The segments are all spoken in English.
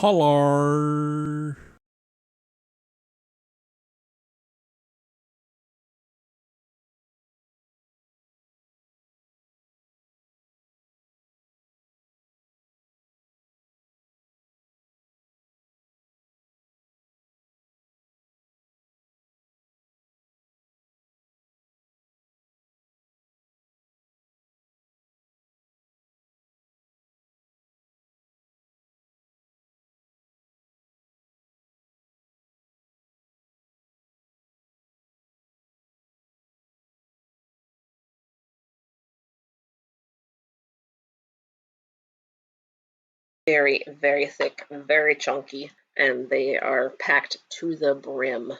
Hello. Very, very thick, very chunky, and they are packed to the brim.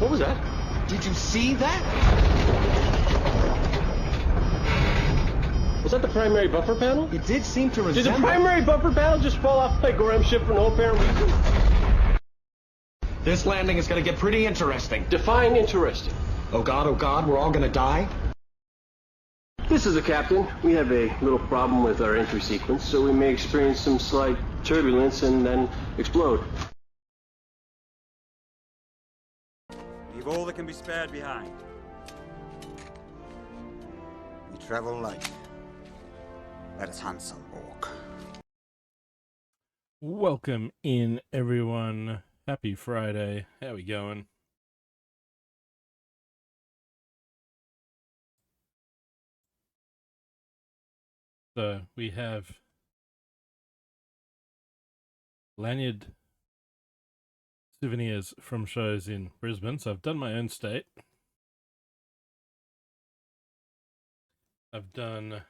What was that? Did you see that? Was that the primary buffer panel? It did seem to Did the resemble... primary buffer panel just fall off like Gorham ship for no apparent reason? This landing is going to get pretty interesting. Define interesting. Oh God, we're all going to die? This is the captain. We have a little problem with our entry sequence, so we may experience some slight turbulence and then explode. Leave all that can be spared behind. We travel light. Let us hunt some orc. Welcome in, everyone. Happy Friday. How we going? So we have lanyard souvenirs from shows in Brisbane. So I've done my own state. I've done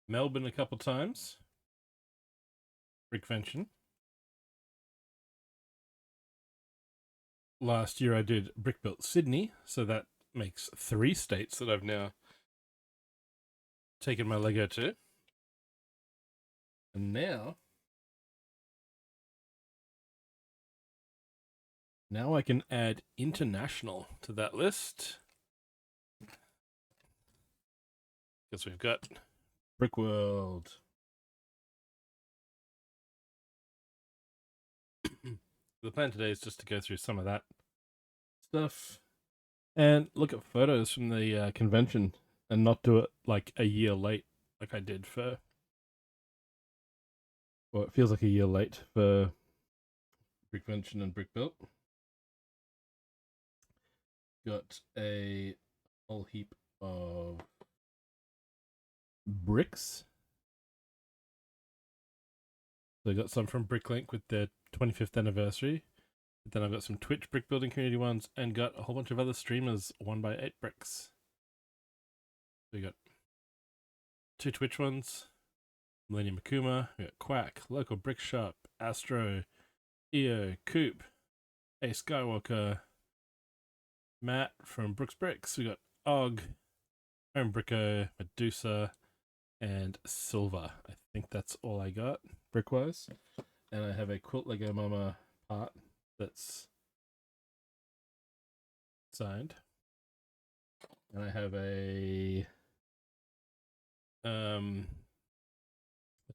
Melbourne a couple times. Brickvention. Last year I did Brickbuilt Sydney, so that makes 3 states that I've now taken my Lego to. And now I can add international to that list. Because we've got Brickworld. The plan today is just to go through some of that stuff and look at photos from the convention and not do it like a year late like I did for... Well, it feels like a year late for Brickvention and Brickbuilt. Got a whole heap of bricks. So I got some from Bricklink with their 25th anniversary. But then I've got some Twitch brick building community ones and got a whole bunch of other streamers 1x8 bricks. So we got 2 Twitch ones, Millennium Makuma, we got Quack, Local Brick Shop, Astro, EO, Coop, A Skywalker, Matt from Brooks Bricks, we got Og, Home Bricko, Medusa, and Silver. I think that's all I got, brick-wise. And I have a Quilt Lego Mama part that's signed. And I have a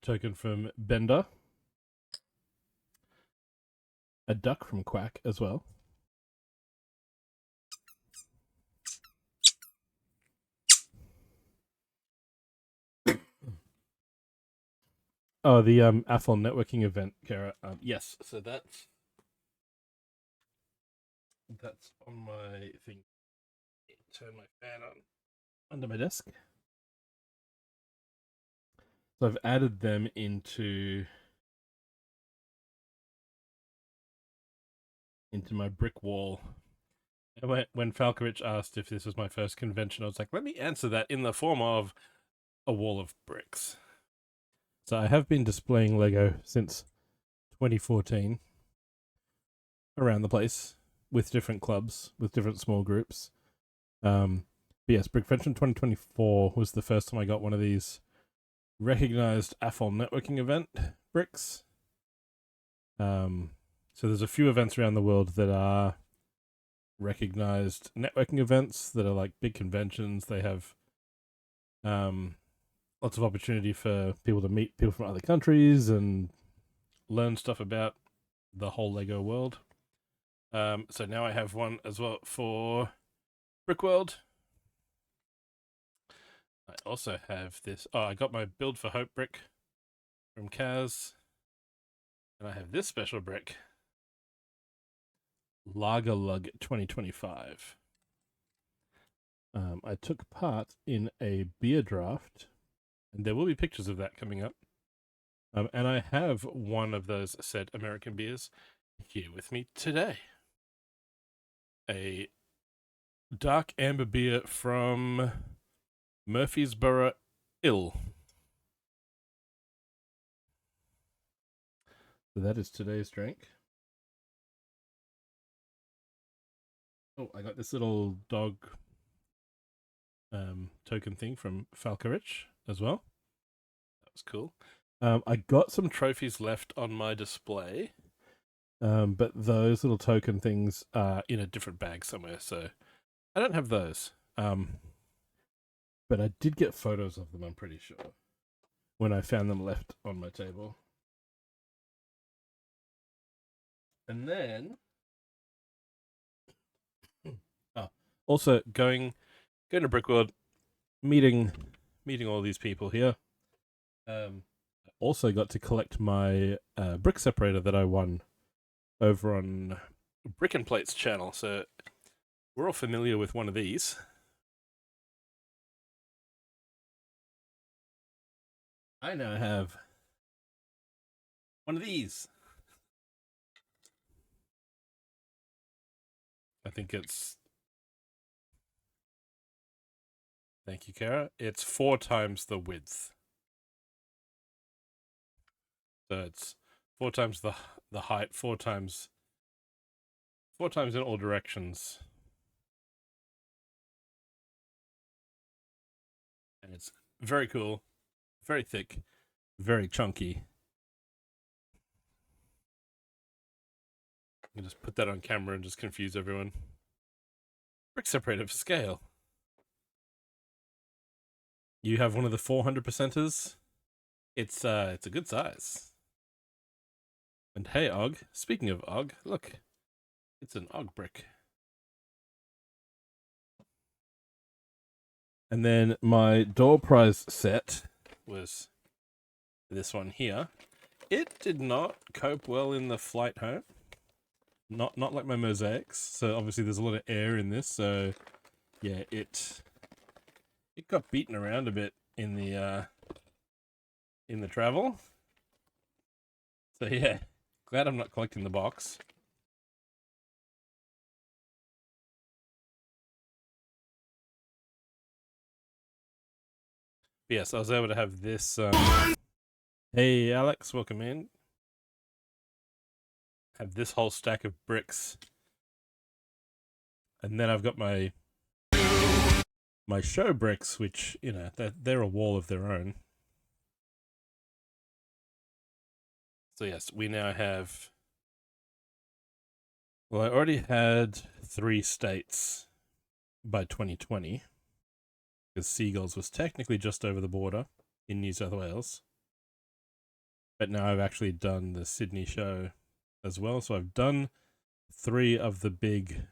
token from Bender. A duck from Quack as well. Oh, the AFOL networking event, Kara. Yes, so that's on my thing. Turn my fan on under my desk. So I've added them into my brick wall. And when Falkovich asked if this was my first convention, I was like, let me answer that in the form of a wall of bricks. So I have been displaying Lego since 2014 around the place with different clubs, with different small groups. But yes, Brickvention 2024 was the first time I got one of these recognized AFOL networking event bricks. So there's a few events around the world that are recognized networking events that are like big conventions. They have lots of opportunity for people to meet people from other countries and learn stuff about the whole Lego world. So now I have one as well for Brickworld. I also have this. Oh, I got my Build for Hope brick from Kaz. And I have this special brick, Lagerlug 2025. I took part in a beer draft, and there will be pictures of that coming up. And I have one of those said American beers here with me today. A dark amber beer from Murfreesboro Ill. So that is today's drink. Oh, I got this little dog token thing from Falcarich as well. That was cool. I got some trophies left on my display, but those little token things are in a different bag somewhere, so I don't have those. But I did get photos of them, I'm pretty sure, when I found them left on my table. And then, also going to Brickworld, meeting all these people here. I also got to collect my brick separator that I won over on Brick and Plate's channel. So we're all familiar with one of these. I now have one of these. I think it's... Thank you, Kara. It's 4 times the width. So it's 4 times the height, 4 times in all directions. And it's very cool, very thick, very chunky. I can just put that on camera and just confuse everyone. Brick separator for scale. You have one of the 400%ers. It's a good size. And hey, Og. Speaking of Og, look, it's an Og brick. And then my door prize set was this one here. It did not cope well in the flight home. Not like my mosaics. So obviously there's a lot of air in this. So yeah, it got beaten around a bit in the travel. So yeah, glad I'm not collecting the box. But yes, I was able to have this. Hey Alex, welcome in. Have this whole stack of bricks, and then I've got my show bricks, which, you know, they're a wall of their own. So yes, we now have... Well, I already had 3 states by 2020, because Seagulls was technically just over the border in New South Wales. But now I've actually done the Sydney show as well, so I've done 3 of the big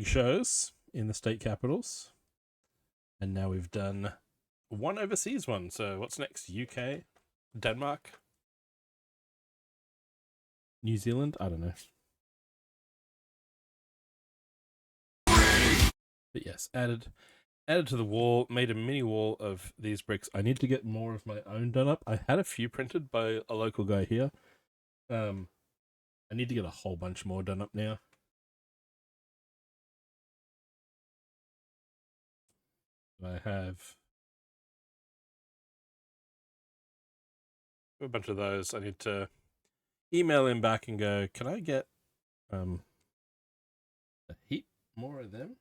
shows in the state capitals, and now we've done 1 overseas one. So what's next? UK, Denmark, New Zealand? I don't know. But yes, added to the wall, made a mini wall of these bricks. I need to get more of my own done up. I had a few printed by a local guy here. I need to get a whole bunch more done up now. I have a bunch of those. I need to email him back and go, can I get a heap more of them?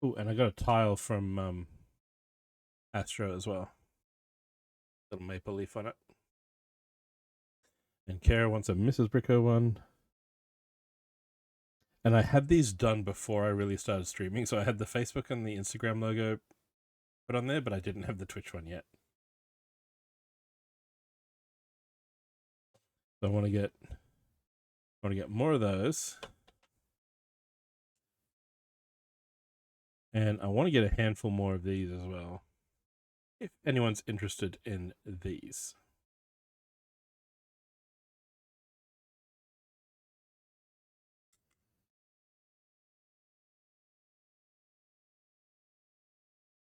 Oh, and I got a tile from Astro as well. Little maple leaf on it. And Kara wants a Mrs. Bricko one. And I had these done before I really started streaming, so I had the Facebook and the Instagram logo put on there, but I didn't have the Twitch one yet. So I want to get more of those. And I want to get a handful more of these as well, if anyone's interested in these.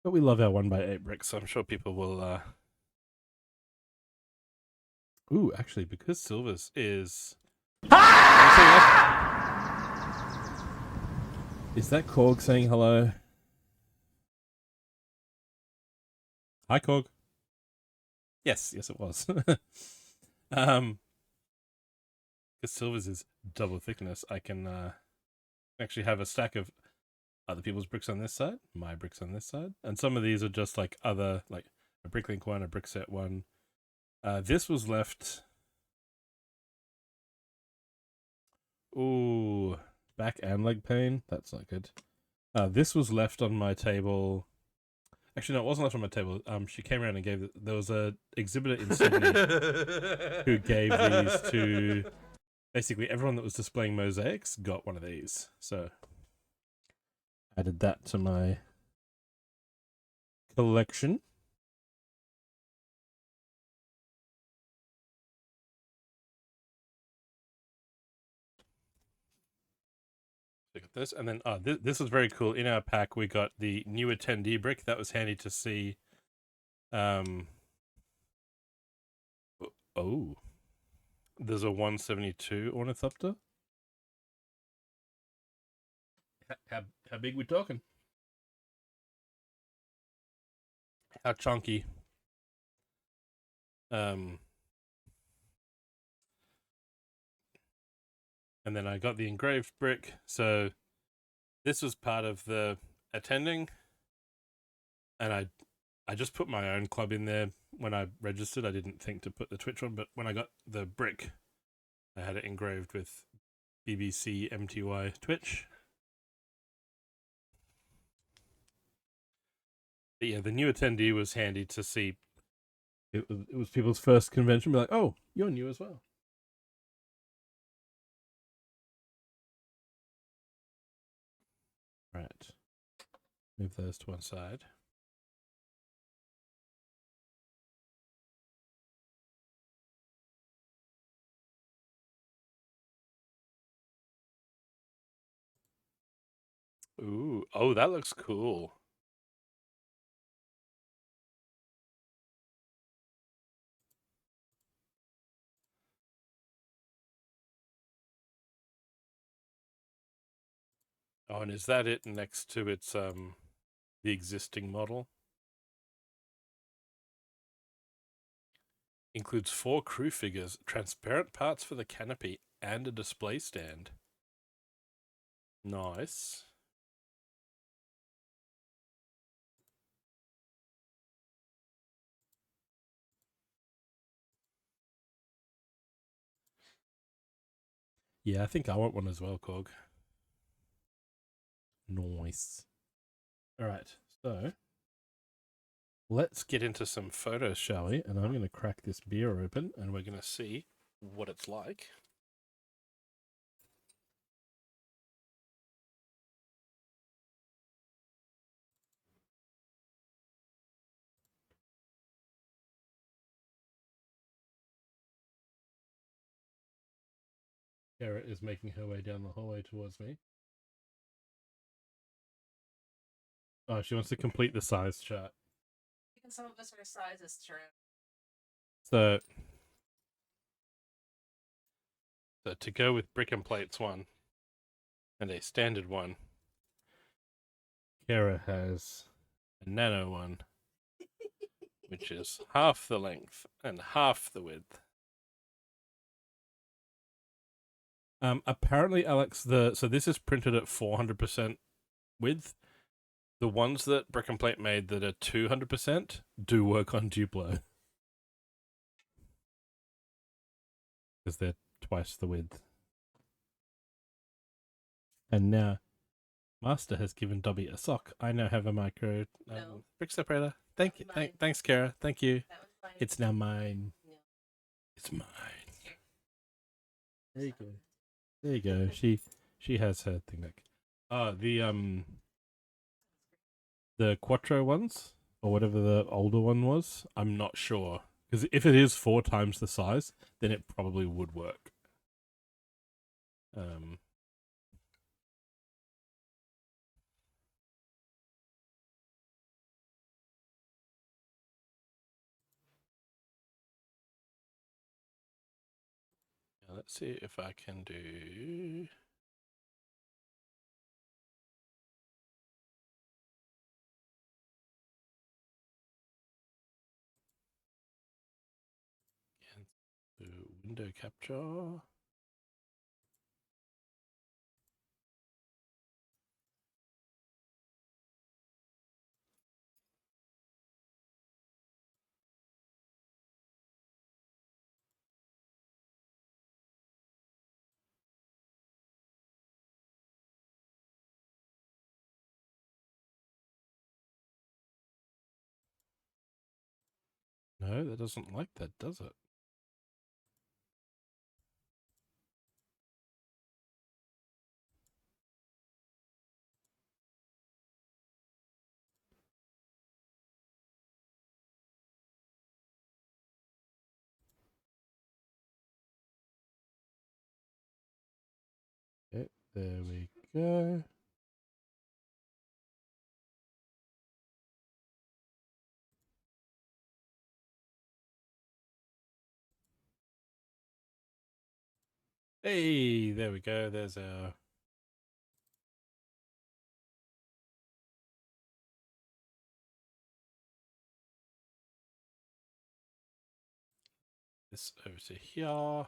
But we love our 1x8 bricks, so I'm sure people will... Ooh, actually, because Silvers is... Is that Korg saying hello? Hi, Korg. Yes, it was. Because silver's is double thickness, I can actually have a stack of other people's bricks on this side, my bricks on this side, and some of these are just like other, like a Bricklink one, a Brickset one. This was left. Ooh, back and leg pain. That's not good. This was left on my table. Actually, no, it wasn't left on my table. She came around and gave. There was a exhibitor in Sydney who gave these to basically everyone that was displaying mosaics. Got one of these, so added that to my collection. Look at this, and then this was very cool. In our pack, we got the new attendee brick. That was handy to see. Oh, there's a 172 ornithopter. How big we talking? How chunky? And then I got the engraved brick. So this was part of the attending, and I just put my own club in there when I registered. I didn't think to put the Twitch one, but when I got the brick, I had it engraved with BBC MTY Twitch. But yeah, the new attendee was handy to see. It was people's first convention. Be like, oh, you're new as well. Right. Move those to one side. Ooh, oh, that looks cool. Oh, and is that it next to its the existing model? Includes 4 crew figures, transparent parts for the canopy, and a display stand. Nice. Yeah, I think I want one as well, Cog. Nice. All right, so let's get into some photos, shall we? And I'm going to crack this beer open, and we're going to see what it's like. Kara is making her way down the hallway towards me. Oh, she wants to complete the size chart. Because some of us are sizes, true. So to go with brick and plates 1 and a standard 1, Kara has a nano 1, which is half the length and half the width. Apparently, Alex, so this is printed at 400% width. The ones that Brick and Plate made that are 200% do work on Duplo. Because they're twice the width. And now, Master has given Dobby a sock. I now have a micro brick separator. Thank you. Thanks, Kara. Thank you. It's now mine. No. It's mine. There you go. There you go. She has her thing back. The Quattro ones, or whatever the older one was, I'm not sure. Because if it is 4 times the size, then it probably would work. Let's see if I can do... window capture. No, that doesn't like that, does it? Okay, there we go. Hey, there we go. There's our... This over to here.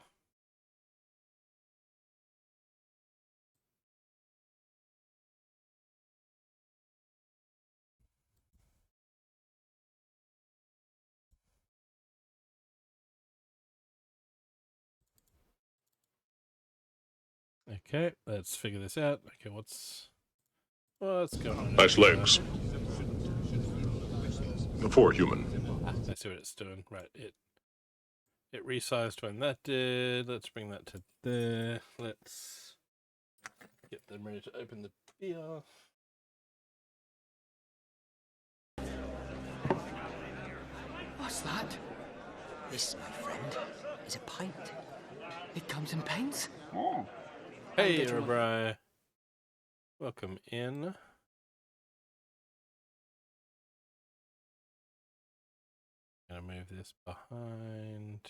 Okay, let's figure this out. Okay, what's going on? Nice legs. For human. I see what it's doing. Right, it resized when that did. Let's bring that to there. Let's get them ready to open the beer. What's that? This, my friend, is a pint. It comes in pints. Oh. Hey, Rabri. Welcome in. Gonna move this behind.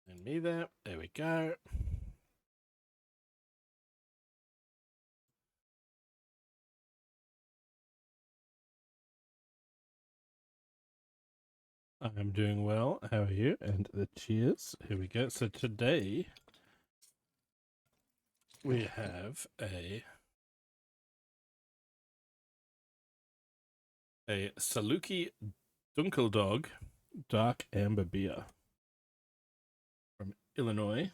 And me there. There we go. I'm doing well. How are you? And the cheers. Here we go. So today we have a Saluki Dunkeldog Dark Amber Beer from Illinois.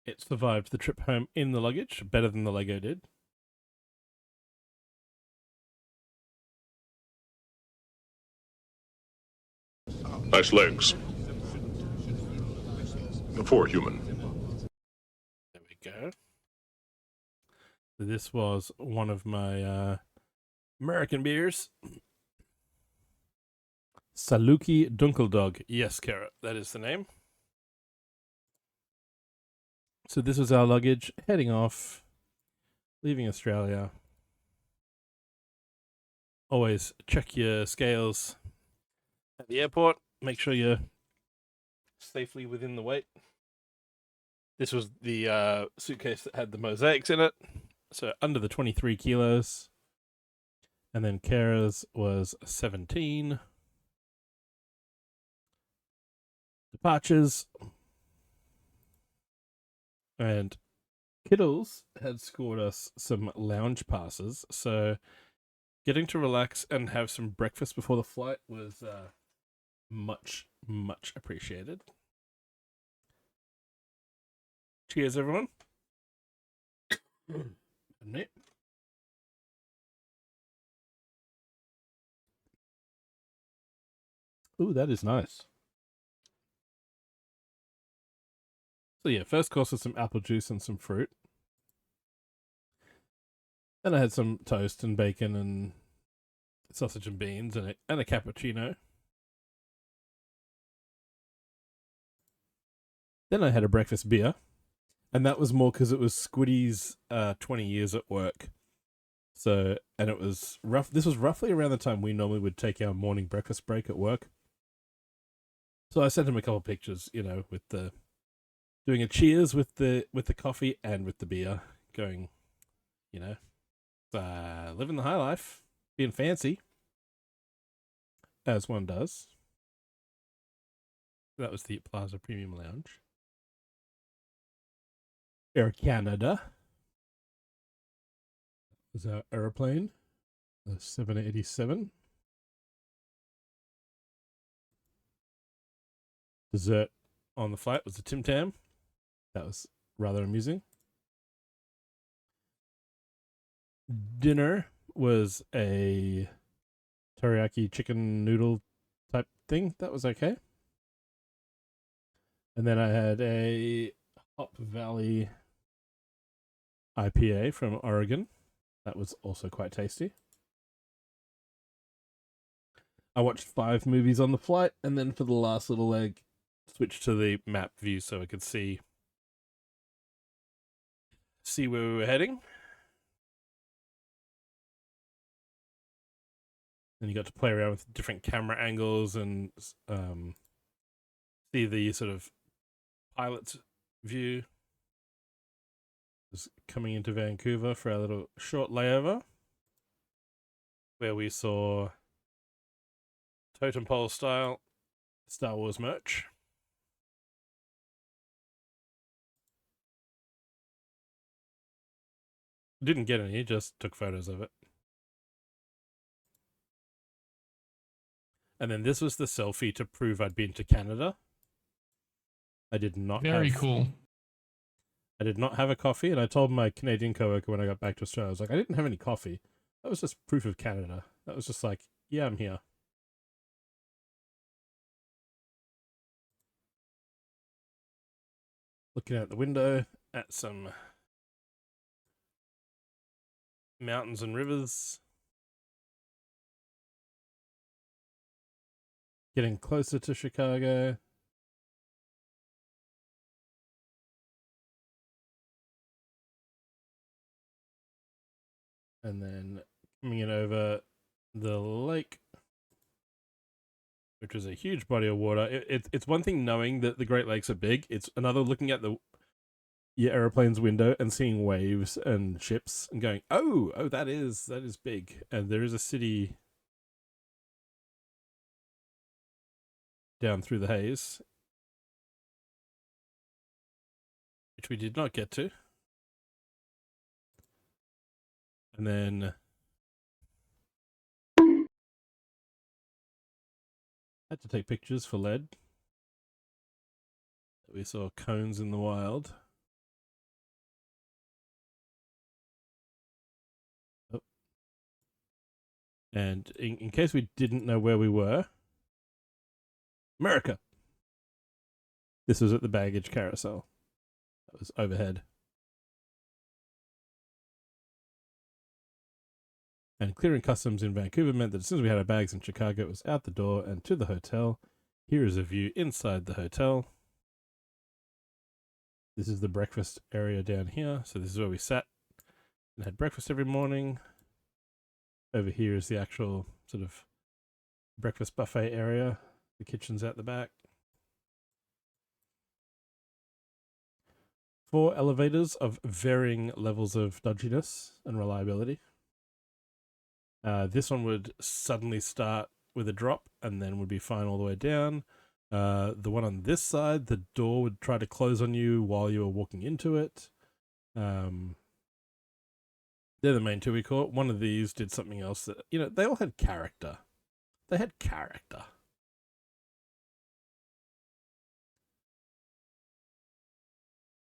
It survived the trip home in the luggage, better than the Lego did. Nice legs. For human. There we go. This was one of my American beers. Saluki Dunkeldog. Yes, Kara, that is the name. So this was our luggage heading off, leaving Australia. Always check your scales at the airport. Make sure you're safely within the weight. This was the suitcase that had the mosaics in it. So under the 23 kilos. And then Kara's was 17. Departures. And Kiddles had scored us some lounge passes. So getting to relax and have some breakfast before the flight was much, much appreciated. Cheers, everyone. Ooh, that is nice. So yeah, first course was some apple juice and some fruit. Then I had some toast and bacon and sausage and beans and a cappuccino. Then I had a breakfast beer. And that was more because it was Squiddy's 20 years at work. So, and it was rough. This was roughly around the time we normally would take our morning breakfast break at work. So I sent him a couple pictures, you know, with the doing a cheers with the coffee and with the beer, going, you know, living the high life, being fancy. as one does. That was the Plaza Premium Lounge. Air Canada was our aeroplane, the 787. Dessert on the flight was a Tim Tam. That was rather amusing. Dinner was a teriyaki chicken noodle type thing. That was okay. And then I had a Hop Valley IPA from Oregon. That was also quite tasty. I watched 5 movies on the flight, and then for the last little leg, switched to the map view so I could see where we were heading. And you got to play around with different camera angles and see the sort of pilot's view. Was coming into Vancouver for our little short layover, where we saw totem pole style Star Wars merch. Didn't get any, just took photos of it. And then this was the selfie to prove I'd been to Canada. I did not Very cool. I did not have a coffee, and I told my Canadian coworker when I got back to Australia, I was like, I didn't have any coffee. That was just proof of Canada. That was just like, yeah, I'm here. Looking out the window at some mountains and rivers. Getting closer to Chicago. And then coming in over the lake, which is a huge body of water. It's one thing knowing that the Great Lakes are big. It's another looking at your aeroplane's window and seeing waves and ships and going, oh, that is big. And there is a city down through the haze, which we did not get to. And then had to take pictures for lead. We saw cones in the wild. Oh. And in case we didn't know where we were, America. This was at the baggage carousel. That was overhead. And clearing customs in Vancouver meant that as soon as we had our bags in Chicago, it was out the door and to the hotel. Here is a view inside the hotel. This is the breakfast area down here. So this is where we sat and had breakfast every morning. Over here is the actual sort of breakfast buffet area. The kitchen's out the back. 4 elevators of varying levels of dodginess and reliability. This one would suddenly start with a drop and then would be fine all the way down. The one on this side, the door would try to close on you while you were walking into it. They're the main 2 we caught. One of these did something else that, they all had character. They had character.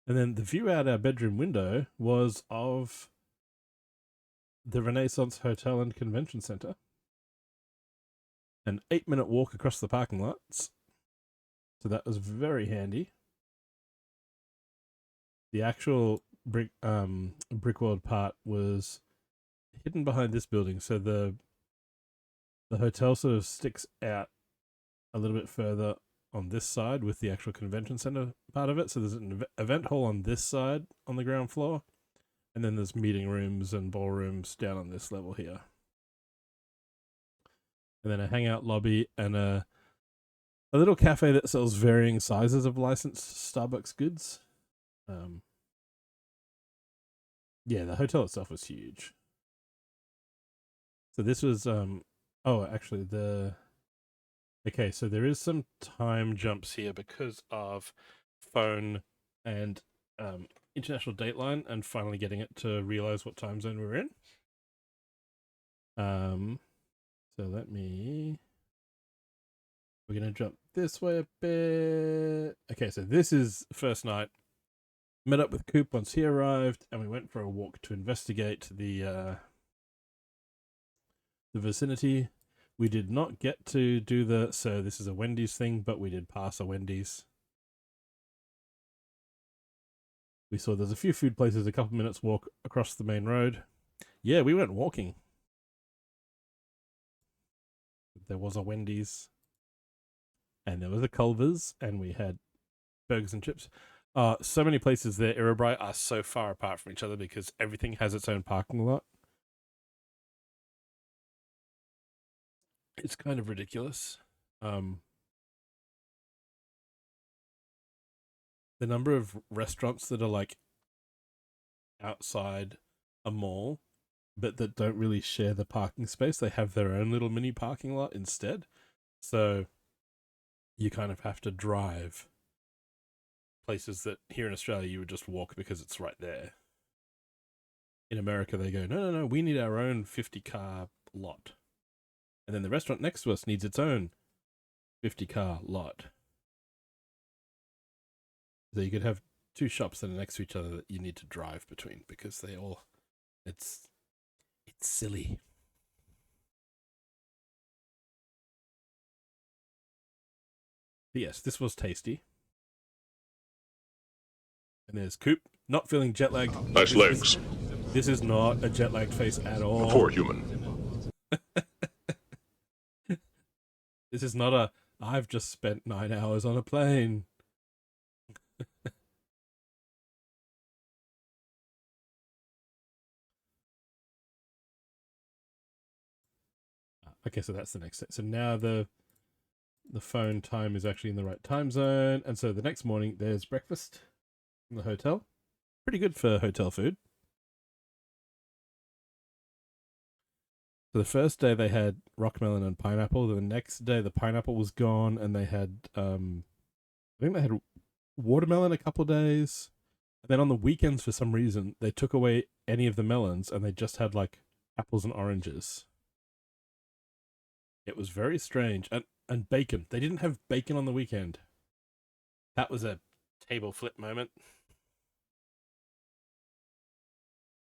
And then the view out our bedroom window was of the Renaissance Hotel and Convention Center. An 8-minute walk across the parking lots. So that was very handy. The actual Brickworld part was hidden behind this building. So the hotel sort of sticks out a little bit further on this side with the actual convention center part of it. So there's an event hall on this side on the ground floor. And then there's meeting rooms and ballrooms down on this level here. And then a hangout lobby and a little cafe that sells varying sizes of licensed Starbucks goods. Yeah, the hotel itself was huge. So this was, actually the Okay, so there is some time jumps here because of phone and international dateline and finally getting it to realize what time zone we're in. So we're going to jump this way a bit. Okay, so this is first night. Met up with Coop once he arrived, and we went for a walk to investigate the vicinity. We did not get to do so this is a Wendy's thing, but we did pass a Wendy's. We saw there's a few food places, a couple minutes walk across the main road. Yeah, we went walking. There was a Wendy's, and there was a Culver's, and we had burgers and chips. So many places there, Iribrai, are so far apart from each other because everything has its own parking lot. It's kind of ridiculous. The number of restaurants that are like outside a mall, but that don't really share the parking space. They have their own little mini parking lot instead. So you kind of have to drive places that here in Australia you would just walk because it's right there. In America, they go, no, we need our own 50-car lot. And then the restaurant next to us needs its own 50-car lot. So you could have two shops that are next to each other that you need to drive between because it's silly. But yes, this was tasty. And there's Coop, not feeling jet lagged. Nice legs. This is not a jet lagged face at all. Poor human. This is not I've just spent 9 hours on a plane. Okay, so that's the next set. So now the phone time is actually in the right time zone. And so the next morning, there's breakfast in the hotel. Pretty good for hotel food. So the first day they had rockmelon and pineapple. The next day the pineapple was gone, and they had I think they had watermelon a couple days. And then on the weekends, for some reason, they took away any of the melons, and they just had like apples and oranges. It was very strange. And bacon. They didn't have bacon on the weekend. That was a table flip moment.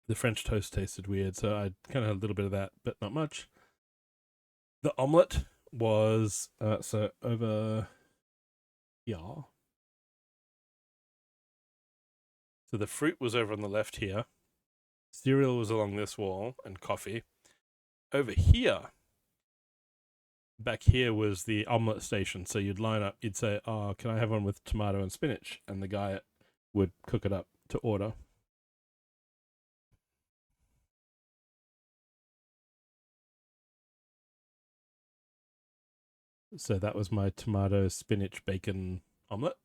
The French toast tasted weird, so I kind of had a little bit of that, but not much. The omelette was so over here. So the fruit was over on the left here. Cereal was along this wall, and coffee. Over here, back here was the omelette station. So you'd line up, you'd say, "Oh, can I have one with tomato and spinach?" And the guy would cook it up to order. So that was my tomato, spinach, bacon omelette.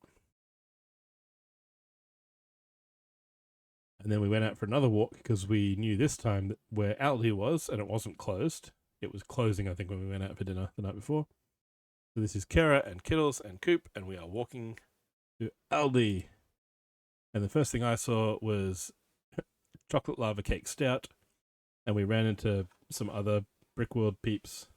And then we went out for another walk because we knew this time that where Aldi was, and it wasn't closed. It was closing, I think, when we went out for dinner the night before. So this is Kara and Kittles and Coop, and we are walking to Aldi. And the first thing I saw was chocolate lava cake stout, and we ran into some other Brickworld peeps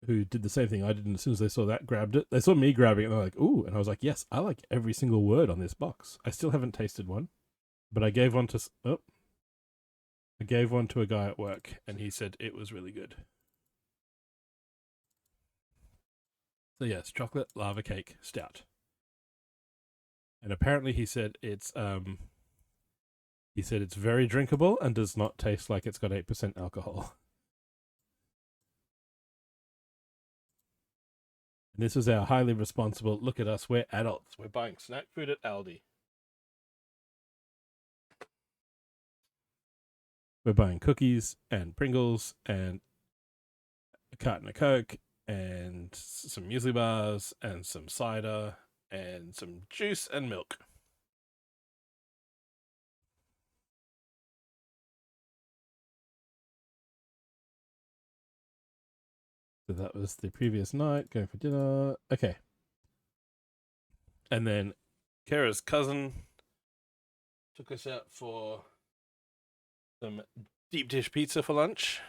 who did the same thing I did, and as soon as they saw that, grabbed it. They saw me grabbing it, and they're like, "Ooh," and I was like, "Yes, I like every single word on this box." I still haven't tasted one, but I gave one to a guy at work, and he said it was really good. So yes, chocolate lava cake stout, and apparently he said it's very drinkable and does not taste like it's got 8% alcohol. And this was our highly responsible, look at us, we're adults. We're buying snack food at Aldi. We're buying cookies and Pringles and a carton of Coke and some muesli bars and some cider and some juice and milk. So that was the previous night, going for dinner. Okay. And then Kara's cousin took us out for some deep dish pizza for lunch.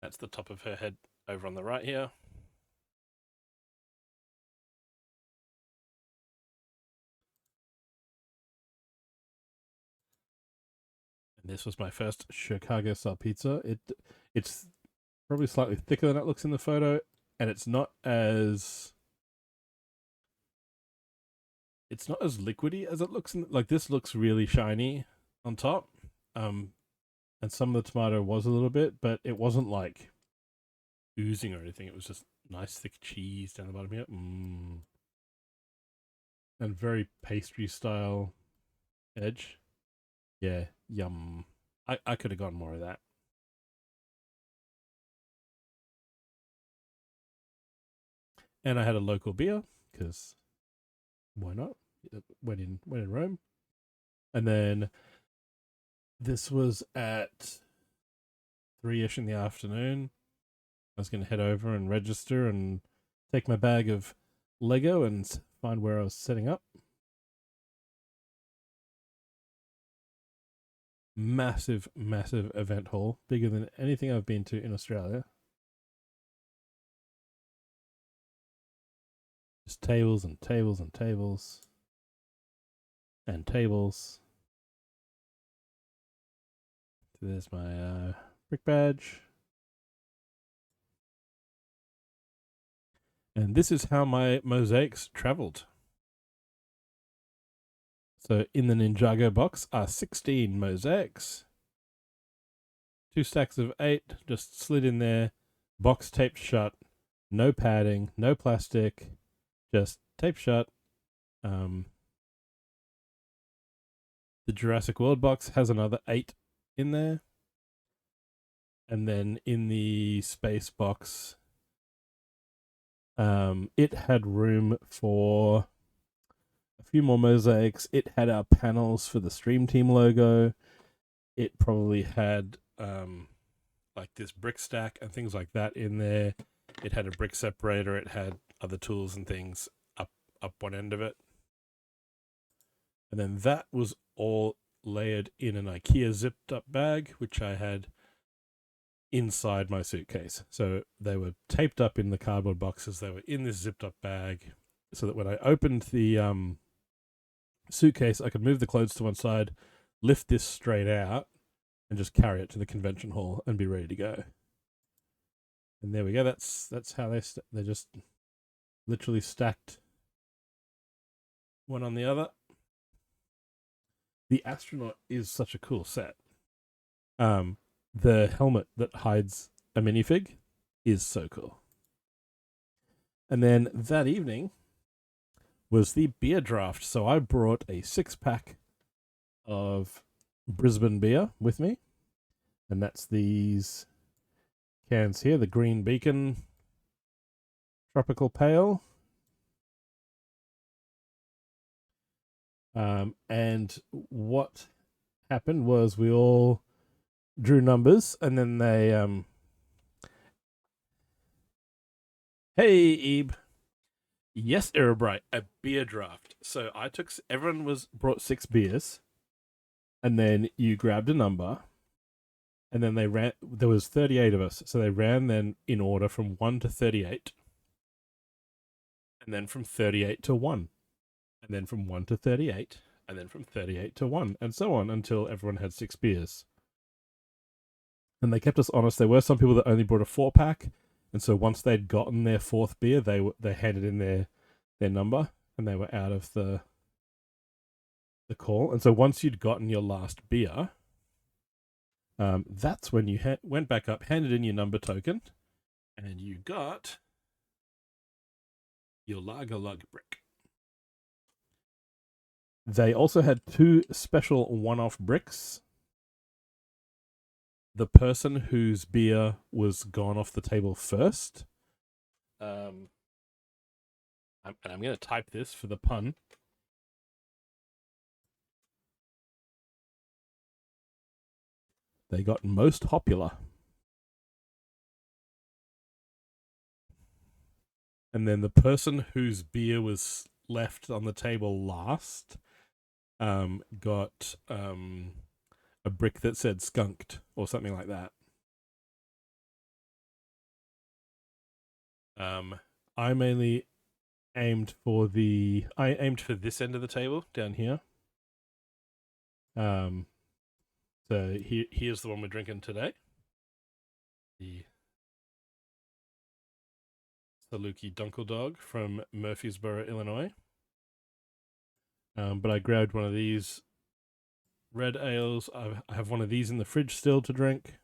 That's the top of her head over on the right here. And this was my first Chicago style pizza. It's probably slightly thicker than it looks in the photo, and it's not as liquidy as it looks in, like this looks really shiny on top. And some of the tomato was a little bit, but it wasn't like oozing or anything. It was just nice thick cheese down the bottom here. And very pastry style edge. Yeah, yum. I could have gotten more of that. And I had a local beer, because why not? When in Rome. And then this was at 3-ish in the afternoon. I was going to head over and register and take my bag of Lego and find where I was setting up. Massive, massive event hall, bigger than anything I've been to in Australia. Just tables and tables and tables and tables. So there's my brick badge. And this is how my mosaics traveled. So in the Ninjago box are 16 mosaics. 2 stacks of 8 just slid in there, box taped shut, no padding, no plastic, just taped shut. The Jurassic World box has another 8 in there. And then in the space box, it had room for a few more mosaics. It had our panels for the Stream Team logo. It probably had like this brick stack and things like that in there. It had a brick separator. It had other tools and things up one end of it. And then that was all layered in an IKEA zipped up bag, which I had inside my suitcase. So they were taped up in the cardboard boxes. They were in this zipped up bag, so that when I opened the suitcase, I could move the clothes to one side, lift this straight out, and just carry it to the convention hall and be ready to go. And there we go. That's how they just literally stacked one on the other. The astronaut is such a cool set. The helmet that hides a minifig is so cool. And then that evening was the beer draft. So I brought a 6-pack of Brisbane beer with me. And that's these cans here, the Green Beacon Tropical Pale. And what happened was we all drew numbers, and then they hey Ebe, yes, Erebright, a beer draft. So I took, everyone brought 6 beers, and then you grabbed a number, and then they ran. There was 38 of us, so they ran then in order from 1 to 38, and then from 38 to 1, and then from 1 to 38, and then from 38 to 1, and so on until everyone had 6 beers. And they kept us honest. There were some people that only brought a 4-pack, and so once they'd gotten their 4th beer, they handed in their number, and they were out of the call. And so once you'd gotten your last beer, that's when you went back up, handed in your number token, and you got your Lager Lug brick. They also had 2 special one-off bricks. The person whose beer was gone off the table first. And I'm going to type this for the pun. They got most popular. and then the person whose beer was left on the table last got a brick that said skunked or something like that. I mainly aimed for this end of the table down here. So here's the one we're drinking today. The Saluki Dunkel Dog from Murfreesboro, Illinois. But I grabbed one of these red ales. I have one of these in the fridge still to drink.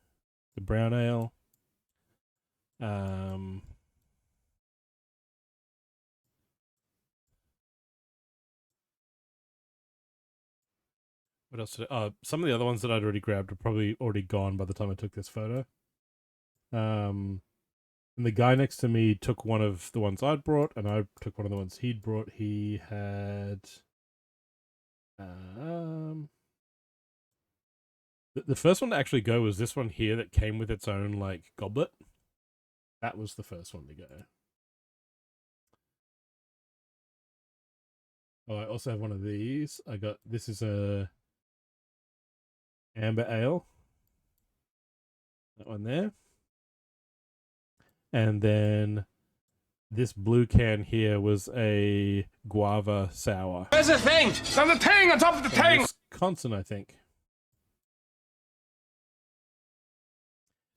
The brown ale. What else did some of the other ones that I'd already grabbed are probably already gone by the time I took this photo. And the guy next to me took one of the ones I'd brought, and I took one of the ones he'd brought. He had the first one to actually go was this one here that came with its own like goblet. That was the first one to go. Oh, I also have one of these. This is a amber ale. That one there. And then this blue can here was a guava sour. Where's the thing? There's the thing on top of the From thing! Wisconsin, I think.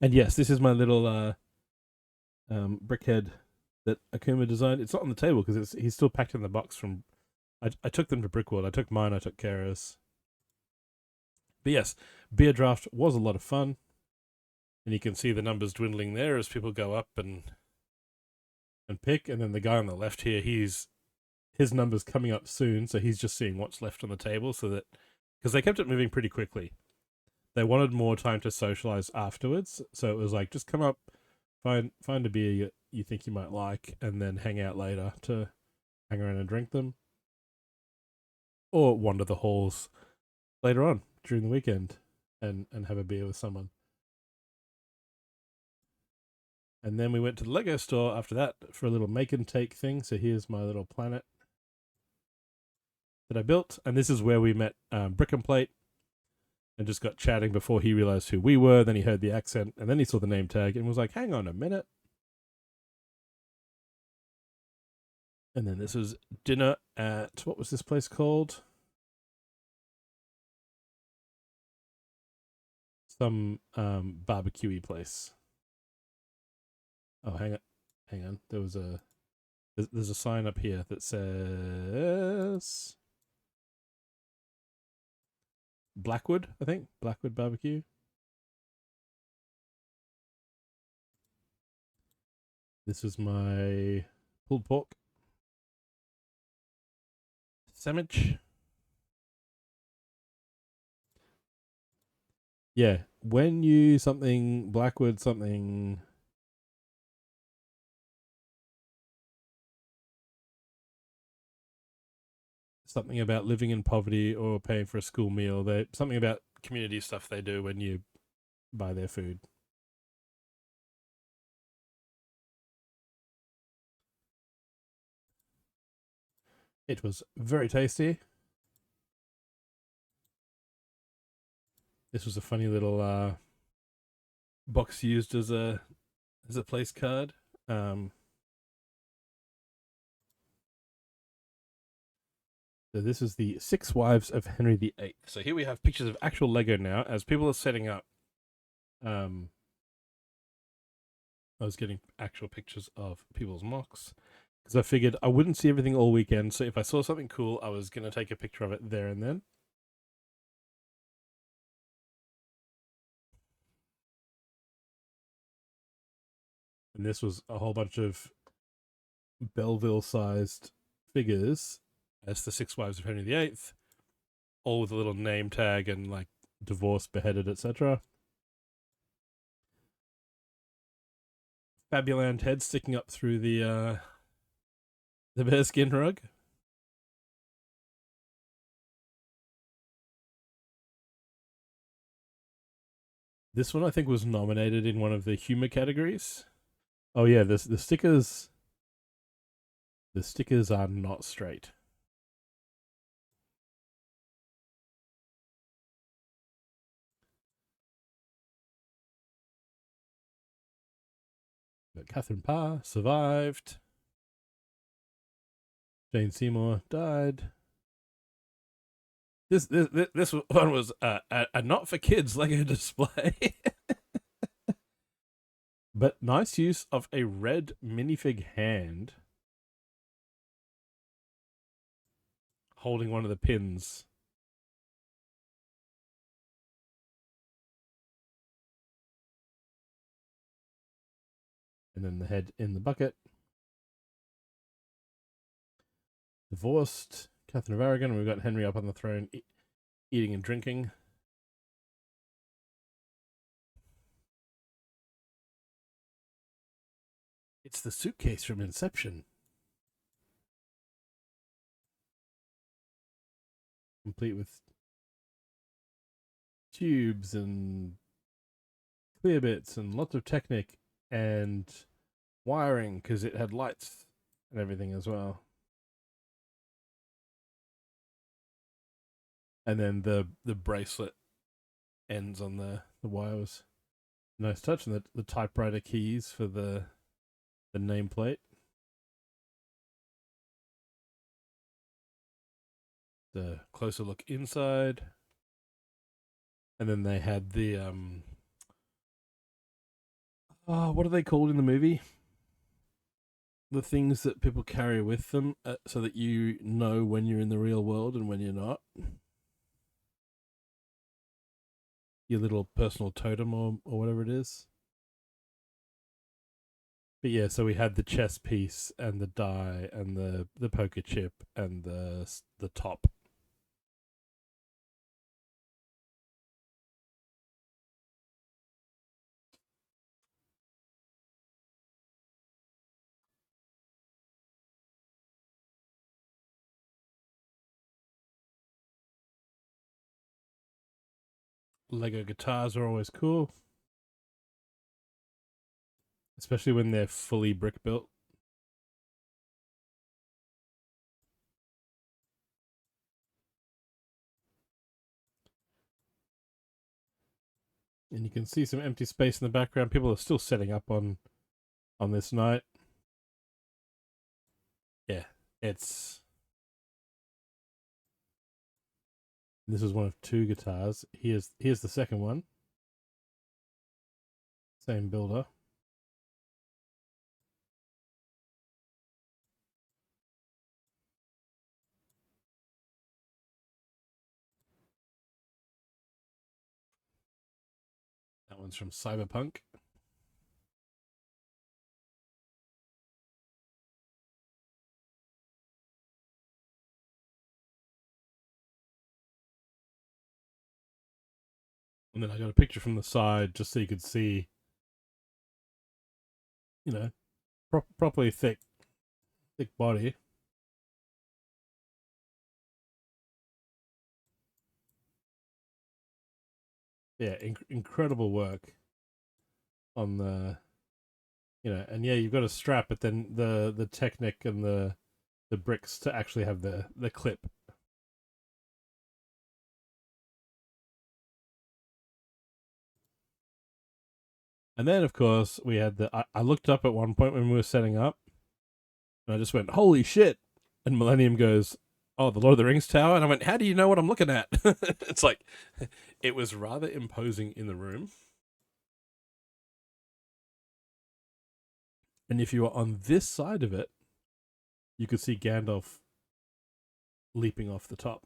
And yes, this is my little brickhead that Akuma designed. It's not on the table because he's still packed in the box from... I took them to Brickworld. I took mine, I took Kara's. But yes, beer draft was a lot of fun. And you can see the numbers dwindling there as people go up and pick. And then the guy on the left here, his number's coming up soon, so he's just seeing what's left on the table, so that because they kept it moving pretty quickly. They wanted more time to socialize afterwards, so it was like just come up, find a beer you think you might like, and then hang out later to hang around and drink them, or wander the halls later on during the weekend and have a beer with someone. And then we went to the Lego store after that for a little make and take thing. So here's my little planet that I built. And this is where we met Brick and Plate and just got chatting before he realized who we were. Then he heard the accent and then he saw the name tag and was like, hang on a minute. And then this was dinner at, what was this place called? Some barbecue-y place. Oh, hang on. There's a sign up here that says Blackwood, I think. Blackwood Barbecue. This is my pulled pork sandwich. Yeah, when you something Blackwood something about living in poverty or paying for a school meal. Something about community stuff they do when you buy their food. It was very tasty. This was a funny little box used as a place card. So this is the 6 Wives of Henry VIII. So here we have pictures of actual Lego now. As people are setting up, I was getting actual pictures of people's mocks. Because I figured I wouldn't see everything all weekend. So if I saw something cool, I was going to take a picture of it there and then. And this was a whole bunch of Belleville-sized figures as the 6 Wives of Henry VIII, all with a little name tag and like divorced, beheaded, etc. Fabuland head sticking up through the bearskin rug. This one I think was nominated in one of the humor categories. Oh yeah, the stickers The stickers are not straight. But Catherine Parr survived. Jane Seymour died. This one was a not for kids Lego display. But nice use of a red minifig hand holding one of the pins. And then the head in the bucket. Divorced Catherine of Aragon, and we've got Henry up on the throne eating and drinking. It's the suitcase from Inception. Complete with tubes and clear bits and lots of Technic and wiring because it had lights and everything as well. And then the bracelet ends on the wires. Nice touch. And the typewriter keys for the nameplate. The closer look inside. And then they had the what are they called in the movie? The things that people carry with them so that you know when you're in the real world and when you're not. Your little personal totem or whatever it is. But yeah, so we had the chess piece and the die and the poker chip and the top. Lego guitars are always cool. Especially when they're fully brick built. And you can see some empty space in the background. People are still setting up on this night. Yeah, this is one of two guitars. Here's the second one. Same builder. That one's from Cyberpunk. And then I got a picture from the side just so you could see, you know, properly thick body. Yeah, incredible work on the, and yeah, you've got a strap, but then the Technic and the bricks to actually have the clip. And then, of course, we had I looked up at one point when we were setting up, and I just went, holy shit. And Millennium goes, oh, the Lord of the Rings tower? And I went, how do you know what I'm looking at? It's like, it was rather imposing in the room. And if you were on this side of it, you could see Gandalf leaping off the top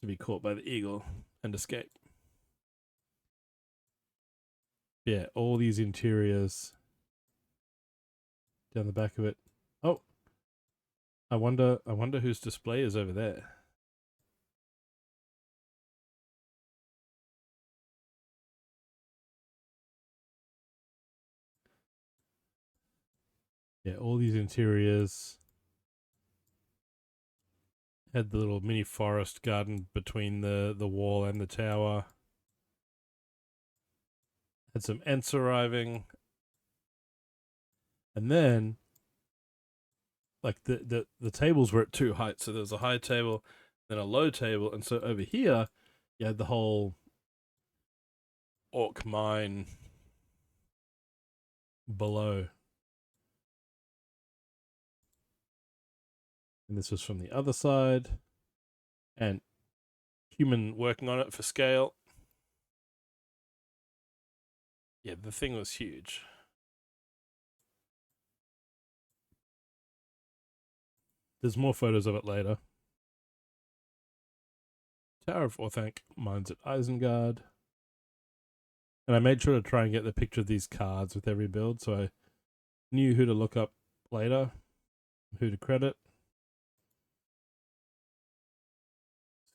to be caught by the eagle and escape. Yeah, all these interiors down the back of it. Oh, I wonder whose display is over there. Yeah, all these interiors had the little mini forest garden between the wall and the tower. Had some Ents arriving. And then, like, the tables were at two heights. So there was a high table, then a low table. And so over here, you had the whole orc mine below. And this was from the other side. And human working on it for scale. Yeah, the thing was huge. There's more photos of it later. Tower of Orthanc, mines at Isengard. And I made sure to try and get the picture of these cards with every build, so I knew who to look up later, who to credit.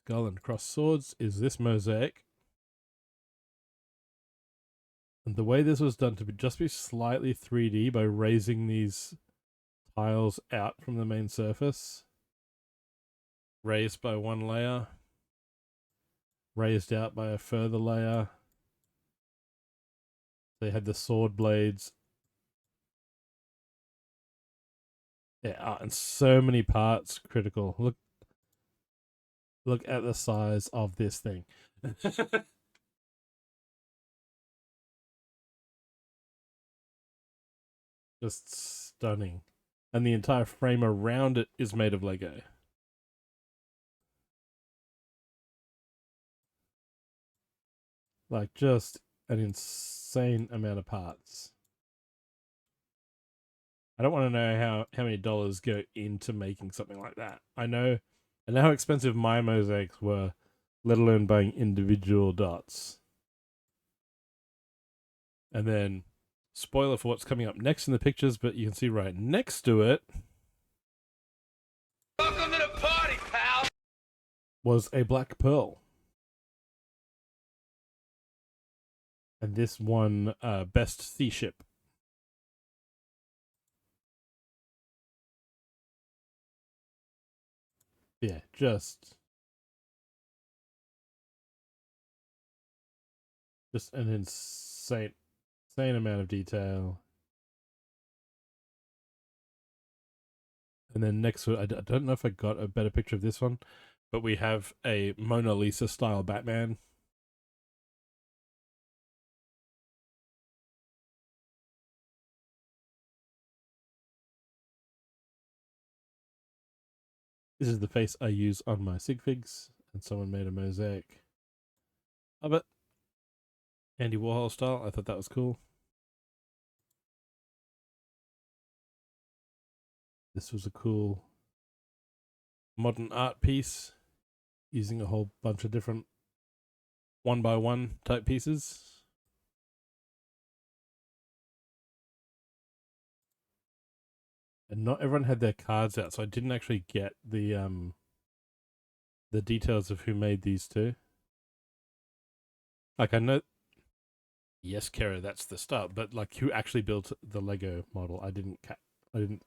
Skull and Cross Swords is this mosaic. And the way this was done to just be slightly 3D by raising these tiles out from the main surface. Raised by one layer. Raised out by a further layer. They had the sword blades. Yeah, and so many parts critical. Look at the size of this thing. Just stunning. And the entire frame around it is made of Lego. Like, just an insane amount of parts. I don't want to know how many dollars go into making something like that. I know how expensive my mosaics were, let alone buying individual dots. And then, spoiler for what's coming up next in the pictures, but you can see right next to it. Welcome to the party, pal! Was a black pearl. And this won Best Sea Ship. Yeah, just an insane amount of detail. And then next to it, I don't know if I got a better picture of this one, but we have a Mona Lisa style Batman. This is the face I use on my sig figs, and someone made a mosaic of it. Andy Warhol style. I thought that was cool. This was a cool modern art piece using a whole bunch of different 1x1 type pieces. And not everyone had their cards out, so I didn't actually get the details of who made these two. Like, I know, yes, Kara, that's the start, but like, who actually built the Lego model? I didn't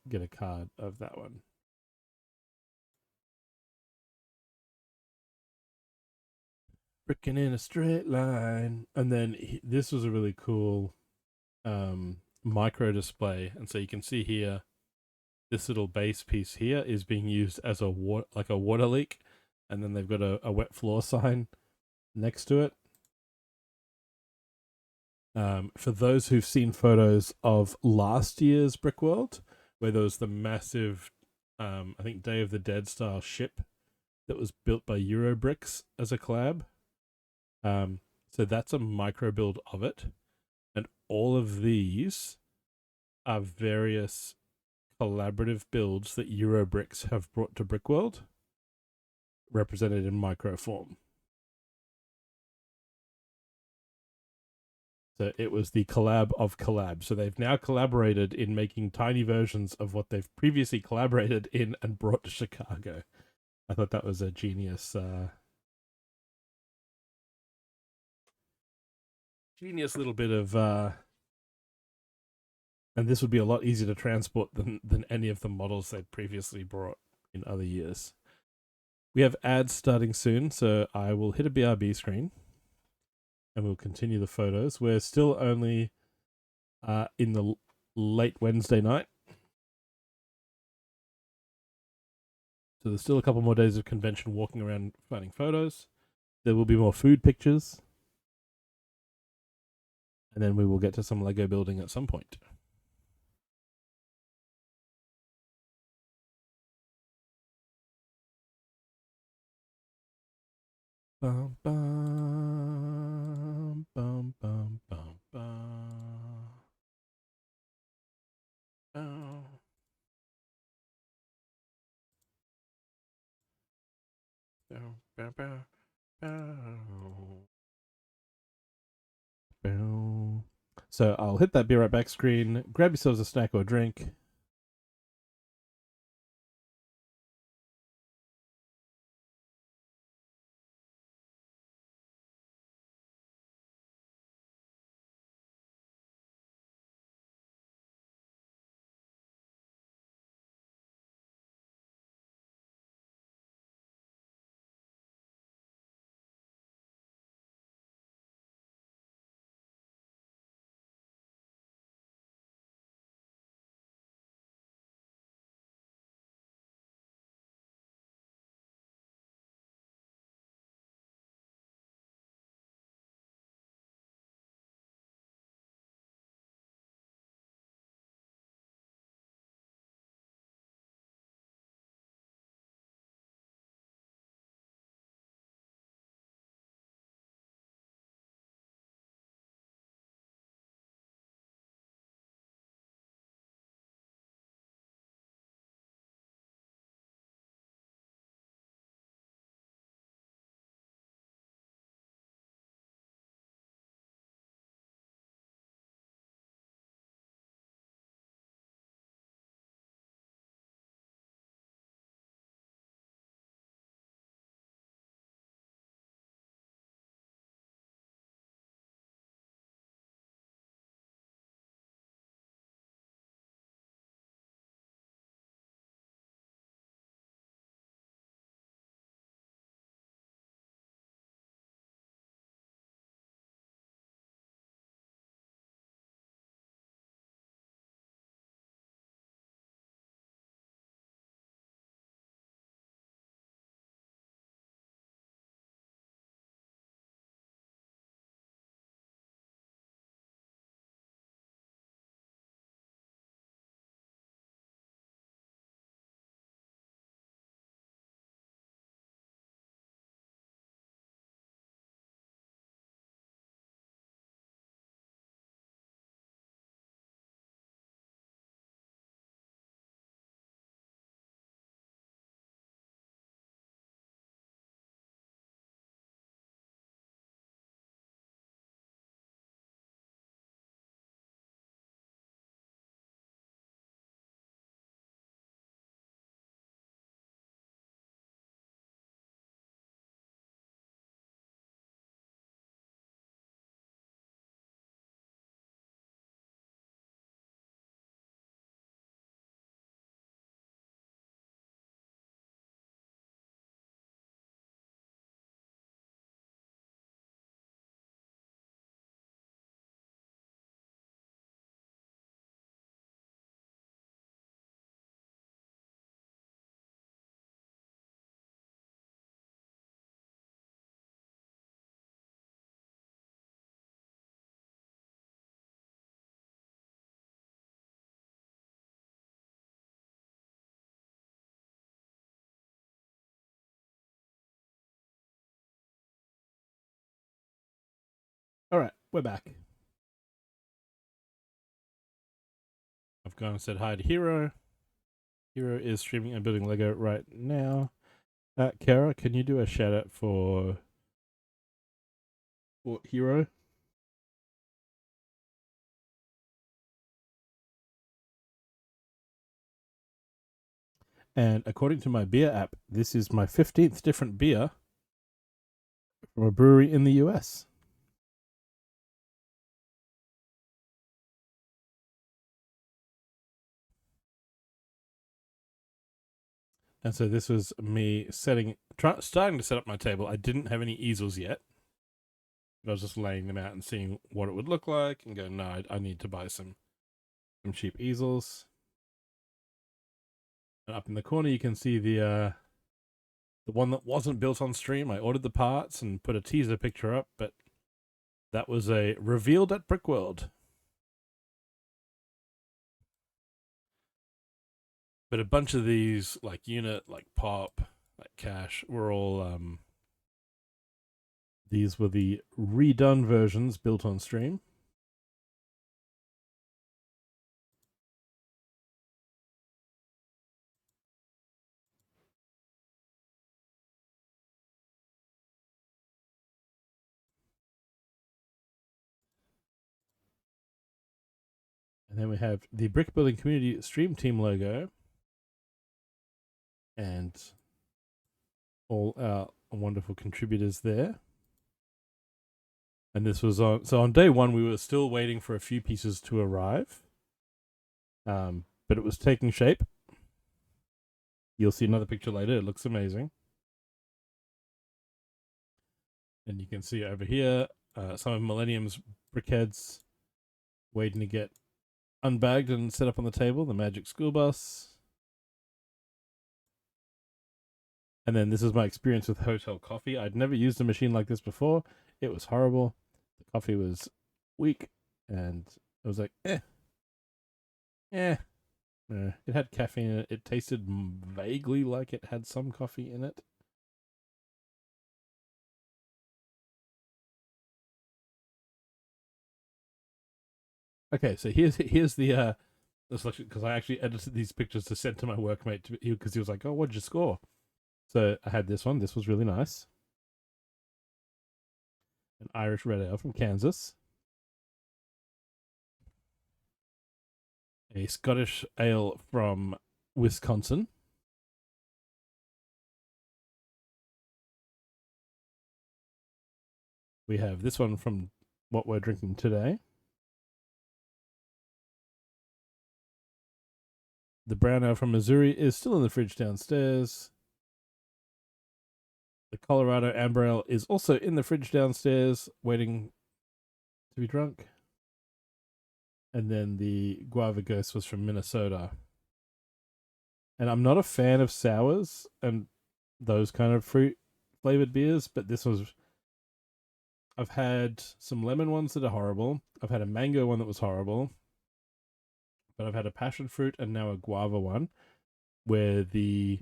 get a card of that one. Bricking in a straight line. And then this was a really cool micro display. And so you can see here, this little base piece here is being used as a water leak. And then they've got a wet floor sign next to it. For those who've seen photos of last year's Brickworld, where there was the massive, I think, Day of the Dead style ship that was built by Eurobricks as a collab. So that's a micro build of it. And all of these are various collaborative builds that Eurobricks have brought to Brickworld, represented in micro form. So it was the collab of collabs. So they've now collaborated in making tiny versions of what they've previously collaborated in and brought to Chicago. I thought that was a genius little bit of and this would be a lot easier to transport than any of the models they'd previously brought in other years. We have ads starting soon, so I will hit a BRB screen and we'll continue the photos. We're still only in the late Wednesday night. So there's still a couple more days of convention walking around finding photos. There will be more food pictures. And then we will get to some Lego building at some point. Bum, bum, bum, bum, bum, bum. Oh. Bow, bow, bow, bow. Bow. So I'll hit that be right back screen. Grab yourselves a snack or a drink. All right, we're back. I've gone and said hi to Hero. Hero is streaming and building Lego right now. Kara, can you do a shout out for Hero? And according to my beer app, this is my 15th different beer from a brewery in the US. And so this was me starting to set up my table. I didn't have any easels yet. I was just laying them out and seeing what it would look like and go, no, I need to buy some Some cheap easels. And up in the corner, you can see the one that wasn't built on stream. I ordered the parts and put a teaser picture up, but that was a revealed at Brickworld. But a bunch of these, like Unit, like Pop, like Cash, were all these were the redone versions built on stream. And then we have the Brick Building Community Stream Team logo. And all our wonderful contributors there. And this was on day one, we were still waiting for a few pieces to arrive. But it was taking shape. You'll see another picture later. It looks amazing. And you can see over here, some of Millennium's brickheads waiting to get unbagged and set up on the table. The Magic School Bus. And then this is my experience with Hotel Coffee. I'd never used a machine like this before. It was horrible. The coffee was weak, and I was like, It had caffeine in it. It tasted vaguely like it had some coffee in it. Okay, so here's the selection, because I actually edited these pictures to send to my workmate because he was like, "Oh, what did you score?" So I had this one. This was really nice. An Irish red ale from Kansas. A Scottish ale from Wisconsin. We have this one from what we're drinking today. The brown ale from Missouri is still in the fridge downstairs. The Colorado Amber Ale is also in the fridge downstairs, waiting to be drunk. And then the Guava Ghost was from Minnesota. And I'm not a fan of sours and those kind of fruit flavored beers, but this was... I've had some lemon ones that are horrible. I've had a mango one that was horrible. But I've had a passion fruit and now a guava one where the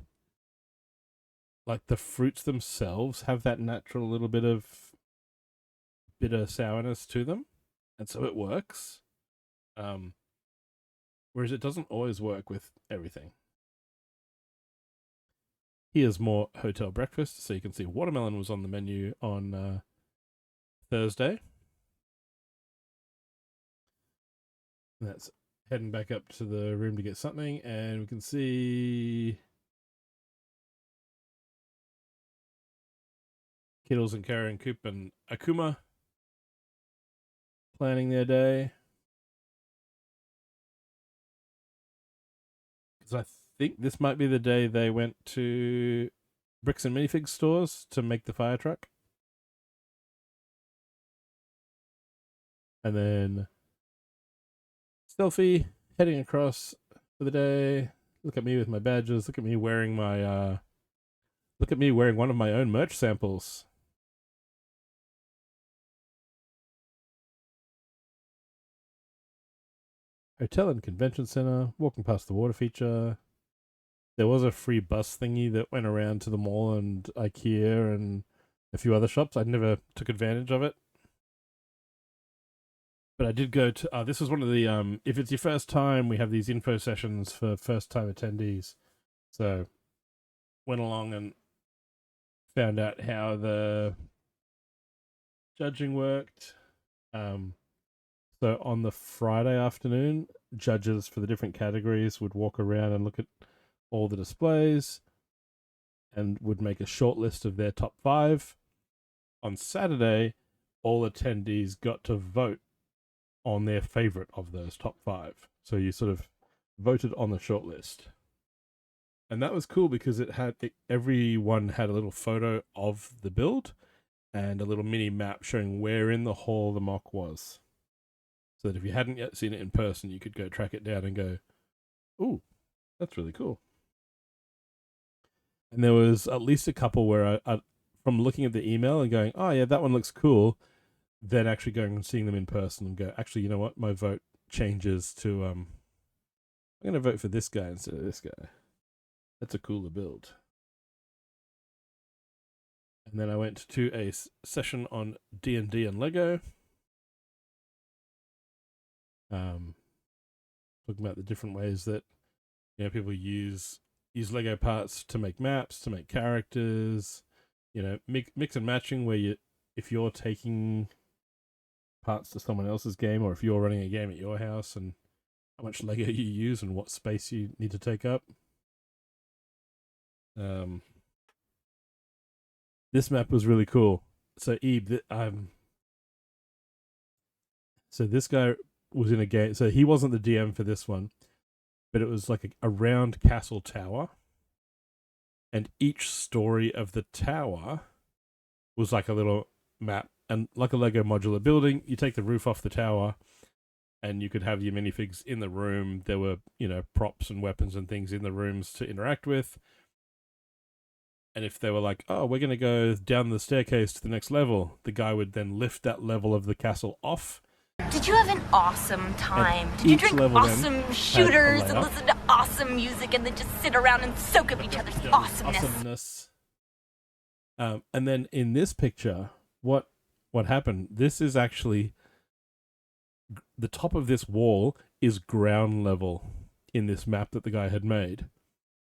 fruits themselves have that natural little bit of bitter sourness to them. And so it works. Whereas it doesn't always work with everything. Here's more hotel breakfast. So you can see watermelon was on the menu on Thursday. And that's heading back up to the room to get something. And we can see Kittles and Kara and Coop and Akuma planning their day. Because I think this might be the day they went to Bricks and Minifigs stores to make the fire truck. And then Stealthy heading across for the day. Look at me with my badges. Look at me wearing my look at me wearing one of my own merch samples. Hotel and Convention Center, walking past the water feature. There was a free bus thingy that went around to the mall and IKEA and a few other shops. I never took advantage of it. But I did go to, this was one of the, if it's your first time, we have these info sessions for first time attendees. So went along and found out how the judging worked. So on the Friday afternoon, judges for the different categories would walk around and look at all the displays and would make a short list of their top 5. On Saturday, all attendees got to vote on their favorite of those top 5. So you sort of voted on the short list. And that was cool because everyone had a little photo of the build and a little mini map showing where in the hall the mock was. so that if you hadn't yet seen it in person, you could go track it down and go, "Ooh, that's really cool." And there was at least a couple where I from looking at the email and going, "Oh yeah, that one looks cool," then actually going and seeing them in person and go, "Actually, you know what? My vote changes to I'm going to vote for this guy instead of this guy. That's a cooler build." And then I went to a session on D&D and Lego. Talking about the different ways that people use Lego parts to make maps, to make characters. Mix and matching where if you're taking parts to someone else's game, or if you're running a game at your house, and how much Lego you use and what space you need to take up. This map was really cool. So so this guy was in a game. So he wasn't the DM for this one, but it was like a round castle tower, and each story of the tower was like a little map, and like a Lego modular building. You take the roof off the tower, and you could have your minifigs in the room. There were props and weapons and things in the rooms to interact with. And if they were like, "Oh, we're going to go down the staircase to the next level," the guy would then lift that level of the castle off. Did you have an awesome time? Did you drink awesome shooters and listen to awesome music and then just sit around and soak up each other's awesomeness? And then in this picture, what happened? This is actually the top of this wall is ground level in this map that the guy had made.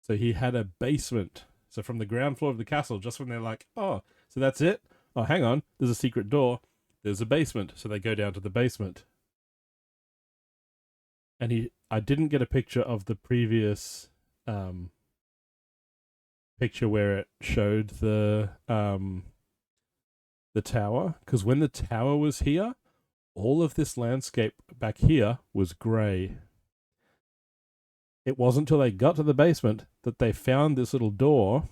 So he had a basement. So from the ground floor of the castle, just when they're like, "Oh, so that's it? Oh, hang on, there's a secret door. There's a basement." So they go down to the basement. And I didn't get a picture of the previous picture where it showed the tower, because when the tower was here, all of this landscape back here was grey. It wasn't until they got to the basement that they found this little door,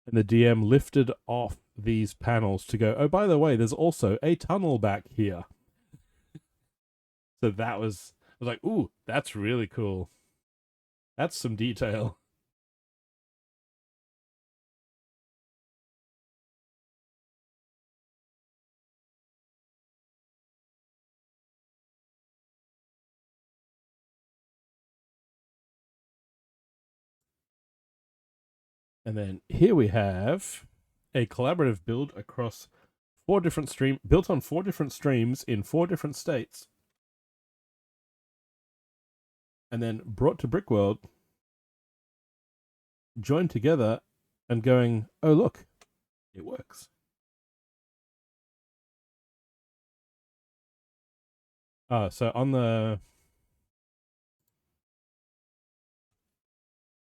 and the DM lifted off these panels to go, "Oh, by the way, there's also a tunnel back here." So I was like, "Ooh, that's really cool. That's some detail." And then here we have a collaborative build across built on 4 different streams in 4 different states. And then brought to Brickworld, joined together and going, "Oh, look, it works." So on the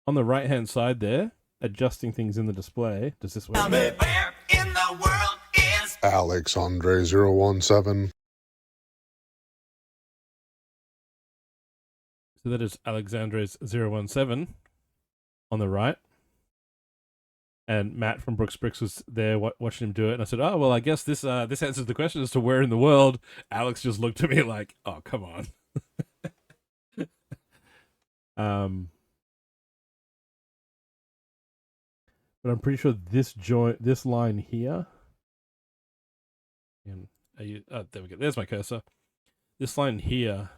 right-hand side there, adjusting things in the display. Does this work? Tell me where in the world is Alexandre017. So that is Alexandre's 017 on the right. And Matt from Brooks Bricks was there watching him do it. And I said, "Oh, well, I guess this answers the question as to where in the world." Alex just looked at me like, "Oh, come on." But I'm pretty sure this line here. And there we go. There's my cursor. This line here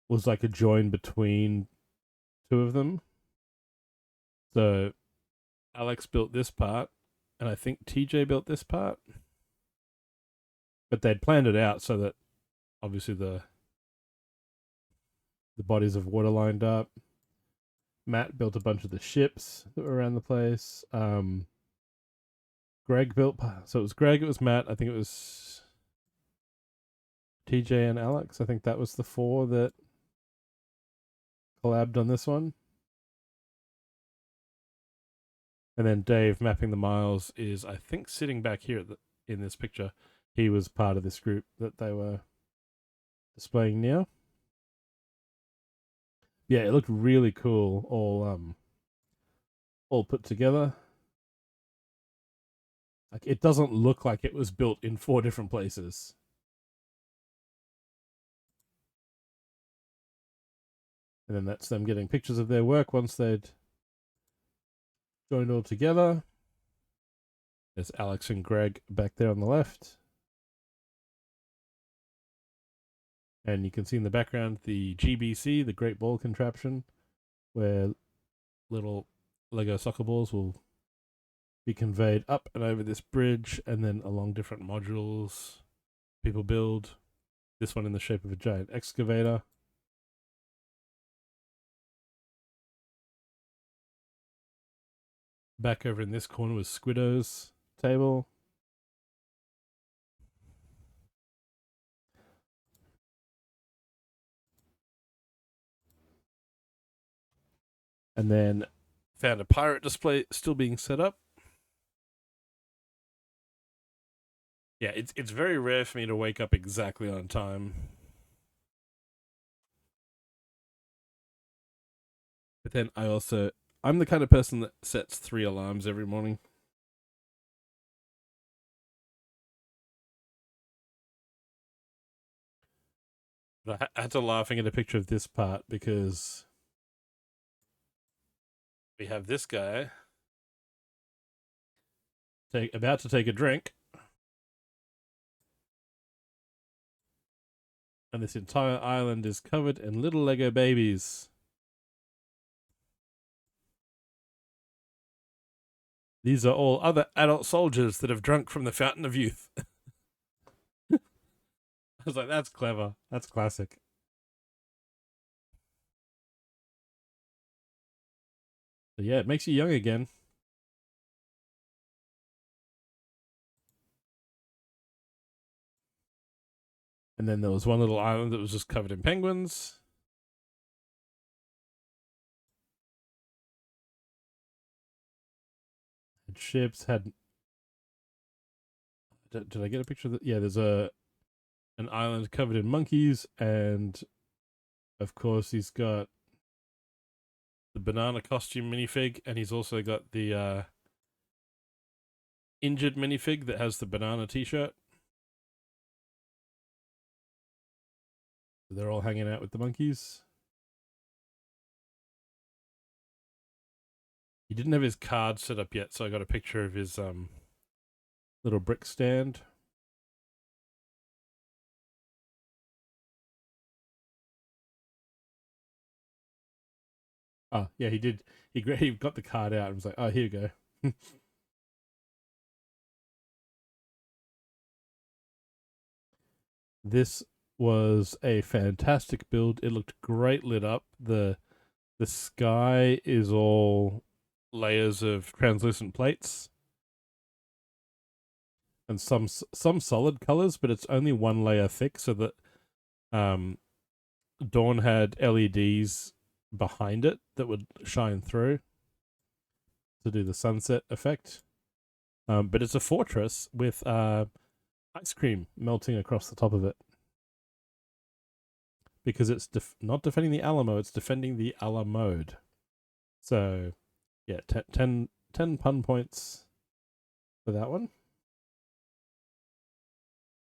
was like a join between 2 of them. So Alex built this part, and I think TJ built this part. But they'd planned it out so that obviously the bodies of water lined up. Matt built a bunch of the ships that were around the place. Greg built, so it was Greg, it was Matt, I think it was TJ and Alex. I think that was the 4 that collabed on this one. And then Dave mapping the miles is, I think, sitting back here in this picture. He was part of this group that they were displaying now. Yeah, it looked really cool, all put together. Like, it doesn't look like it was built in 4 different places. And then that's them getting pictures of their work once they'd joined all together. There's Alex and Greg back there on the left. And you can see in the background the GBC, the Great Ball Contraption, where little Lego soccer balls will be conveyed up and over this bridge and then along different modules people build. This one in the shape of a giant excavator. Back over in this corner was Squiddo's table. And then found a pirate display still being set up. Yeah, it's very rare for me to wake up exactly on time. But then I'm the kind of person that sets 3 alarms every morning. But I had to laughing at a picture of this part because we have this guy about to take a drink. And this entire island is covered in little Lego babies. These are all other adult soldiers that have drunk from the fountain of youth. I was like, that's clever. That's classic. So yeah, it makes you young again. And then there was one little island that was just covered in penguins. And ships had... Did I get a picture of that? Yeah, there's an island covered in monkeys, and of course he's got the banana costume minifig, and he's also got the injured minifig that has the banana t-shirt. They're all hanging out with the monkeys. He didn't have his card set up yet, so I got a picture of his little brick stand. Oh, yeah, he did. He got the card out and was like, oh, here you go. This was a fantastic build. It looked great lit up. The sky is all layers of translucent plates. And some solid colors, but it's only one layer thick, so that Dawn had LEDs behind it that would shine through to do the sunset effect. But it's a fortress with ice cream melting across the top of it. Because it's not defending the Alamo, it's defending the Alamode. So, yeah, 10 pun points for that one.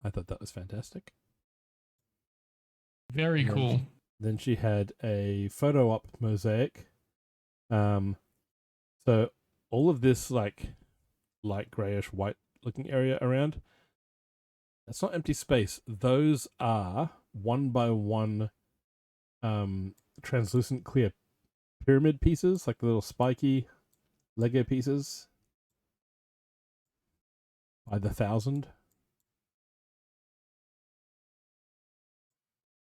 I thought that was fantastic. Very cool. Then she had a photo op mosaic. So all of this like light grayish white looking area around, that's not empty space. Those are 1x1 translucent clear pyramid pieces, like the little spiky Lego pieces by the 1,000.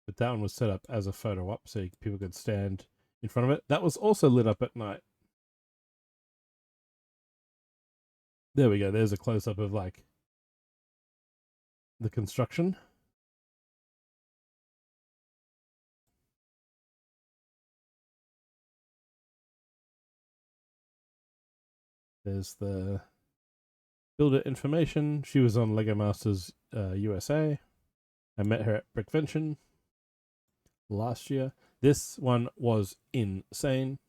But that one was set up as a photo op so people could stand in front of it. That was also lit up at night. There we go. There's a close-up of like the construction. There's the builder information. She was on Lego Masters USA. I met her at Brickvention last year. This one was insane.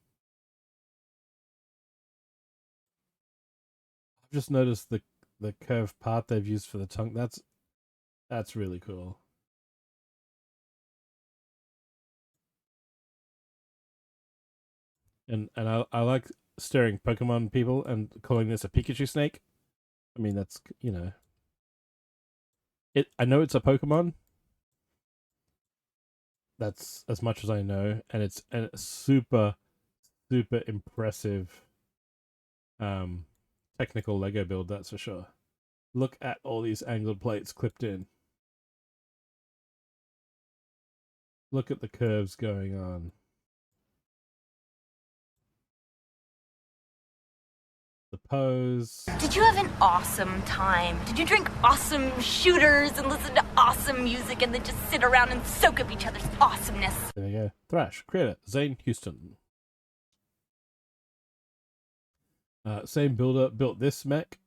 I've just noticed the curved part they've used for the tongue. That's really cool. And I like staring Pokemon people and calling this a Pikachu snake. I mean, that's, you know, I know it's a Pokemon. That's as much as I know, and it's a super impressive technical Lego build, that's for sure. Look at all these angled plates clipped in. Look at the curves going on. The pose. Did you have an awesome time? Did you drink awesome shooters and listen to awesome music and then just sit around and soak up each other's awesomeness? There you go. Thrash. Creator. Zane Houston. Same builder built this mech.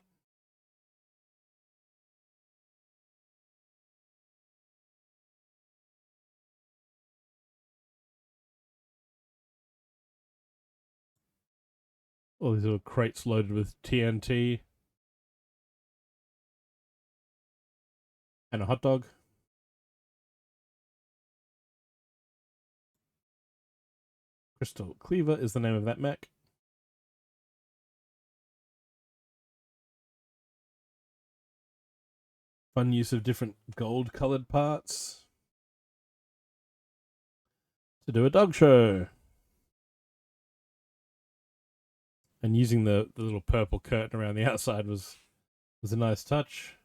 All these little crates loaded with TNT. And a hot dog. Crystal Cleaver is the name of that mech. Fun use of different gold colored parts to do a dog show. And using the little purple curtain around the outside was a nice touch.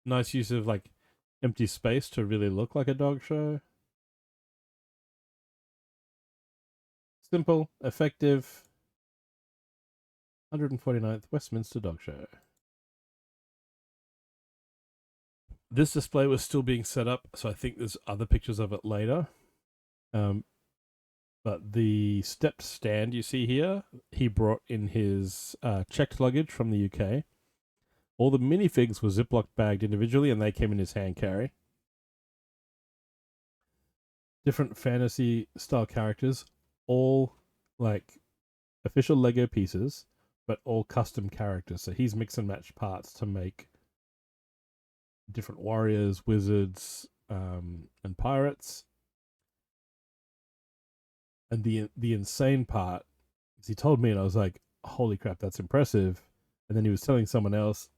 Nice use of like empty space to really look like a dog show. Simple, effective. 149th Westminster Dog Show. This display was still being set up, so I think there's other pictures of it later. But the stepped stand you see here, he brought in his checked luggage from the UK. All the minifigs were Ziploc bagged individually, and they came in his hand carry. Different fantasy style characters, all like official Lego pieces, but all custom characters. So he's mix and match parts to make different warriors, wizards, and pirates. And the insane part is he told me, and I was like, holy crap, that's impressive. And then he was telling someone else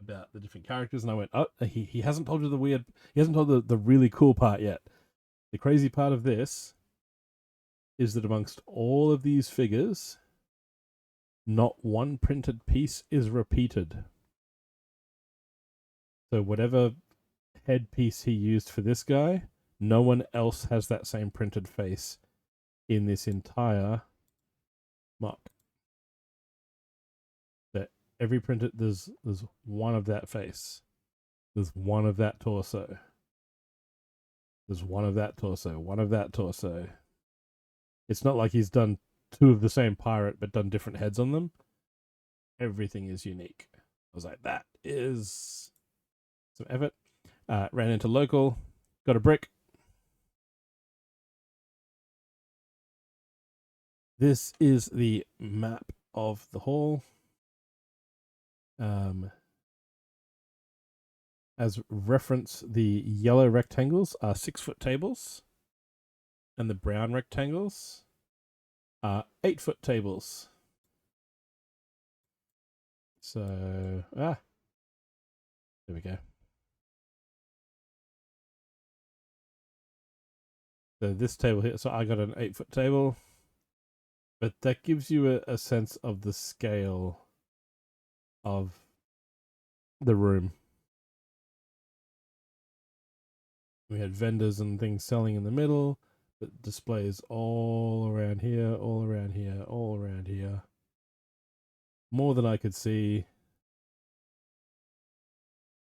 about the different characters, and I went, oh, he hasn't told you he hasn't told the really cool part yet. The crazy part of this is that amongst all of these figures, not one printed piece is repeated. So whatever headpiece he used for this guy, no one else has that same printed face in this entire mock. That every printed, there's one of that face. There's one of that torso. There's one of that torso. One of that torso. It's not like he's done two of the same pirate but done different heads on them. Everything is unique. I was like, that is some effort. Ran into local, got a brick. This is the map of the hall. As reference, the yellow rectangles are 6-foot tables, and the brown rectangles are 8-foot tables. So, there we go. So this table here, so I got an 8-foot table, but that gives you a sense of the scale of the room. We had vendors and things selling in the middle, but displays all around here, all around here, all around here. More than I could see,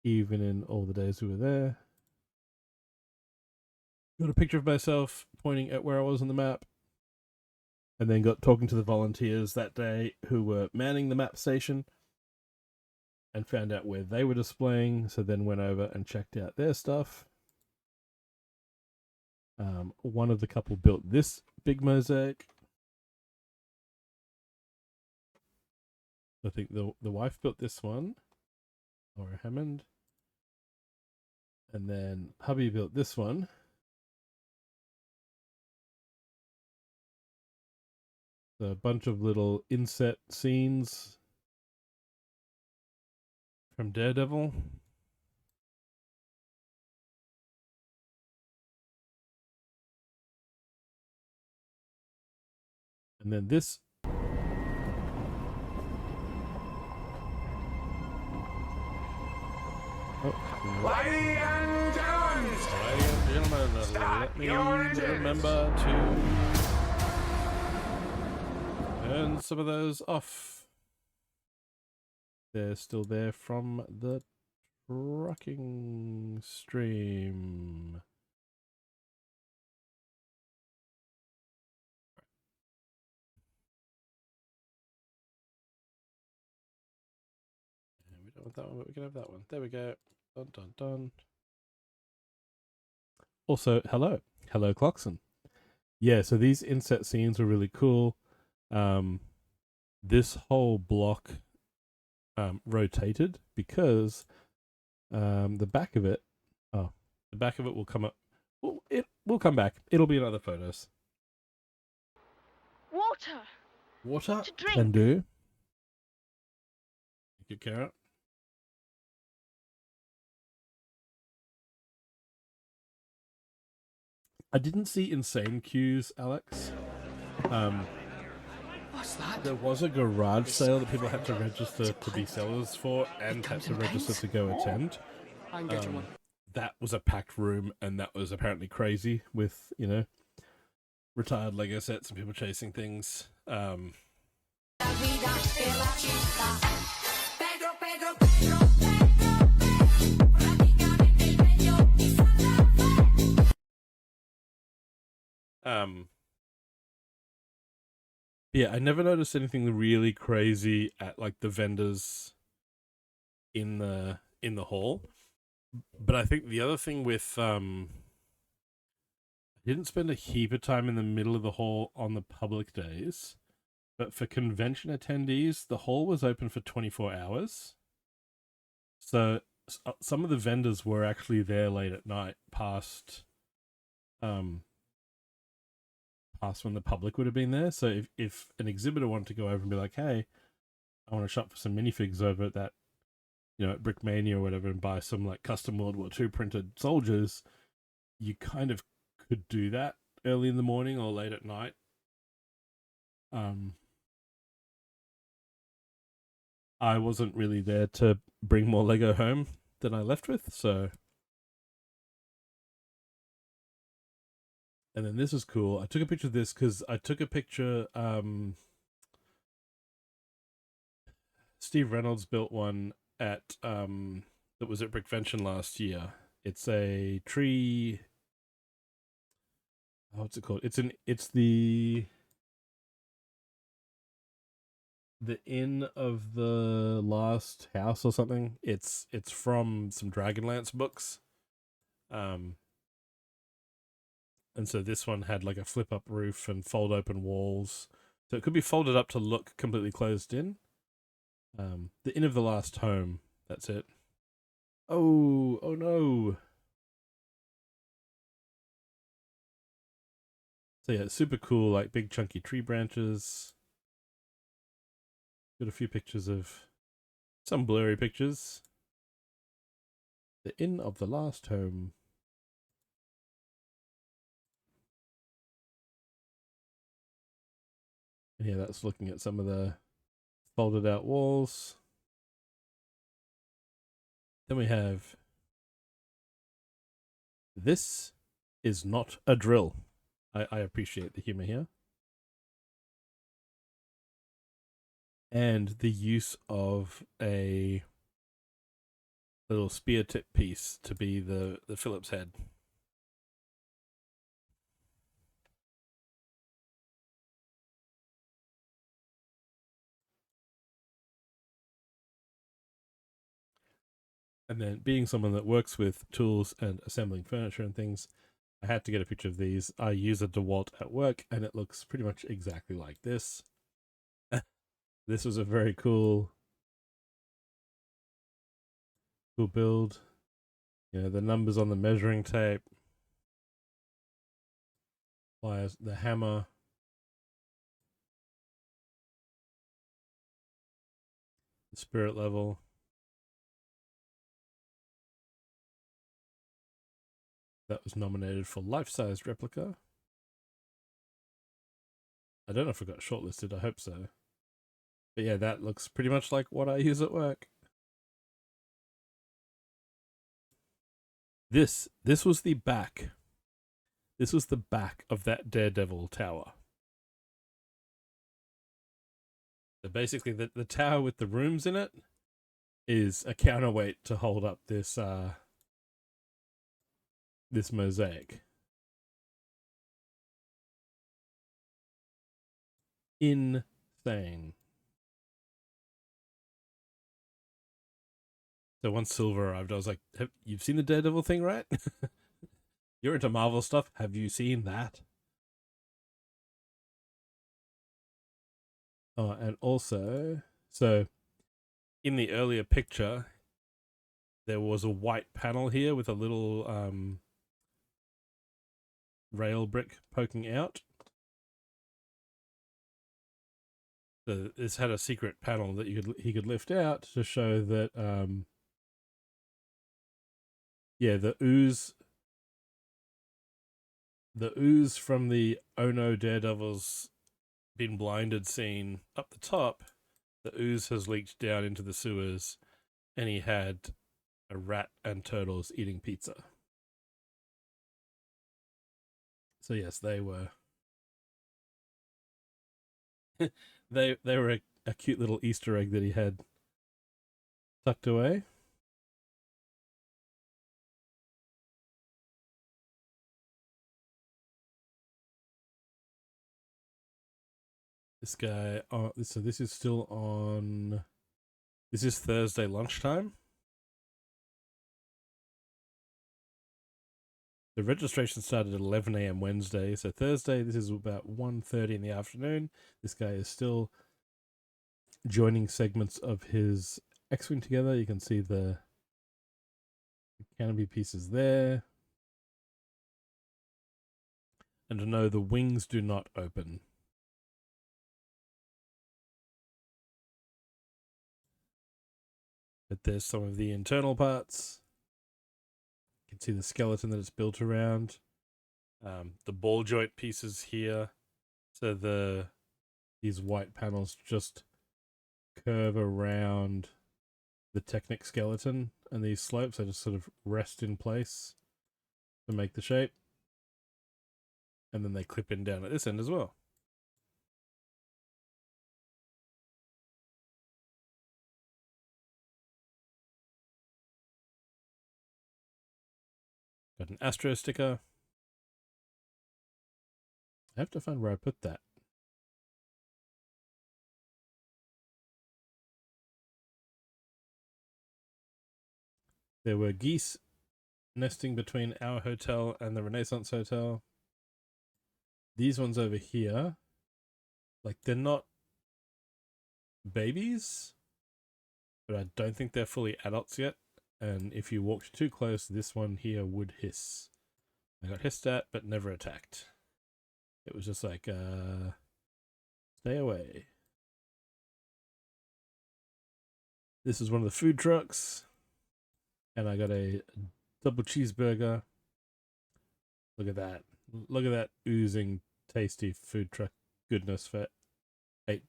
even in all the days we were there. Got a picture of myself pointing at where I was on the map, and then got talking to the volunteers that day who were manning the map station, and found out where they were displaying, so then went over and checked out their stuff. One of the couple built this big mosaic. I think the wife built this one, Laura Hammond. And then hubby built this one. a bunch of little inset scenes from Daredevil. And then this. Ladies and gentlemen, Let me remember to turn some of those off. They're still there from the trucking stream. We don't want that one, but we can have that one. There we go. Dun dun dun. Also, hello Clockson. Yeah, so these inset scenes were really cool. This whole block rotated because the back of it will come up. Well, it will come back. It'll be in other photos. Water To drink. can do. Thank you, Carrot. I didn't see insane queues, Alex. What's that? There was a garage sale that people had to register to be sellers for and had to register to go attend. I'm getting one. That was a packed room, and that was apparently crazy with, you know, retired Lego sets and people chasing things. Yeah, I never noticed anything really crazy at like the vendors in the hall. But I think the other thing with I didn't spend a heap of time in the middle of the hall on the public days, but for convention attendees, the hall was open for 24 hours. So some of the vendors were actually there late at night past when the public would have been there. So if an exhibitor wanted to go over and be like, hey, I want to shop for some minifigs over at that, you know, at Brickmania or whatever, and buy some like custom World War II printed soldiers, you kind of could do that early in the morning or late at night. I wasn't really there to bring more Lego home than I left with, so. And then this is cool. I took a picture of this because I took a picture. Steve Reynolds built one at that was at Brickvention last year. It's a tree. What's it called? It's the inn of the last house or something. It's from some Dragonlance books. And so this one had like a flip up roof and fold open walls. So it could be folded up to look completely closed in. The Inn of the Last Home. That's it. Oh no. So yeah, it's super cool, like big chunky tree branches. Got a few pictures of some blurry pictures. The Inn of the Last Home. And yeah, that's looking at some of the folded out walls. Then we have this is not a drill. I appreciate the humor here. And the use of a little spear tip piece to be the Phillips head. And then being someone that works with tools and assembling furniture and things, I had to get a picture of these. I use a DeWalt at work and it looks pretty much exactly like this. This was a very cool build. You know, the numbers on the measuring tape. Pliers, the hammer. The spirit level. That was nominated for life-sized replica. I don't know if it got shortlisted, I hope so. But yeah, that looks pretty much like what I use at work. This was the back. This was the back of that Daredevil tower. So basically, the tower with the rooms in it is a counterweight to hold up this this mosaic. Insane. So once Silver arrived, I was like, you've seen the Daredevil thing, right? You're into Marvel stuff. Have you seen that? Oh, and also, so in the earlier picture, there was a white panel here with a little rail brick poking out. So this had a secret panel that he could lift out to show that yeah, the ooze from the Oh No Daredevil's been blinded scene up the top, the ooze has leaked down into the sewers, and he had a rat and turtles eating pizza. So yes, they were they were a cute little Easter egg that he had tucked away. This guy, so this is still on, this is Thursday lunchtime. The registration started at 11 a.m. Wednesday, so Thursday, this is about 1:30 in the afternoon. This guy is still joining segments of his X-Wing together. You can see the canopy pieces there. And no, the wings do not open. But there's some of the internal parts. You can see the skeleton that it's built around. The ball joint pieces here. So these white panels just curve around the Technic skeleton, and these slopes are just sort of rest in place to make the shape. And then they clip in down at this end as well. Got an Astro sticker. I have to find where I put that. There were geese nesting between our hotel and the Renaissance Hotel. These ones over here, like, they're not babies, but I don't think they're fully adults yet. And if you walked too close, this one here would hiss. I got hissed at, but never attacked. It was just like, stay away. This is one of the food trucks. And I got a double cheeseburger. Look at that. Look at that oozing tasty food truck goodness for $8.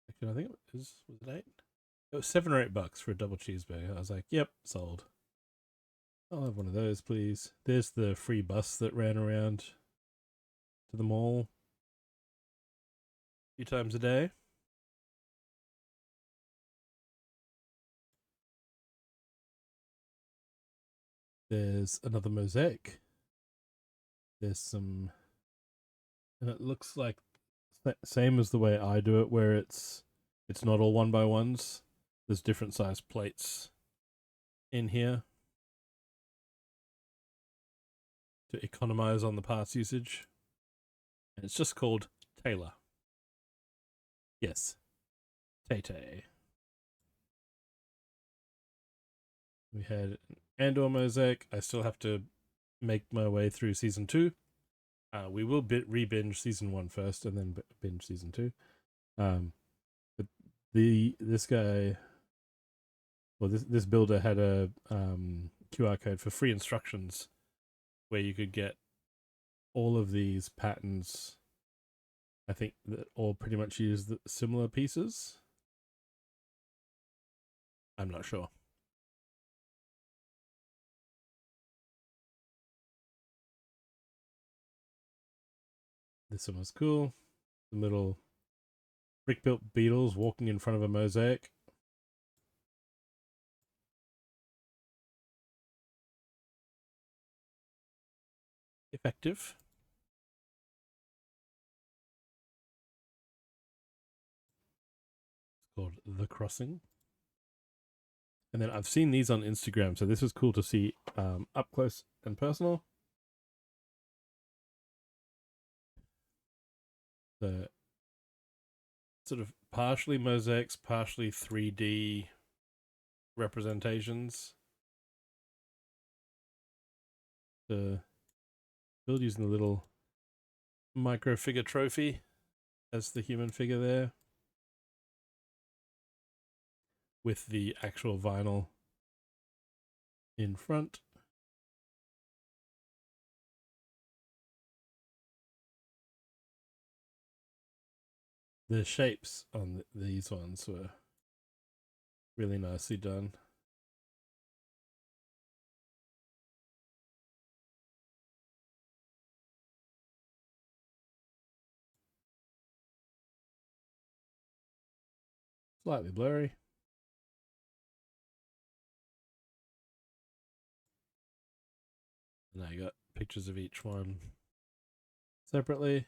Actually, I think it was it 8? It was $7 or $8 for a double cheeseburger. I was like, yep, sold. I'll have one of those, please. There's the free bus that ran around to the mall a few times a day. There's another mosaic. There's some, and it looks like same as the way I do it, where it's not all 1x1s. There's different size plates in here to economize on the parts usage. And it's just called Taylor. Yes, Tay-Tay. We had an Andor mosaic. I still have to make my way through season 2 We will re-binge season 1 first, and then binge season 2. But this guy, well, this builder had a QR code for free instructions where you could get all of these patterns. I think that all pretty much use the similar pieces. I'm not sure. This one was cool. The little brick-built beetles walking in front of a mosaic. Effective. It's called The Crossing. And then I've seen these on Instagram, so this was cool to see up close and personal. The sort of partially mosaics, partially 3D representations. The build using the little micro figure trophy as the human figure there, with the actual vinyl in front. The shapes on these ones were really nicely done. Slightly blurry. Now you got pictures of each one separately.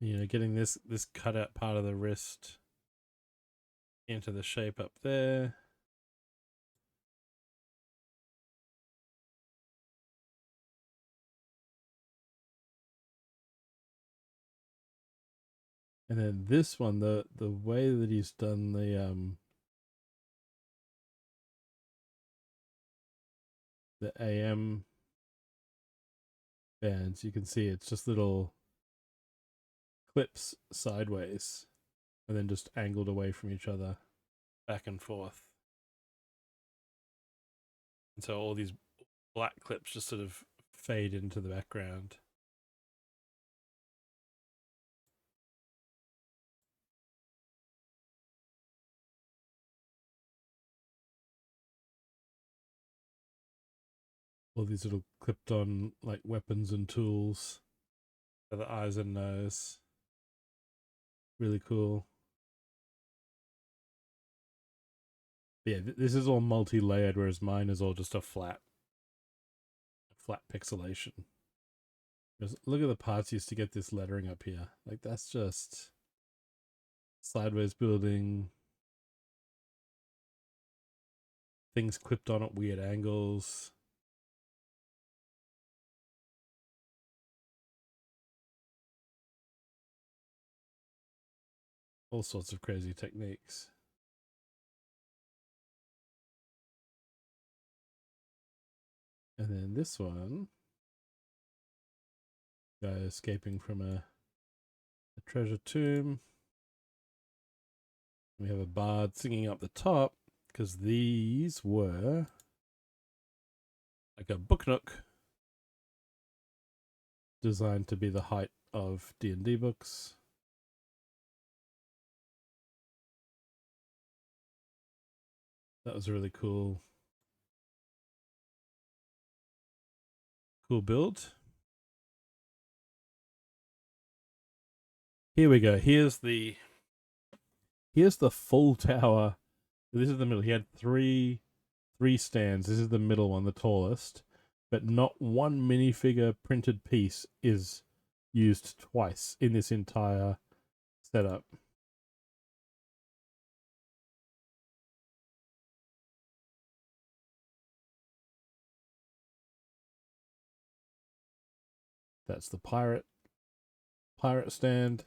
You know, getting this cutout part of the wrist into the shape up there. And then this one, the way that he's done the AM bands, you can see it's just little clips sideways and then just angled away from each other, back and forth. And so all these black clips just sort of fade into the background. All these little clipped on like weapons and tools for the eyes and nose. Really cool. But yeah, this is all multi-layered, whereas mine is all just a flat pixelation. Just look at the parts used to get this lettering up here. Like, that's just sideways building, things clipped on at weird angles. All sorts of crazy techniques. And then this one, guy escaping from a treasure tomb. We have a bard singing up the top, because these were like a book nook designed to be the height of D&D books. That was a really cool build. Here we go. Here's the full tower. This is the middle. He had three stands. This is the middle one, the tallest. But not one minifigure printed piece is used twice in this entire setup. That's the pirate stand,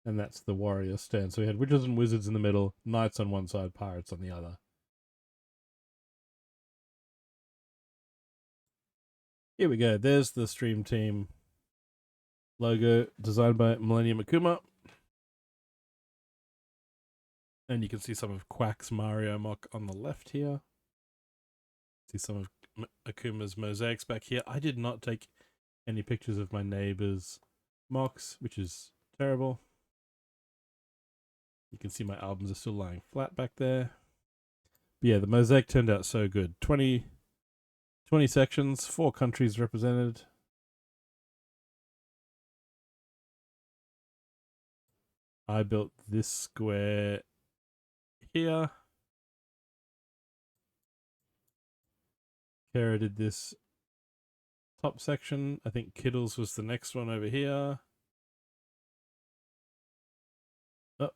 and that's the warrior stand. So we had witches and wizards in the middle, knights on one side, pirates on the other. Here we go. There's the Stream Team logo designed by Millennium Akuma. And you can see some of Quack's Mario mock on the left here. See some of Akuma's mosaics back here. I did not take any pictures of my neighbor's mocks, which is terrible. You can see my albums are still lying flat back there. But yeah, the mosaic turned out so good. 20 sections, 4 countries represented. I built this square here. Kara did this top section. I think Kiddles was the next one over here. Oh.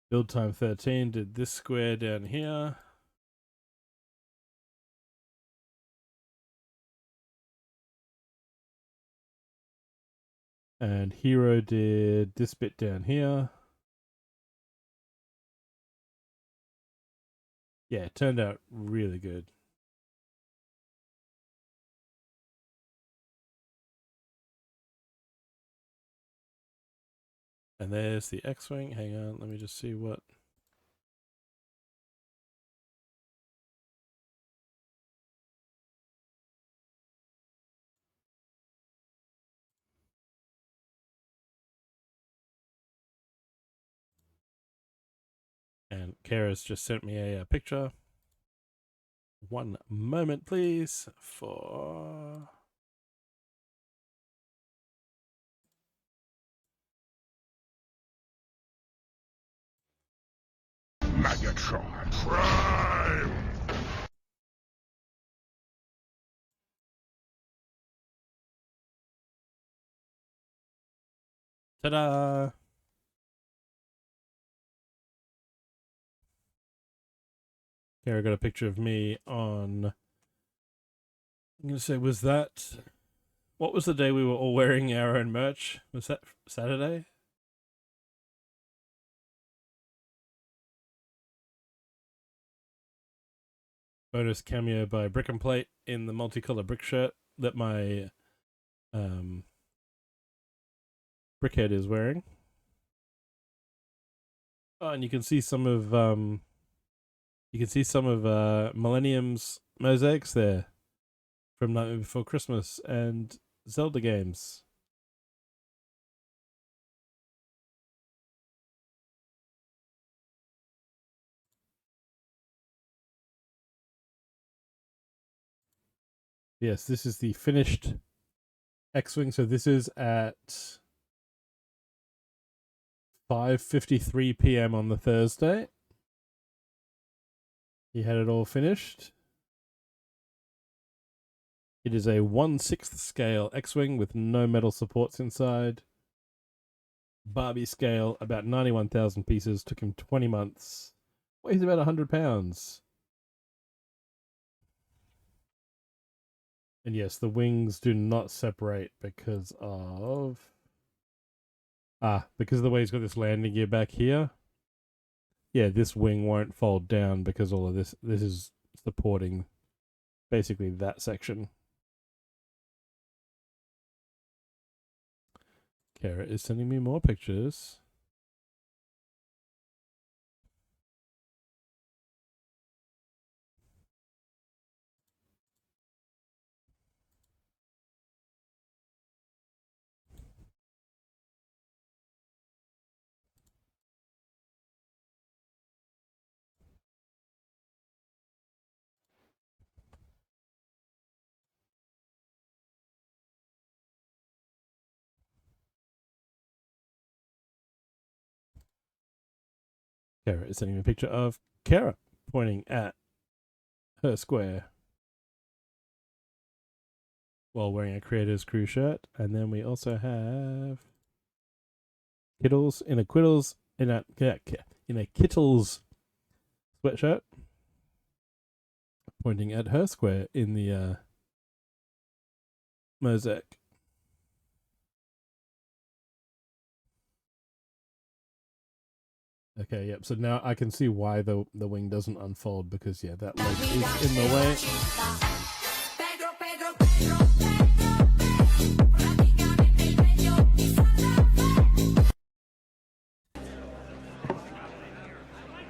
Build Time 13 did this square down here. And Hero did this bit down here. Yeah, it turned out really good. And there's the X-Wing. Hang on, let me just see what... And Kara's just sent me a picture. One moment, please, for... Megatron Prime! Ta-da! Kara got a picture of me on... I'm going to say, was that... What was the day we were all wearing our own merch? Was that Saturday? Bonus cameo by Brick and Plate in the multicolor brick shirt that my Brickhead is wearing. Oh, and you can see some of Millennium's mosaics there from Nightmare Before Christmas and Zelda games. Yes, this is the finished X-Wing. So this is at 5:53 p.m. on the Thursday. He had it all finished. It is a 1/6 scale X-Wing with no metal supports inside. Barbie scale, about 91,000 pieces. Took him 20 months. Weighs about 100 pounds. And yes, the wings do not separate because of... because of the way he's got this landing gear back here. Yeah, this wing won't fold down because all of this is supporting basically that section. Kara is sending me more pictures. Kara is sending me a picture of Kara pointing at her square while wearing a Creator's Crew shirt. And then we also have Kittles in a Quiddles in a Kittles sweatshirt pointing at her square in the mosaic. Okay, yep. So now I can see why the wing doesn't unfold, because yeah, that leg is in the way.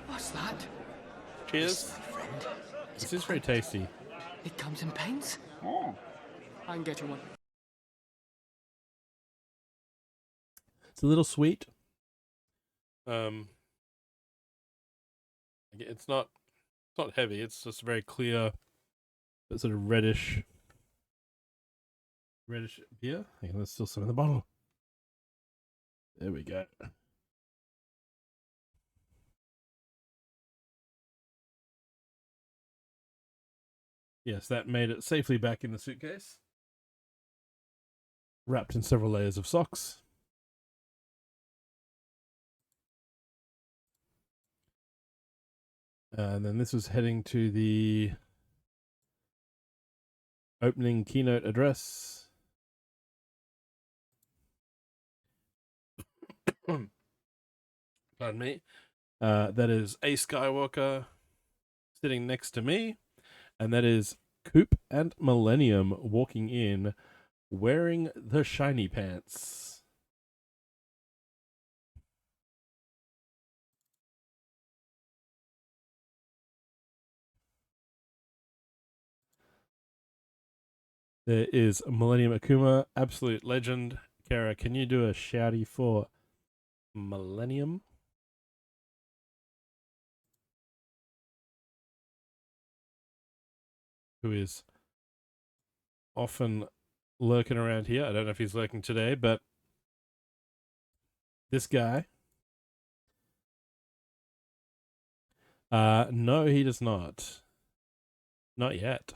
What's that? Cheers. My friend is This a is very pint. tasty. It comes in pints. I can get you one. It's a little sweet. It's not heavy. It's just very clear, but sort of reddish beer. Hang on, there's still some in the bottle. There we go. Yes, that made it safely back in the suitcase, wrapped in several layers of socks. And then this was heading to the opening keynote address. Pardon me. That is A Skywalker sitting next to me, and that is Coop and Millennium walking in wearing the shiny pants. There is Millennium Akuma, absolute legend. Kara, can you do a shouty for Millennium? Who is often lurking around here. I don't know if he's lurking today, but this guy. No, he does not. Not yet.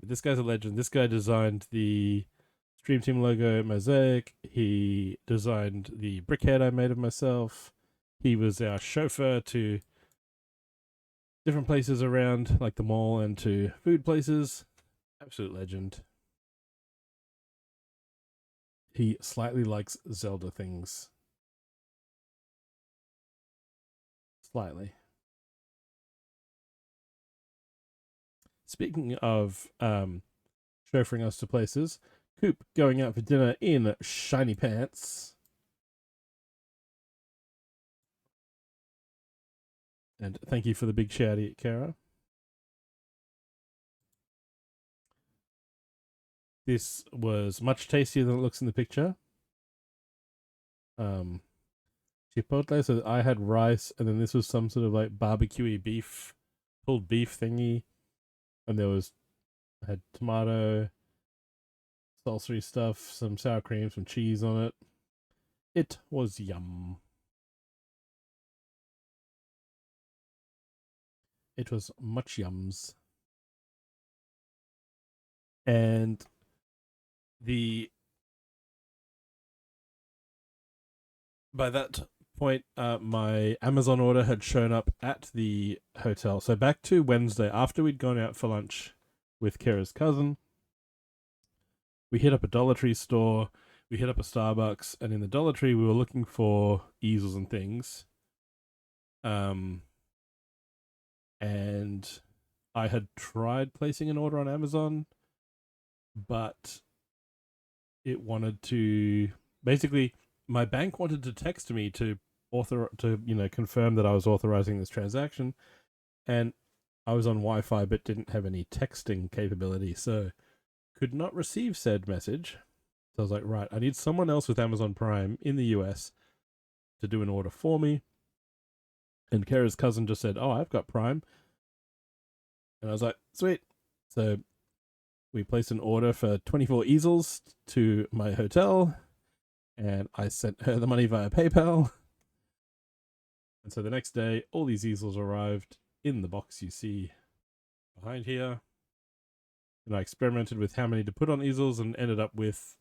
This guy's a legend. This guy designed the Stream Team logo mosaic. He designed the brickhead I made of myself. He was our chauffeur to different places around, like the mall, and to food places. Absolute legend. He slightly likes Zelda things. Slightly. Speaking of chauffeuring us to places, Coop going out for dinner in shiny pants. And thank you for the big shouty, Kara. This was much tastier than it looks in the picture. Chipotle, so I had rice, and then this was some sort of like barbecue-y beef, pulled beef thingy. And I had tomato, salsa stuff, some sour cream, some cheese on it. It was yum. It was much yums. And by that point, my Amazon order had shown up at the hotel. So back to Wednesday, after we'd gone out for lunch with Kara's cousin, we hit up a Dollar Tree store, we hit up a Starbucks, and in the Dollar Tree we were looking for easels and things. And I had tried placing an order on Amazon, but it wanted to basically, my bank wanted to text me to confirm that I was authorizing this transaction, and I was on Wi-Fi but didn't have any texting capability, so could not receive said message. So I was like, right, I need someone else with Amazon Prime in the US to do an order for me. And Kara's cousin just said, oh, I've got Prime. And I was like, sweet. So we placed an order for 24 easels to my hotel, and I sent her the money via PayPal. And so the next day, all these easels arrived in the box you see behind here. And I experimented with how many to put on easels and ended up with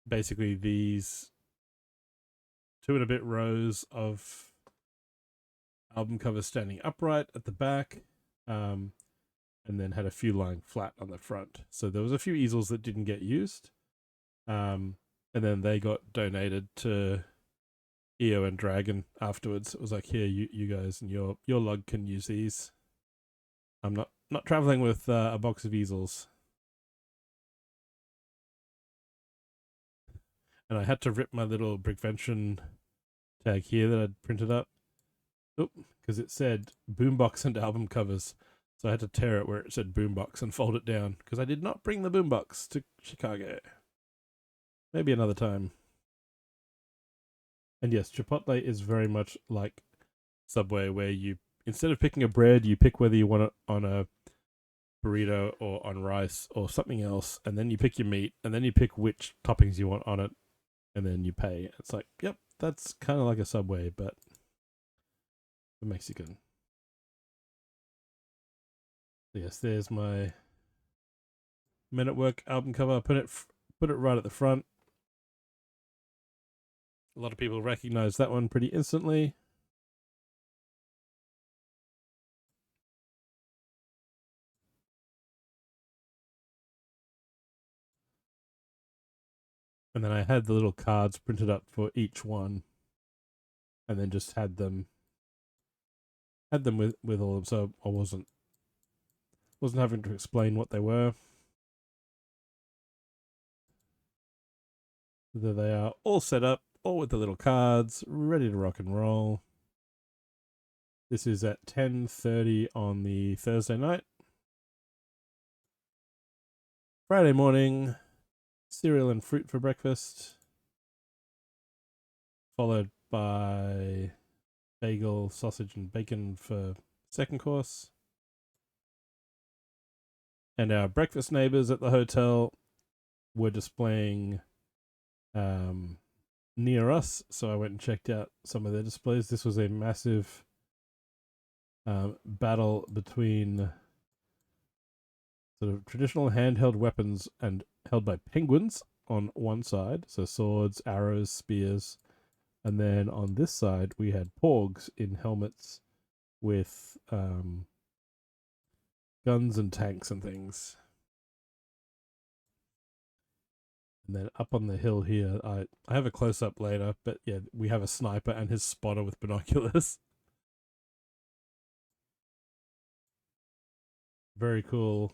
basically these 2 and a bit rows of album covers standing upright at the back, and then had a few lying flat on the front. So there was a few easels that didn't get used, and then they got donated to EO and Dragon afterwards. It was like, here, you guys and your lug can use these. I'm not traveling with a box of easels. And I had to rip my little Brickvention tag here that I'd printed up. Oop, because it said boombox and album covers. So I had to tear it where it said boombox and fold it down, because I did not bring the boombox to Chicago. Maybe another time. And yes, Chipotle is very much like Subway, where you, instead of picking a bread, you pick whether you want it on a burrito or on rice or something else, and then you pick your meat, and then you pick which toppings you want on it, and then you pay. It's like, yep, that's kind of like a Subway, but for Mexican. Yes, there's my Men at Work album cover. Put it right at the front. A lot of people recognize that one pretty instantly. And then I had the little cards printed up for each one, and then just had them with all of them, so I wasn't having to explain what they were. There they are, all set up, all with the little cards, ready to rock and roll. This is at 10:30 on the Thursday night. Friday morning, cereal and fruit for breakfast, followed by bagel, sausage, and bacon for second course. And our breakfast neighbors at the hotel were displaying near us, so I went and checked out some of their displays. This was a massive battle between sort of traditional handheld weapons and held by penguins on one side, so swords, arrows, spears, and then on this side we had porgs in helmets with guns and tanks and things. And then up on the hill here, I have a close-up later, but yeah, we have a sniper and his spotter with binoculars. Very cool.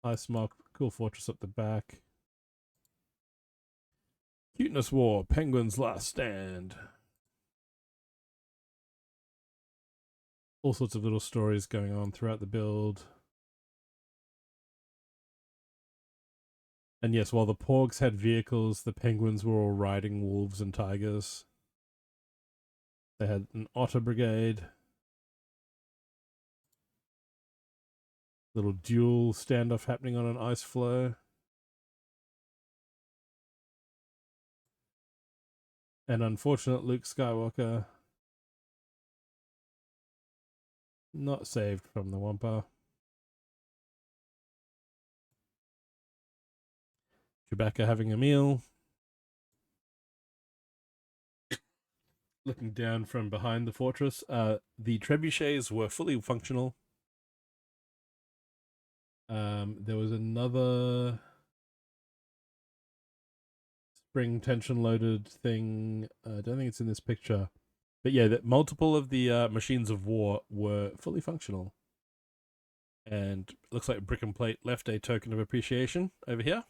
Ice mock, cool fortress up the back. Cuteness War, Penguin's Last Stand. All sorts of little stories going on throughout the build. And yes, while the porgs had vehicles, the penguins were all riding wolves and tigers. They had an otter brigade. Little duel standoff happening on an ice floe. And unfortunate Luke Skywalker not saved from the Wampa. Chewbacca having a meal. Looking down from behind the fortress. The trebuchets were fully functional. There was another spring tension loaded thing. I don't think it's in this picture. But yeah, that multiple of the machines of war were fully functional. And looks like Brick and Plate left a token of appreciation over here.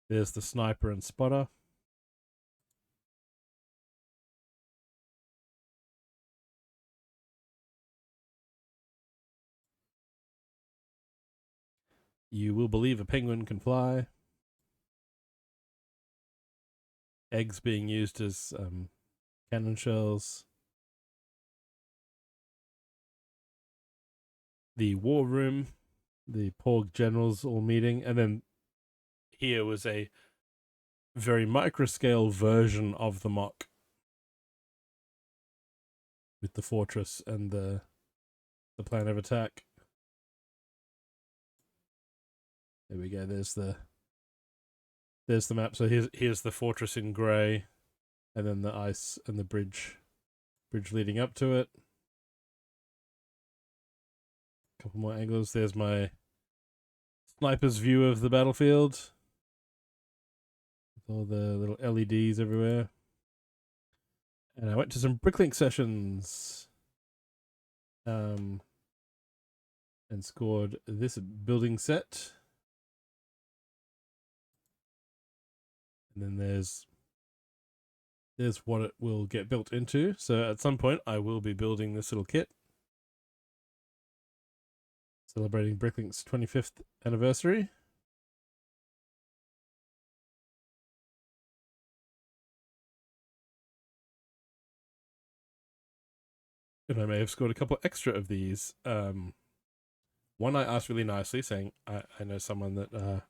There's the sniper and spotter. You will believe a penguin can fly. Eggs being used as cannon shells. The war room, the Porg generals all meeting, and then here was a very microscale version of the mock with the fortress and the plan of attack. There we go. There's the map. So here's the fortress in grey, and then the ice and the bridge leading up to it. A couple more angles. There's my sniper's view of the battlefield. all the little LEDs everywhere. And I went to some Bricklink sessions. And scored this building set. And then there's what it will get built into. So at some point I will be building this little kit. Celebrating Bricklink's 25th anniversary. And I may have scored a couple extra of these. One I asked really nicely, saying, I know someone that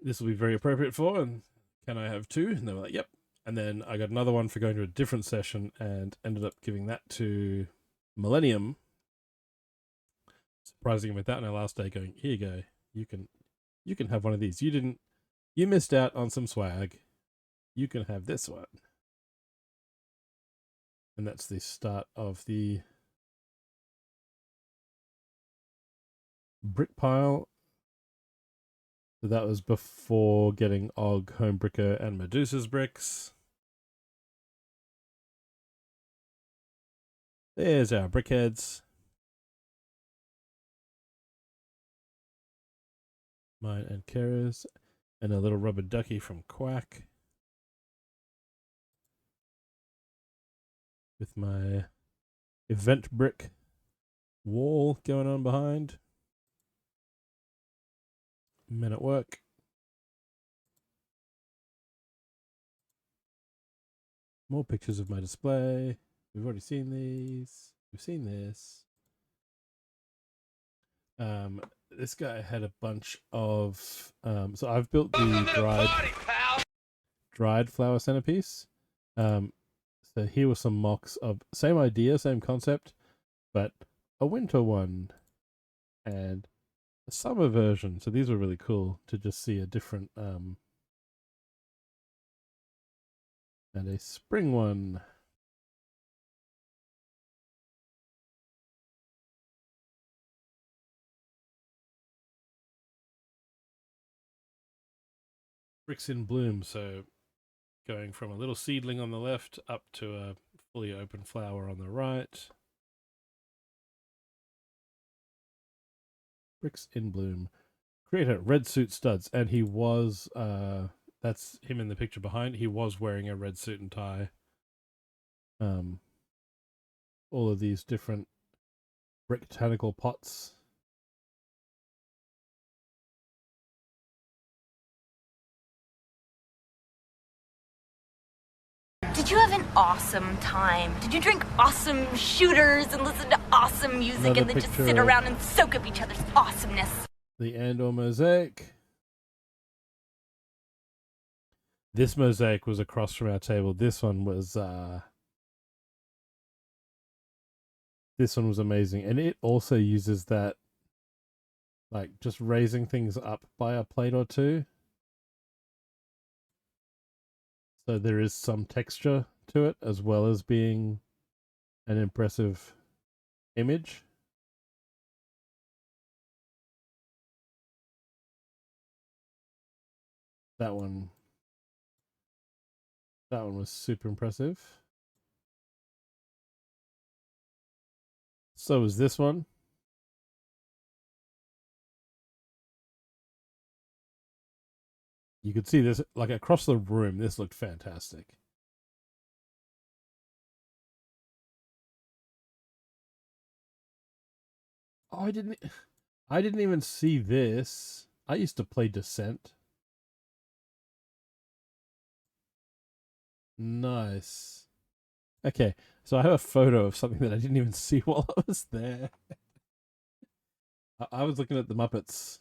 this will be very appropriate for, and can I have 2? And they were like, yep. And then I got another one for going to a different session and ended up giving that to Millennium. Surprising him with that on our last day, going, here you go. You can have one of these. You missed out on some swag. You can have this one. And that's the start of the brick pile. So that was before getting Og, Homebricker, and Medusa's bricks. There's our brickheads. Mine and Kara's. And a little rubber ducky from Quack. With my event brick wall going on behind. Men at work. More pictures of my display. We've already seen these. We've seen this. This guy had a bunch of so I've built the dried flower centerpiece. So here were some mocks of same idea, same concept, but a winter one and a summer version. So these were really cool to just see a different and a spring one. Bricks in bloom, so going from a little seedling on the left up to a fully open flower on the right. Bricks in bloom. Creator, red suit studs, and he was, that's him in the picture behind. He was wearing a red suit and tie. All of these different brick botanical pots. Did you have an awesome time? Did you drink awesome shooters and listen to awesome music and then just sit around and soak up each other's awesomeness? The Andor mosaic. This mosaic was across from our table. This one was amazing. And it also uses that, like, just raising things up by a plate or two. So there is some texture to it, as well as being an impressive image. That one was super impressive. So is this one. You could see this, like, across the room, this looked fantastic. Oh, I didn't even see this. I used to play Descent. Nice. Okay, so I have a photo of something that I didn't even see while I was there. I was looking at the Muppets.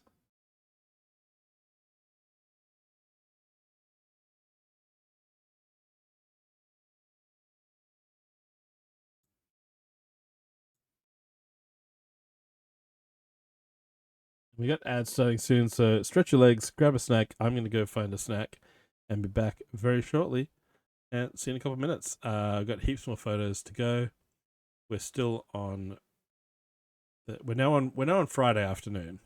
We got ads starting soon, so stretch your legs, grab a snack. I'm going to go find a snack and be back very shortly. And see you in a couple of minutes. I've got heaps more photos to go. We're still on. We're now on Friday afternoon.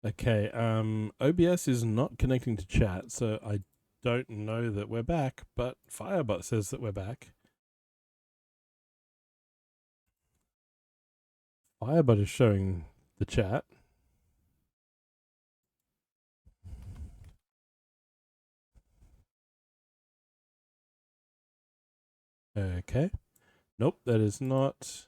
Okay, OBS is not connecting to chat, so I don't know that we're back, but Firebot says that we're back. Firebot is showing the chat. Okay. Nope, that is not.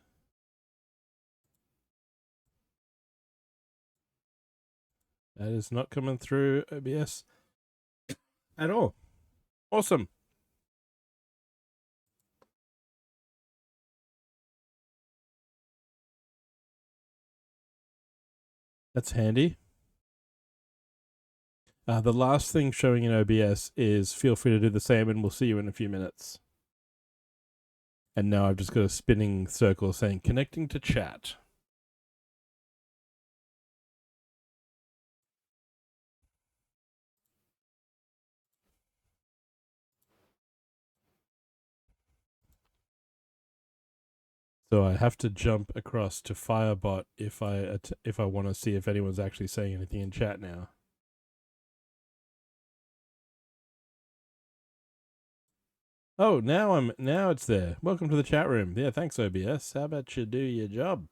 That is not coming through OBS at all. Awesome. That's handy. The last thing showing in OBS is feel free to do the same and we'll see you in a few minutes. And now I've just got a spinning circle saying connecting to chat. So I have to jump across to Firebot if I want to see if anyone's actually saying anything in chat now. Oh, now it's there. Welcome to the chat room. Yeah, thanks OBS. How about you do your job?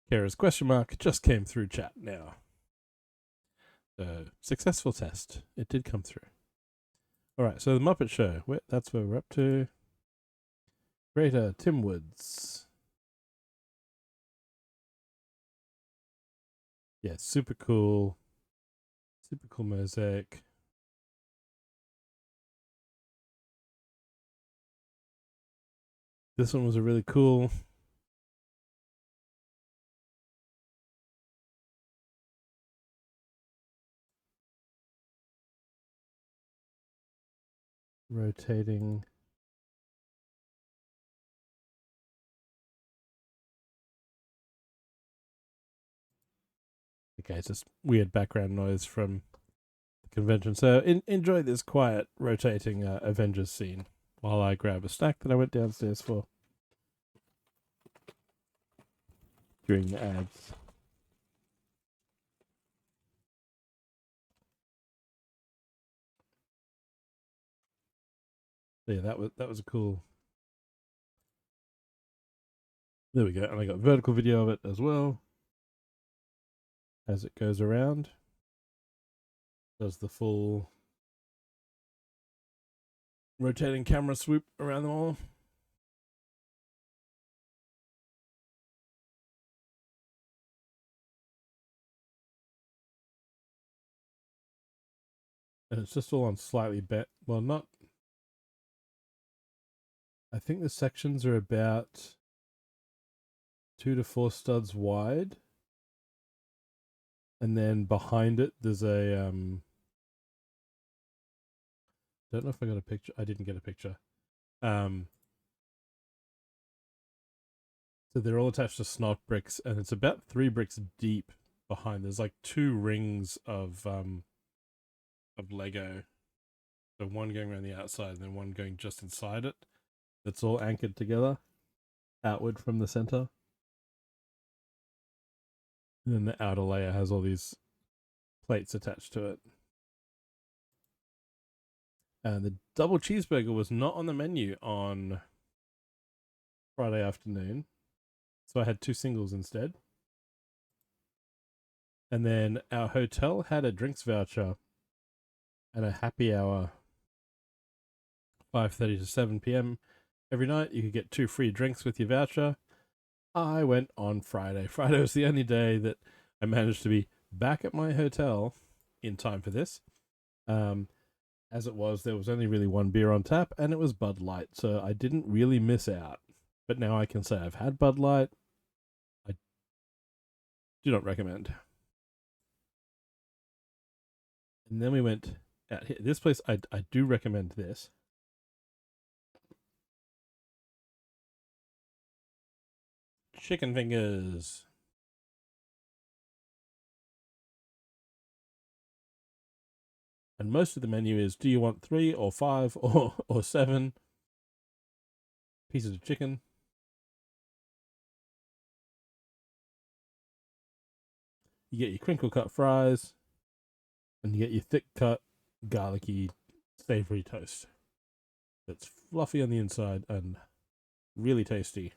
Kara's question mark just came through chat now. Successful test. It did come through. All right, so the Muppet Show. That's where we're up to. Greater Tim Woods. Yeah, super cool. Super cool mosaic. This one was a really cool. Rotating. Okay, it's just weird background noise from the convention. So enjoy this quiet rotating Avengers scene while I grab a snack that I went downstairs for during the ads. So yeah, that was a cool. There we go, and I got vertical video of it as well as it goes around. Does the full rotating camera swoop around them all. And it's just all on slightly well, not. I think the sections are about 2 to 4 studs wide. And then behind it, there's a, don't know if I got a picture. I didn't get a picture. So they're all attached to snot bricks, and it's about 3 bricks deep behind. There's like 2 rings of Lego. So one going around the outside and then one going just inside it. That's all anchored together outward from the center. And then the outer layer has all these plates attached to it. And the double cheeseburger was not on the menu on Friday afternoon. So I had 2 singles instead. And then our hotel had a drinks voucher and a happy hour 5:30 to 7 p.m. every night. You could get 2 free drinks with your voucher. I went on Friday. Friday was the only day that I managed to be back at my hotel in time for this. As it was, there was only really 1 beer on tap, and it was Bud Light, so I didn't really miss out. But now I can say I've had Bud Light. I do not recommend. And then we went out here. This place, I do recommend this. Chicken fingers. And most of the menu is, do you want 3 or 5 or 7 pieces of chicken? you get your crinkle cut fries, and you get your thick cut, garlicky, savory toast. That's fluffy on the inside and really tasty.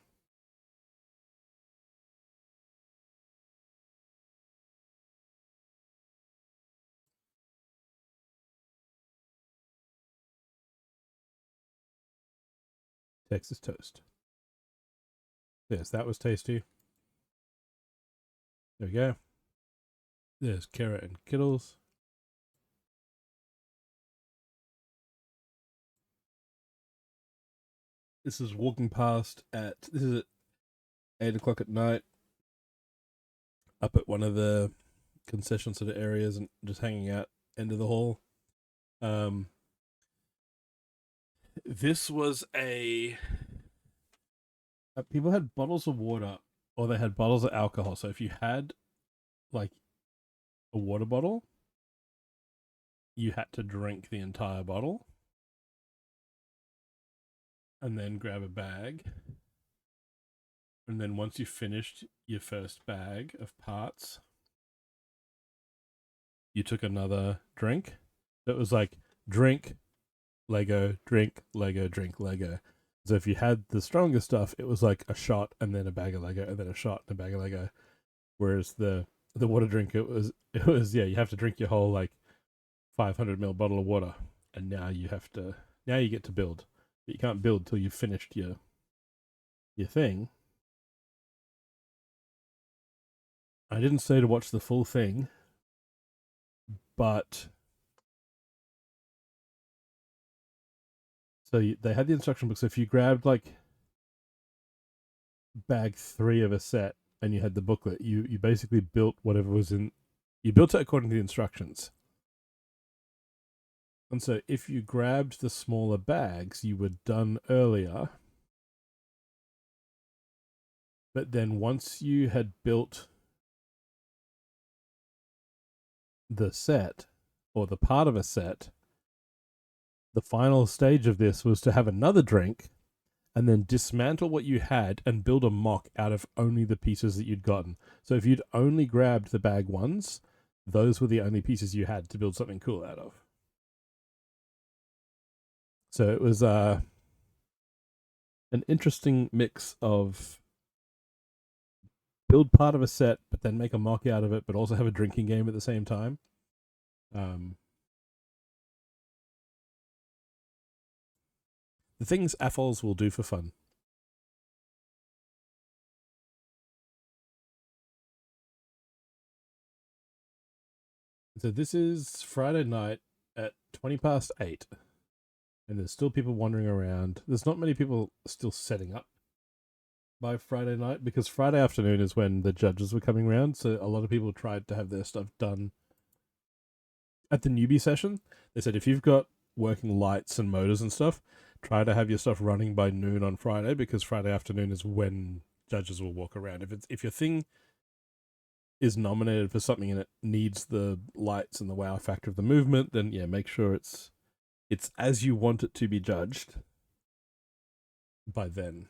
Texas toast. Yes, that was tasty. There we go. There's Kara and Kittles. This is walking past this is at 8 o'clock at night, up at one of the concession sort of areas and just hanging out end of the hall. This was people had bottles of water or they had bottles of alcohol. So if you had like a water bottle, you had to drink the entire bottle and then grab a bag. And then once you finished your first bag of parts, you took another drink. So it was like drink, Lego, drink, Lego, drink, Lego. So if you had the stronger stuff, it was like a shot and then a bag of Lego and then a shot and a bag of Lego. Whereas the water drink, it was you have to drink your whole like 500ml bottle of water, and now you get to build. But you can't build till you've finished your thing. I didn't say to watch the full thing, but so they had the instruction book. So if you grabbed like bag 3 of a set and you had the booklet, you basically built whatever was in. You built it according to the instructions. And so if you grabbed the smaller bags, you were done earlier. But then once you had built the set or the part of a set, the final stage of this was to have another drink and then dismantle what you had and build a mock out of only the pieces that you'd gotten. So if you'd only grabbed the bag ones, those were the only pieces you had to build something cool out of. So it was an interesting mix of build part of a set, but then make a mock out of it, but also have a drinking game at the same time. The things AFOLs will do for fun. So this is Friday night at 8:20, and there's still people wandering around. There's not many people still setting up by Friday night because Friday afternoon is when the judges were coming around. So a lot of people tried to have their stuff done at the newbie session. They said if you've got working lights and motors and stuff, try to have your stuff running by noon on Friday because Friday afternoon is when judges will walk around. If your thing is nominated for something and it needs the lights and the wow factor of the movement, then yeah, make sure it's as you want it to be judged by then.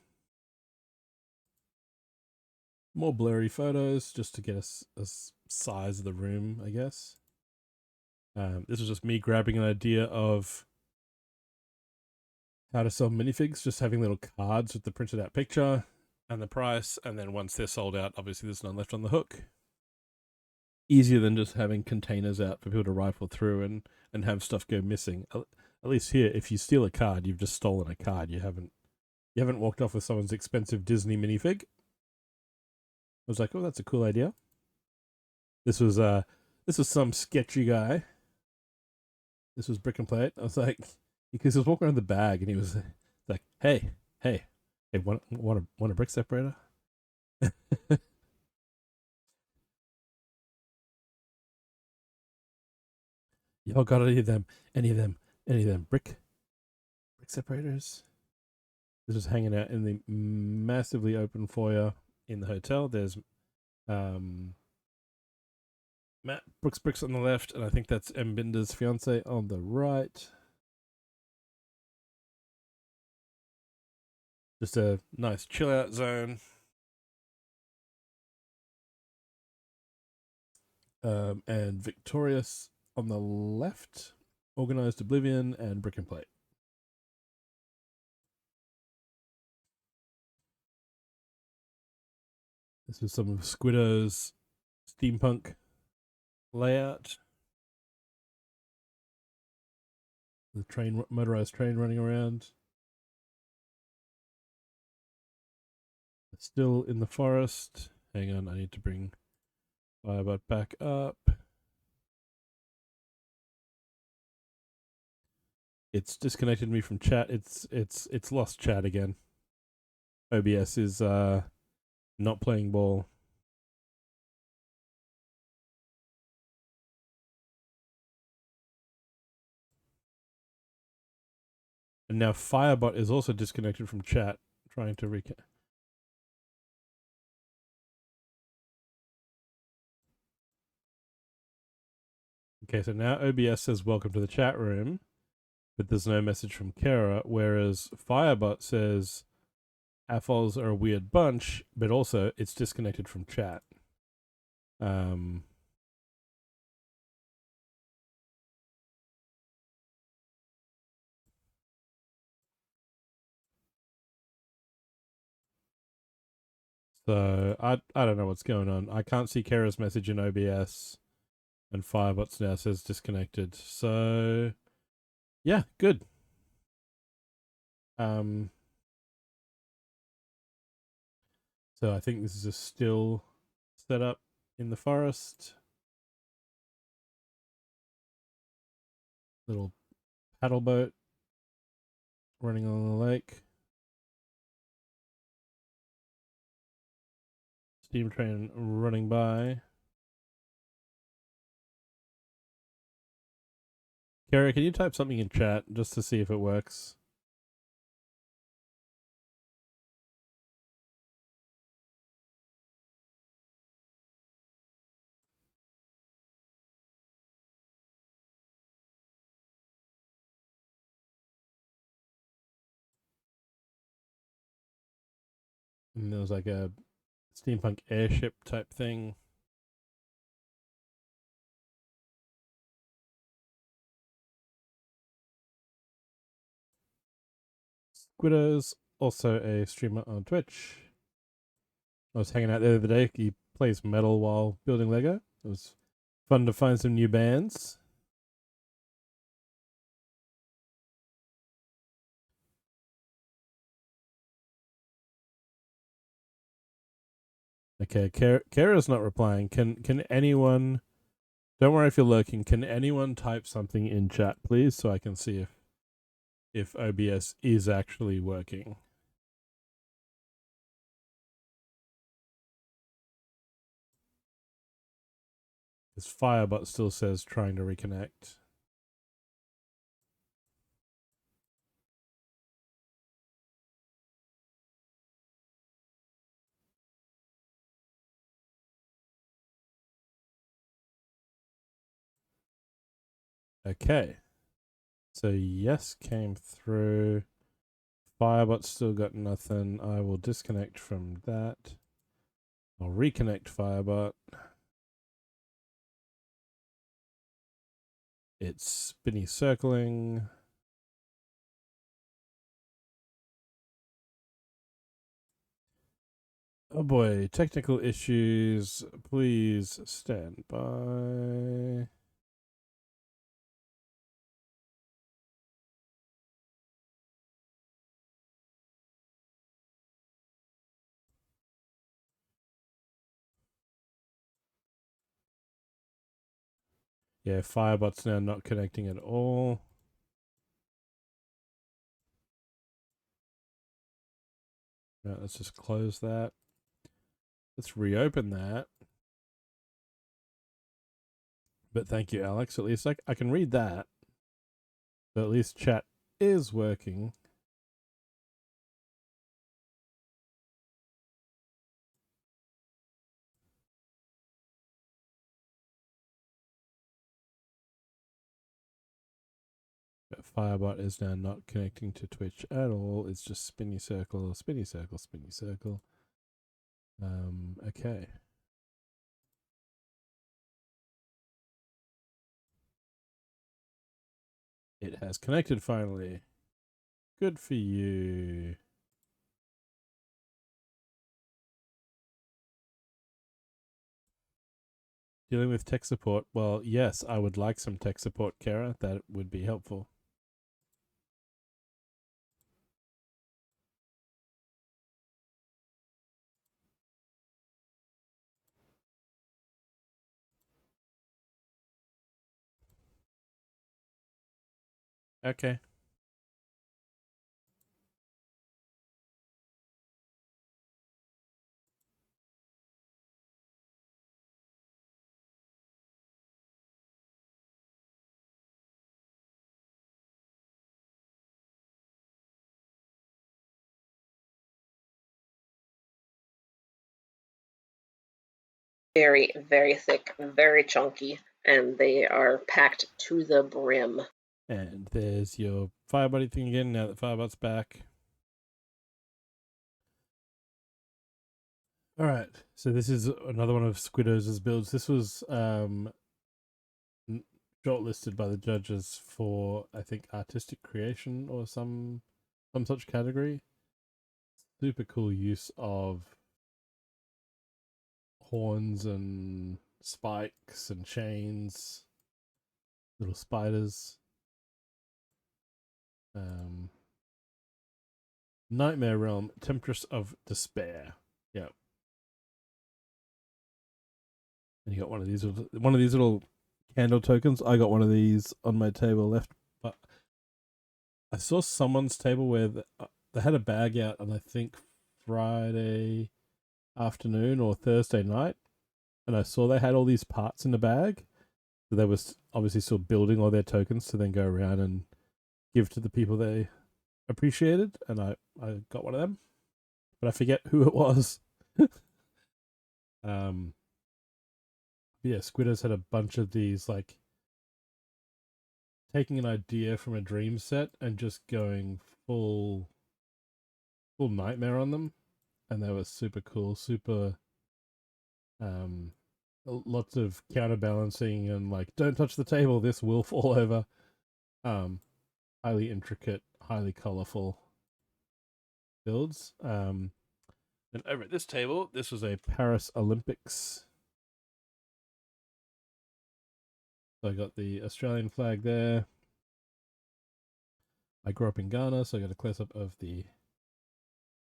More blurry photos just to get a size of the room, I guess. This was just me grabbing an idea of how to sell minifigs, just having little cards with the printed out picture and the price, and then once they're sold out, obviously there's none left on the hook. Easier than just having containers out for people to rifle through and have stuff go missing. At least here, if you steal a card, you've just stolen a card. You haven't walked off with someone's expensive Disney minifig. I was like, oh, that's a cool idea. This was some sketchy guy. This was Brick and Play It. I was like, because he was walking around the bag and he was like, hey, want a brick separator? Y'all got any of them brick separators? This is hanging out in the massively open foyer in the hotel. There's Matt Brooks on the left, and I think that's M. Binder's fiance on the right. Just a nice chill out zone. and Victorious on the left, Organized Oblivion, and Brick and Plate. This is some of Squiddo's steampunk layout. The motorized train running around. Still in the forest. Hang on, I need to bring Firebot back up. It's disconnected me from chat. It's lost chat again. OBS is not playing ball. And now Firebot is also disconnected from chat, trying to reconnect. Okay, so now OBS says welcome to the chat room, but there's no message from Kara, whereas Firebot says AFOLs are a weird bunch, but also it's disconnected from chat. So I don't know what's going on. I can't see Kara's message in OBS, and Firebot's now says disconnected. So yeah, good. So I think this is a still setup in the forest. Little paddle boat running on the lake. Steam train running by. Kara, can you type something in chat just to see if it works? And there was like a steampunk airship type thing. Squiddo's also a streamer on Twitch. I was hanging out there the other day. He plays metal while building Lego. It was fun to find some new bands. Okay, Kara's not replying. Can anyone... Don't worry if you're lurking. Can anyone type something in chat, please, so I can see if OBS is actually working? This Firebot still says trying to reconnect. Okay. So yes came through. Firebot still got nothing. I will disconnect from that. I'll reconnect Firebot. It's spinny circling. Oh boy, technical issues. Please stand by. Yeah, Firebot's now not connecting at all. Right, let's just close that. Let's reopen that. But thank you, Alex. At least I can read that. But at least chat is working. But Firebot is now not connecting to Twitch at all. It's just spinny circle, spinny circle, spinny circle. Okay. It has connected finally. Good for you. Dealing with tech support. Well, yes, I would like some tech support, Kara. That would be helpful. Okay. Very, very thick, very chunky, and they are packed to the brim. And there's your Firebody thing again, now that Firebot's back. Alright, so this is another one of Squidoz's builds. This was shortlisted by the judges for, I think, artistic creation or some such category. Super cool use of horns and spikes and chains, little spiders. Nightmare Realm, Temptress of Despair. Yep. And you got one of these little candle tokens. I got one of these on my table left, but I saw someone's table where they had a bag out on, I think, Friday afternoon or Thursday night, and I saw they had all these parts in the bag. So they was obviously still building all their tokens to then go around and give to the people they appreciated, and I got one of them, but I forget who it was. Yeah, Squiddo's had a bunch of these, like taking an idea from a dream set and just going full nightmare on them, and they were super cool, super lots of counterbalancing and like, don't touch the table, this will fall over. Highly intricate, highly colorful builds. And over at this table, this was a Paris Olympics. So I got the Australian flag there. I grew up in Ghana, so I got a close up of the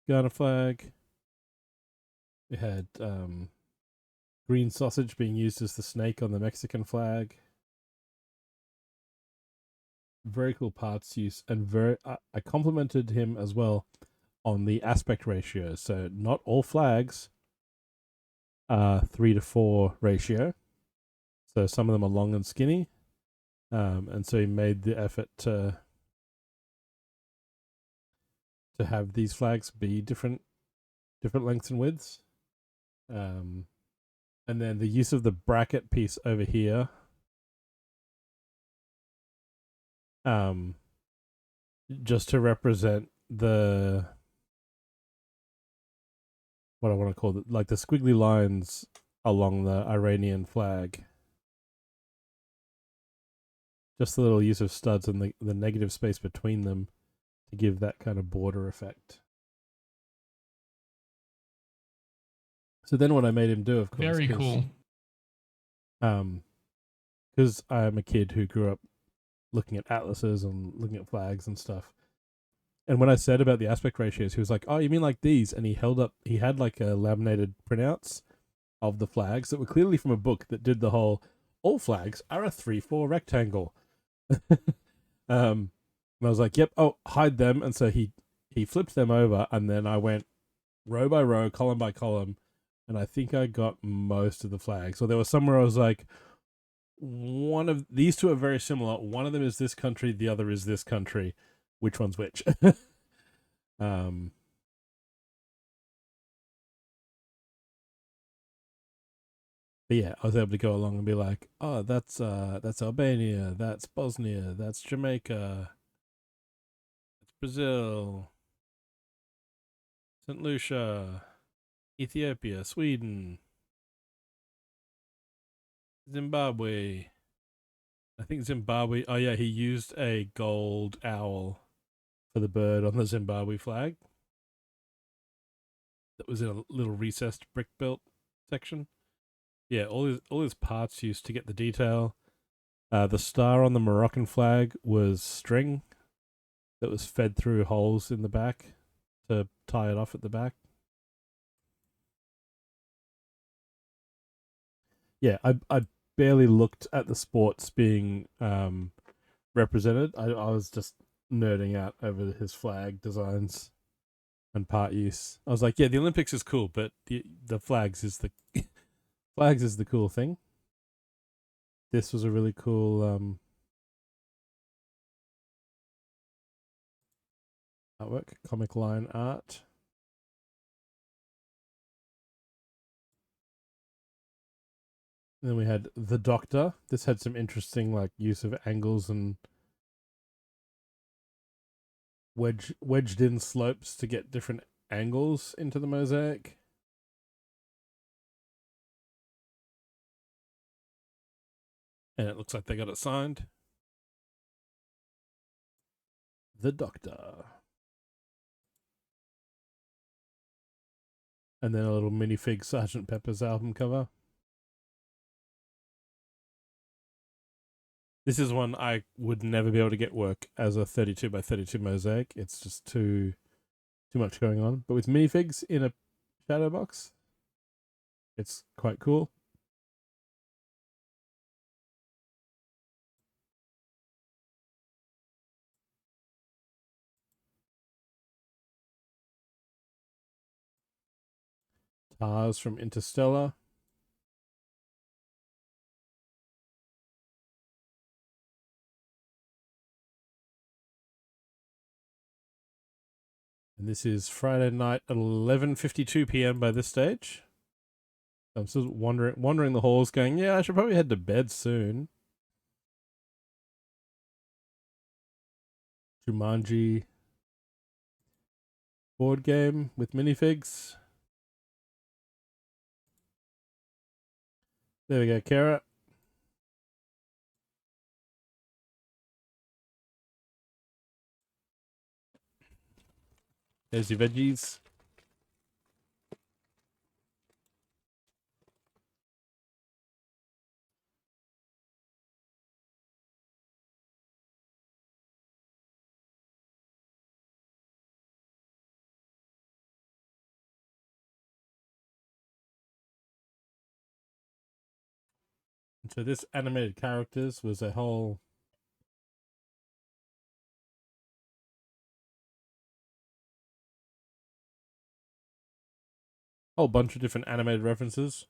Ghana flag. We had green sausage being used as the snake on the Mexican flag. Very cool parts use, and I complimented him as well on the aspect ratio. So not all flags are 3:4 ratio. So some of them are long and skinny, and so he made the effort to have these flags be different lengths and widths. And then the use of the bracket piece over here, just to represent the, what I want to call it, like the squiggly lines along the Iranian flag. Just the little use of studs and the negative space between them to give that kind of border effect. So then what I made him do, of course, very cool. Because I'm a kid who grew up looking at atlases and looking at flags and stuff. And when I said about the aspect ratios, he was like, "Oh, you mean like these?" And he had like a laminated printouts of the flags that were clearly from a book that did the whole, all flags are a 3:4 rectangle. And I was like, "Yep, oh, hide them." And so he flipped them over, and then I went row by row, column by column, and I think I got most of the flags. So there was somewhere I was like, one of these two are very similar. One of them is this country, the other is this country. Which one's which? But yeah, I was able to go along and be like, oh, that's Albania, that's Bosnia, that's Jamaica, that's Brazil, St. Lucia, Ethiopia, Sweden, Zimbabwe, I think Zimbabwe. Oh yeah, he used a gold owl for the bird on the Zimbabwe flag. That was in a little recessed brick built section. Yeah, all his parts used to get the detail. The star on the Moroccan flag was string that was fed through holes in the back to tie it off at the back. Yeah, I barely looked at the sports being represented. I was just nerding out over his flag designs and part use. I was like, yeah, the Olympics is cool, but the flags is the flags is the cool thing. This was a really cool artwork, comic line art. And then we had The Doctor. This had some interesting like use of angles and wedged in slopes to get different angles into the mosaic. And it looks like they got it signed. The Doctor. And then a little minifig Sgt. Pepper's album cover. This is one I would never be able to get work as a 32 by 32 mosaic. It's just too much going on. But with minifigs in a shadow box, it's quite cool. Tars from Interstellar. And this is Friday night at 11:52 p.m. by this stage. I'm still wandering the halls going, yeah, I should probably head to bed soon. Jumanji board game with minifigs. There we go, Kara. There's your veggies. So this animated characters was a whole bunch of different animated references.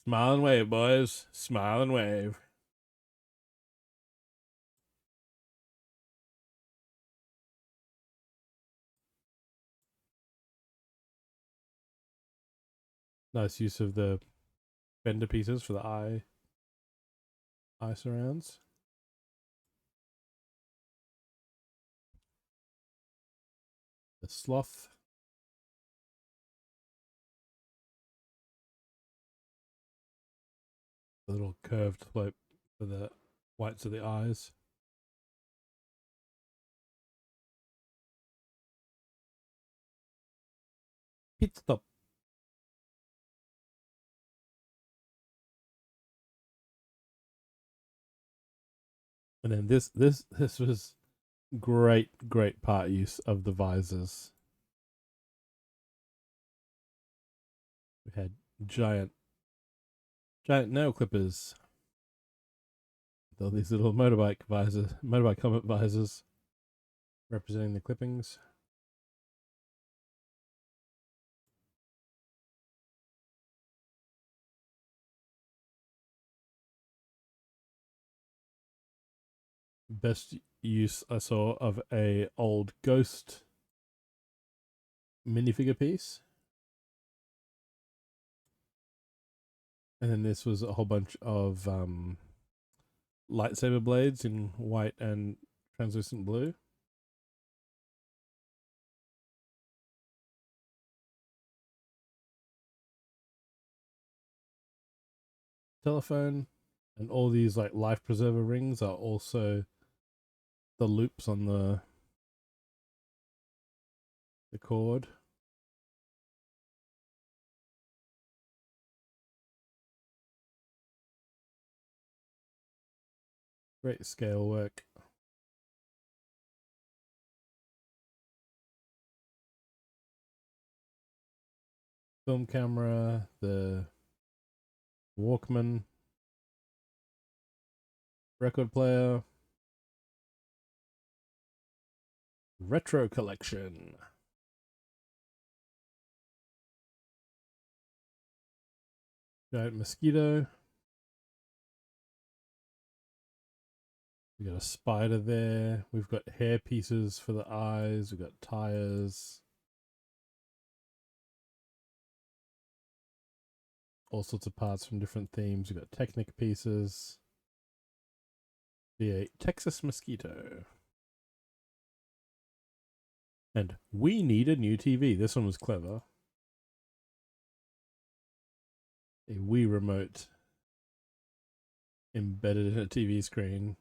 Smile and wave, boys. Smile and wave. Nice use of the fender pieces for the eye surrounds. The sloth. The little curved slope for the whites of the eyes. Pit stop. And then this was great part use of the visors. We had giant nail clippers. With all these little motorbike helmet visors representing the clippings. Best use I saw of a old Ghost minifigure piece. And then this was a whole bunch of lightsaber blades in white and translucent blue. Telephone. And all these like life preserver rings are also the loops on the cord. Great scale work. Film camera, the Walkman, record player, retro collection. Giant mosquito. We got a spider there. We've got hair pieces for the eyes. We've got tires. All sorts of parts from different themes. We've got Technic pieces. V8 Texas mosquito. And we need a new TV. This one was clever. A Wii remote embedded in a TV screen.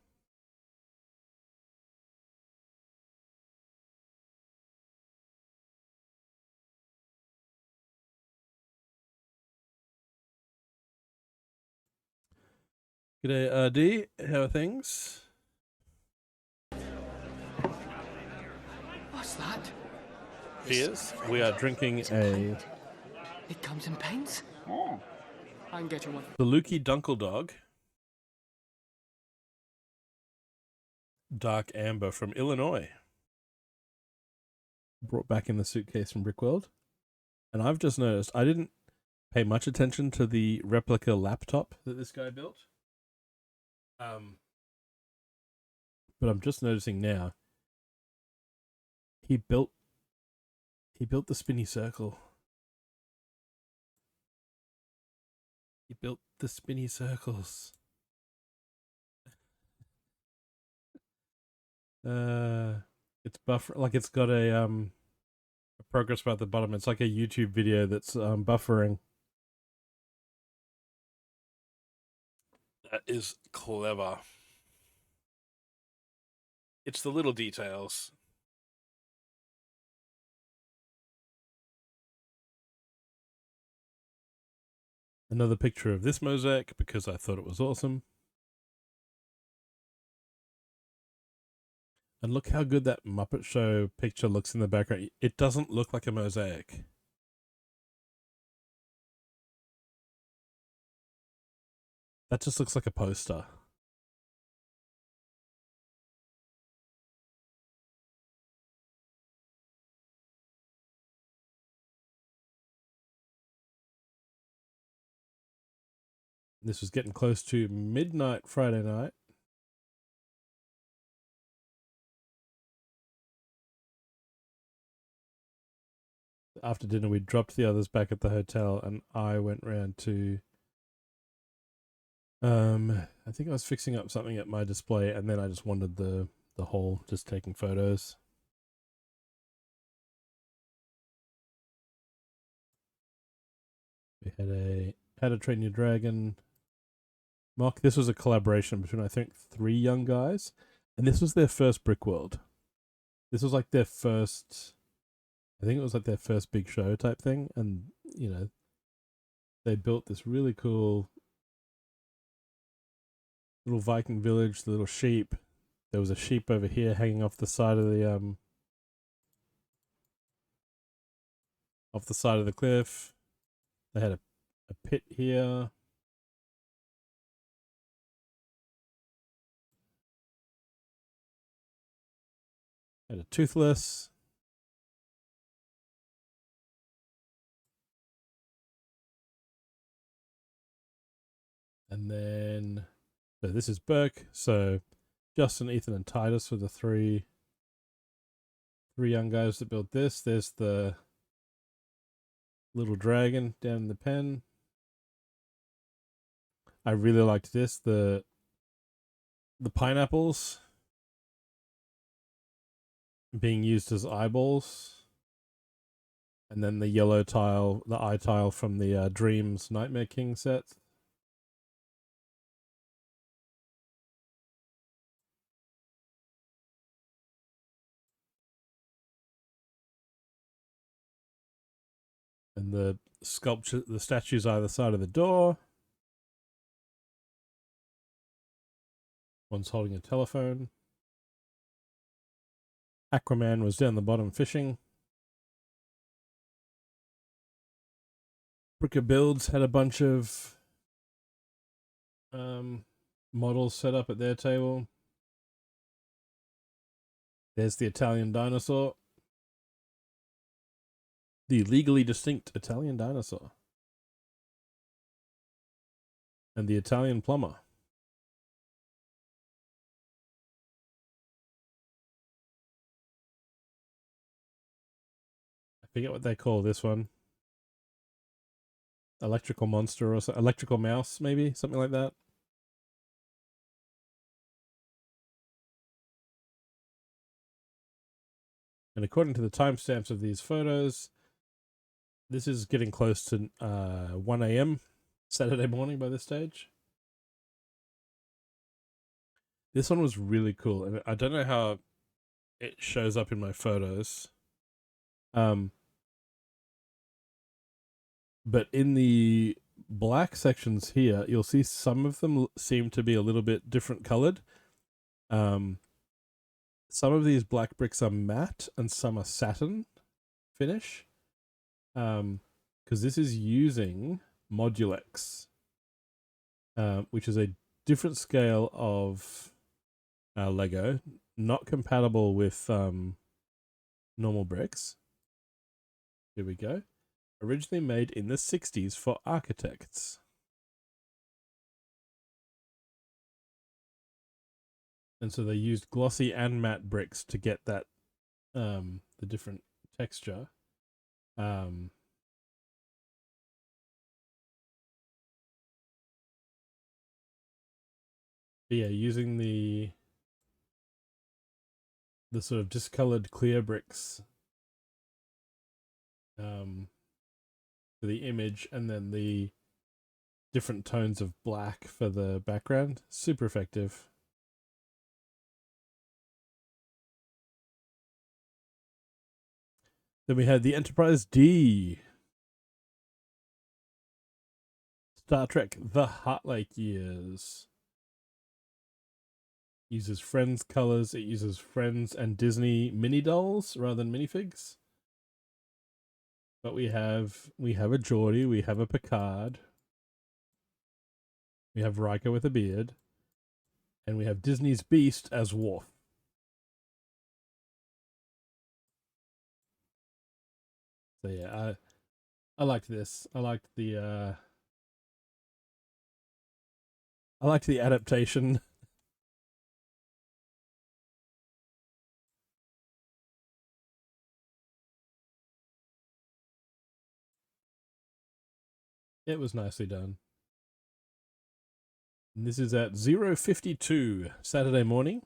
G'day, D. How are things? What's that? Cheers. We are drinking a It comes in pints? I can get you one. the Lukey Dunkle Dog Dark Amber from Illinois. Brought back in the suitcase from Brickworld. And I've just noticed I didn't pay much attention to the replica laptop that this guy built. But I'm just noticing now he built the spinny circle. He built the spinny circles. It's buffer, like it's got a progress bar at the bottom. It's like a YouTube video that's buffering. That is clever. It's the little details. Another picture of this mosaic because I thought it was awesome. And look how good that Muppet Show picture looks in the background. It doesn't look like a mosaic. That just looks like a poster. This was getting close to midnight Friday night. After dinner, we dropped the others back at the hotel, and I went round to I think I was fixing up something at my display, and then I just wandered the hall, just taking photos. We had a How to Train Your Dragon mock. This was a collaboration between, I think, 3 young guys, and this was their first Brickworld. This was like their first, I think it was like their first big show type thing, and, you know, they built this really cool little Viking village, the little sheep. There was a sheep over here hanging off the side of the cliff. They had a pit here. Had a toothless. And then, so this is Burke. So Justin, Ethan, and Titus were the three young guys that built this. There's the little dragon down in the pen. I really liked this. The pineapples being used as eyeballs. And then the yellow tile, the eye tile from the Dreams Nightmare King set. And the sculpture, the statues either side of the door. One's holding a telephone. Aquaman was down the bottom fishing. Bricker Builds had a bunch of models set up at their table. There's the Italian dinosaur. The legally distinct Italian dinosaur. And the Italian plumber. I forget what they call this one. Electrical monster or so, electrical mouse, maybe? Something like that. And according to the timestamps of these photos, this is getting close to 1 a.m. Saturday morning by this stage. This one was really cool, and I don't know how it shows up in my photos. But in the black sections here, you'll see some of them seem to be a little bit different colored. Some of these black bricks are matte and some are satin finish. Because this is using Modulex, which is a different scale of Lego, not compatible with normal bricks. Here we go. Originally made in the 60s for architects. And so they used glossy and matte bricks to get that, the different texture. But yeah, using the sort of discolored clear bricks for the image, and then the different tones of black for the background. Super effective. Then we had the Enterprise D. Star Trek The Heart Lake Years. Uses Friends colors. It uses Friends and Disney mini dolls rather than minifigs. But we have a Geordi, we have a Picard, we have Riker with a beard, and we have Disney's Beast as Worf. So yeah, I liked this. I liked the adaptation. It was nicely done. And this is at 0:52 Saturday morning.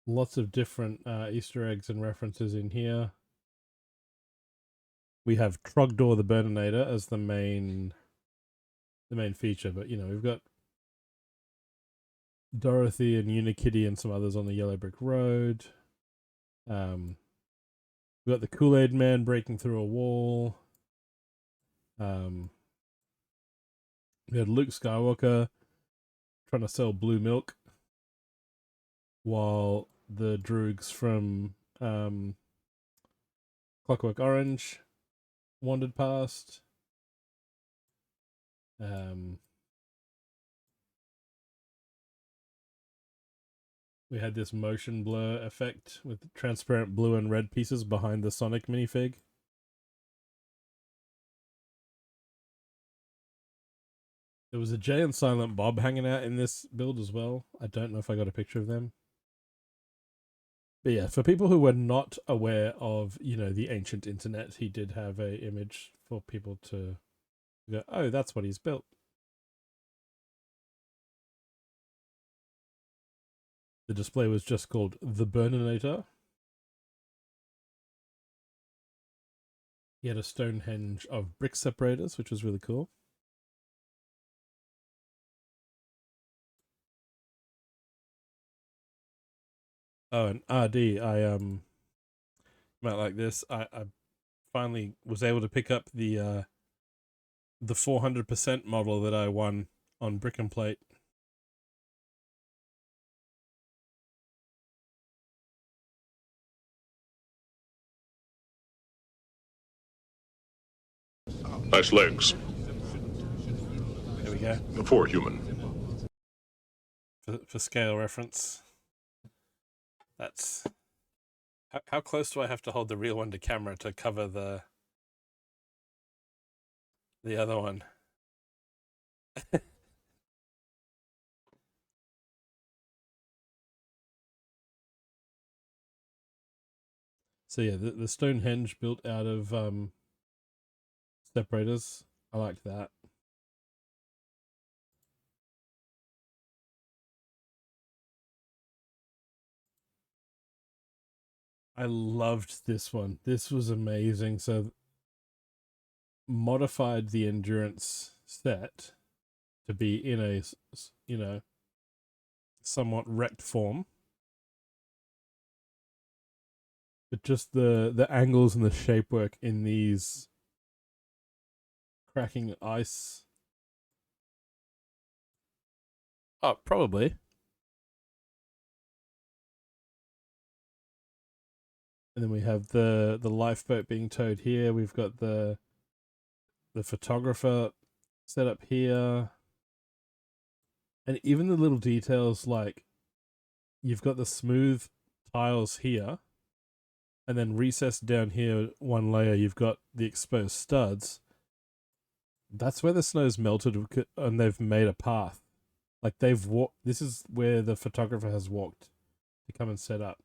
Lots of different Easter eggs and references in here. We have Trogdor the Burninator as the main feature, but you know, we've got Dorothy and Unikitty and some others on the Yellow Brick Road. We've got the Kool-Aid Man breaking through a wall. We had Luke Skywalker trying to sell blue milk while the Droogs from Clockwork Orange wandered past. We had this motion blur effect with transparent blue and red pieces behind the Sonic minifig. There was a Jay and Silent Bob hanging out in this build as well. I don't know if I got a picture of them. But yeah, for people who were not aware of, you know, the ancient internet, he did have a image for people to go, oh, that's what he's built. The display was just called The Burninator. He had a Stonehenge of brick separators, which was really cool. Oh, and RD, I might like this. I finally was able to pick up the 400% model that I won on Brick and Plate. Nice legs. There we go. For a human. For scale reference. That's... How close do I have to hold the real one to camera to cover the other one? So yeah, the Stonehenge built out of separators. I liked that. I loved this one. This was amazing. So modified the endurance set to be in a, you know, somewhat wrecked form. But just the angles and the shapework in these cracking ice. Oh, probably. And then we have the lifeboat being towed here. We've got the photographer set up here. And even the little details, like you've got the smooth tiles here, and then recessed down here one layer, you've got the exposed studs. That's where the snow's melted and they've made a path. Like they've walked, this is where the photographer has walked to come and set up.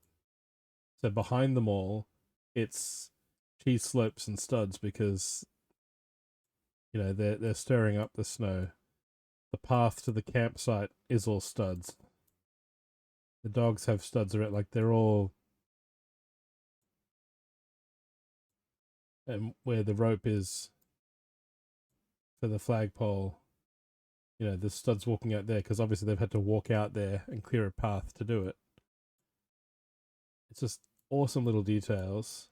So behind them all, it's cheese slopes and studs because, you know, they're stirring up the snow. The path to the campsite is all studs. The dogs have studs around, like they're all... And where the rope is for the flagpole, you know, the studs walking out there because obviously they've had to walk out there and clear a path to do it. It's just awesome little details.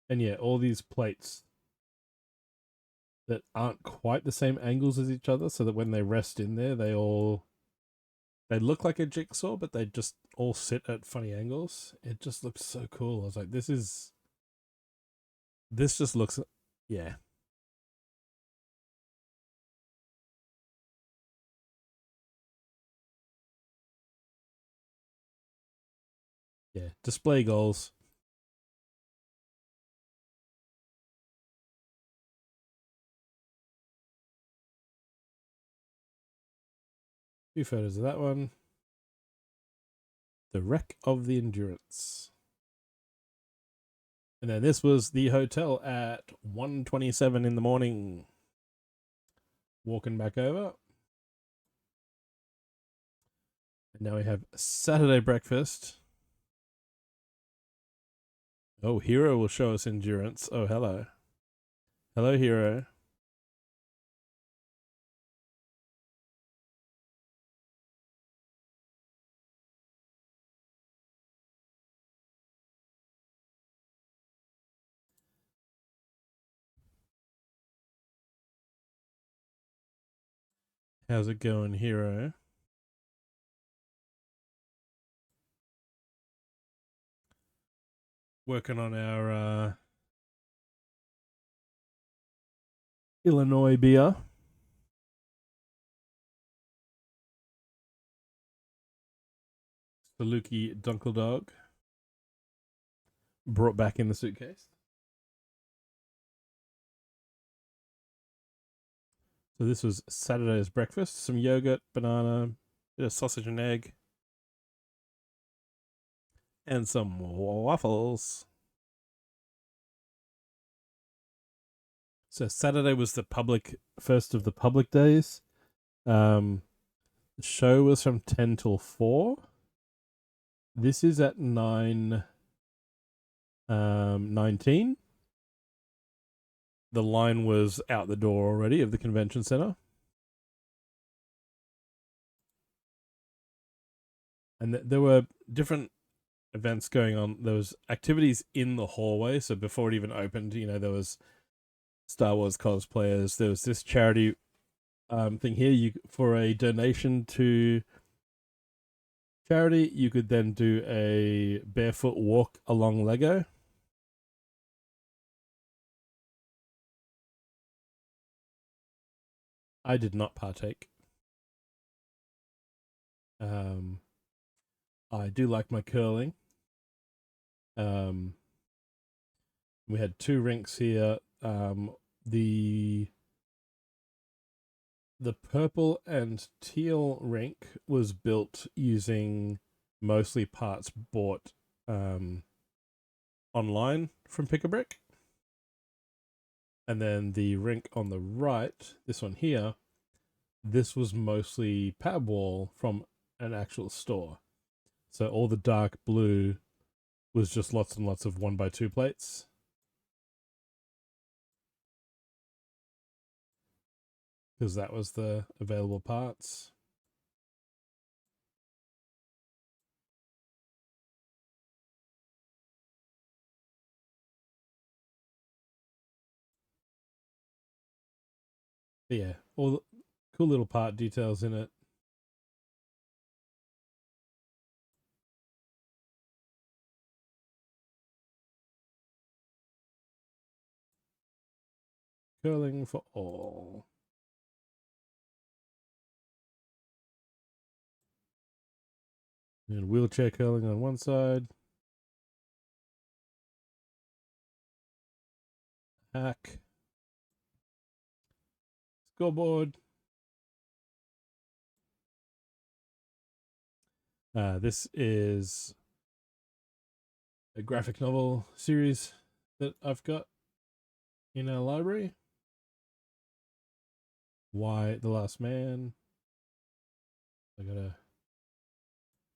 And yeah, all these plates that aren't quite the same angles as each other, so that when they rest in there, they look like a jigsaw, but they just all sit at funny angles. It just looks so cool. I was like, this just looks, yeah. Yeah, display goals. Few photos of that one. The wreck of the Endurance. And then this was the hotel at 1:27 in the morning. Walking back over. And now we have Saturday breakfast. Oh, Hero will show us Endurance. Oh, hello. Hello, Hero. How's it going, Hero? Working on our Illinois beer. Saluki Dunkle Dog. Brought back in the suitcase. So this was Saturday's breakfast. Some yogurt, banana, bit of sausage and egg. And some waffles. So Saturday was the first of the public days. The show was from 10 till 4. This is at 9:19. The line was out the door already of the convention center. And there were different events going on. There was activities in the hallway. So before it even opened, there was Star Wars cosplayers. There was this charity thing here. You for a donation to charity, you could then do a barefoot walk along Lego. I did not partake. I do like my curling. We had 2 rinks here. The purple and teal rink was built using mostly parts bought online from Pick-a-Brick. And then the rink on the right, this one here, this was mostly pad wall from an actual store. So all the dark blue was just lots and lots of 1x2 plates. Because that was the available parts. But yeah, all the cool little part details in it. Curling for all. And wheelchair curling on one side. Hack. Scoreboard. This is a graphic novel series that I've got in our library. Why the Last Man. I got a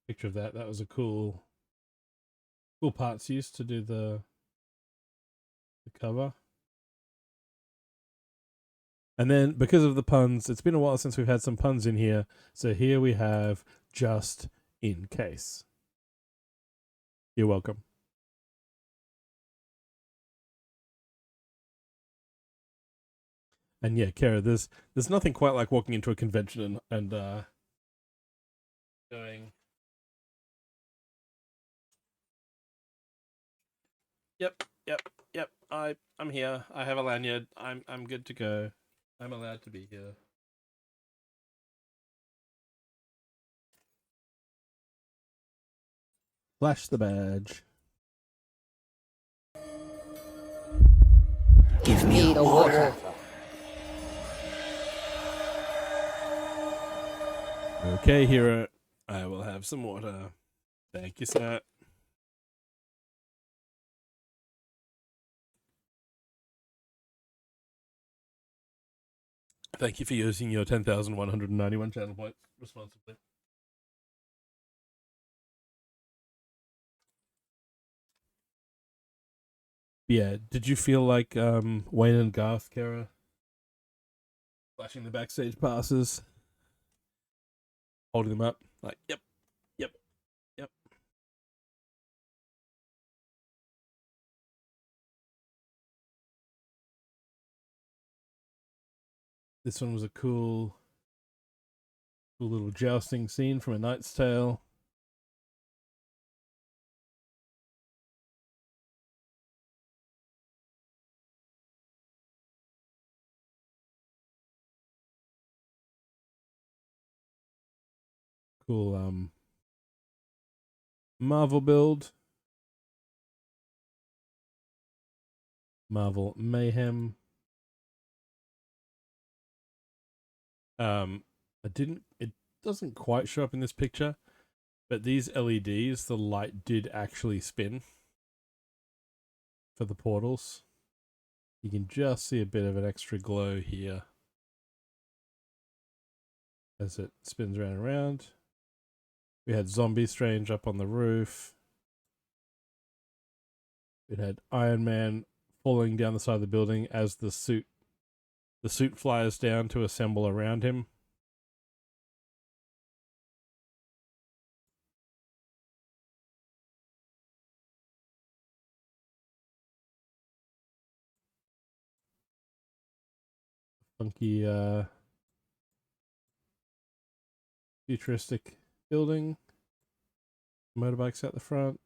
picture of that. That was a cool parts used to do the cover. And then because of the puns, it's been a while since we've had some puns in here. So here we have Just in Case. You're welcome. And yeah, Kara, there's nothing quite like walking into a convention and going, Yep. I'm here. I have a lanyard. I'm good to go. I'm allowed to be here. Flash the badge. Give me the water. Okay, hero. I will have some water. Thank you, sir. Thank you for using your 10,191 channel points responsibly. Yeah, did you feel like Wayne and Garth, Kara? Flashing the backstage passes? Holding them up? Like, yep. This one was a cool little jousting scene from A Knight's Tale. Cool Marvel build. Marvel Mayhem. It doesn't quite show up in this picture, but these LEDs, the light did actually spin for the portals. You can just see a bit of an extra glow here as it spins round and round. We had Zombie Strange up on the roof. It had Iron Man falling down the side of the building as the suit flies down to assemble around him. funky futuristic building. Motorbikes out the front.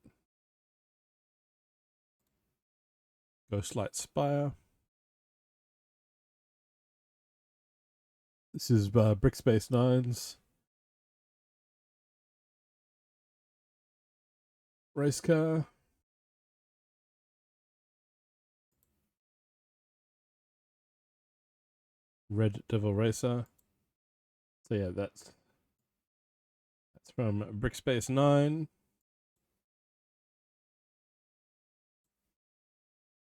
Ghostlight Spire. This is Brickspace 9's race car. Red Devil Racer. So yeah, that's from Brickspace 9.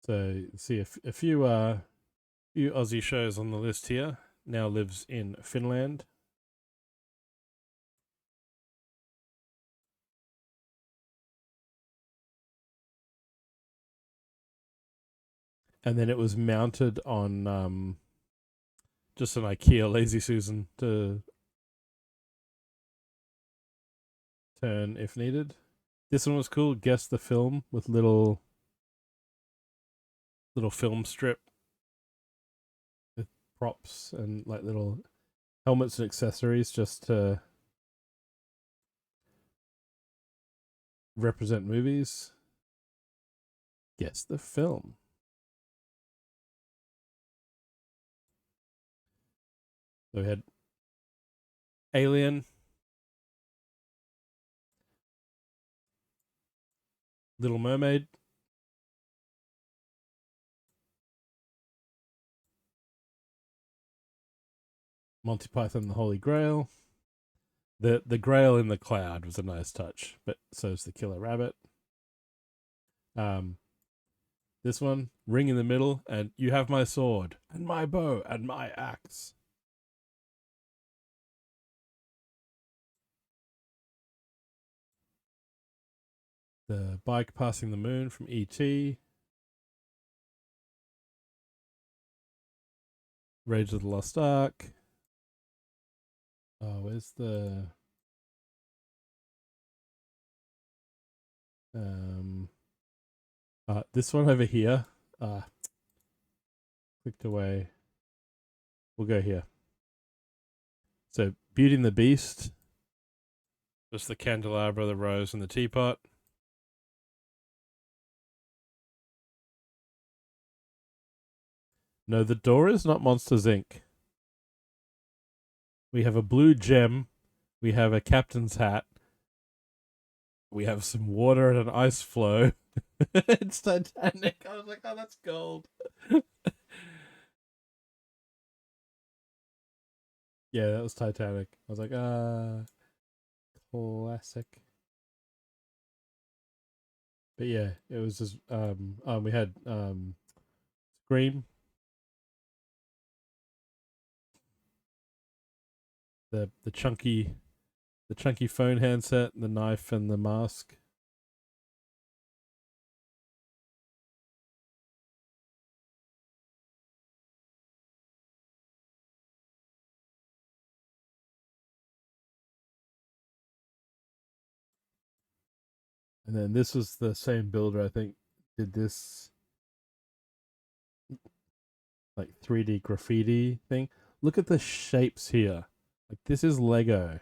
So you see a few Aussie shows on the list here. Now lives in Finland. And then it was mounted on just an IKEA Lazy Susan to turn if needed. This one was cool. Guess the film with little film strip with props and like little helmets and accessories just to represent movies. Guess the film. So we had Alien, Little Mermaid, Monty Python and the Holy Grail. The Grail in the cloud was a nice touch, but so is the Killer Rabbit. This one, Ring in the Middle, and You Have My Sword, and My Bow, and My Axe. The Bike Passing the Moon from E.T. Rage of the Lost Ark. Oh, where's the this one over here. Clicked away. We'll go here. So Beauty and the Beast. Just the candelabra, the rose, and the teapot. No, the door is not Monsters, Inc. We have a blue gem. We have a captain's hat. We have some water and an ice flow. It's Titanic. I was like, oh, that's gold. Yeah, that was Titanic. I was like, classic. But yeah, it was just we had Scream. The chunky phone handset, the knife and the mask. And then this was the same builder, I think, did this like 3D graffiti thing. Look at the shapes here. Like this is Lego.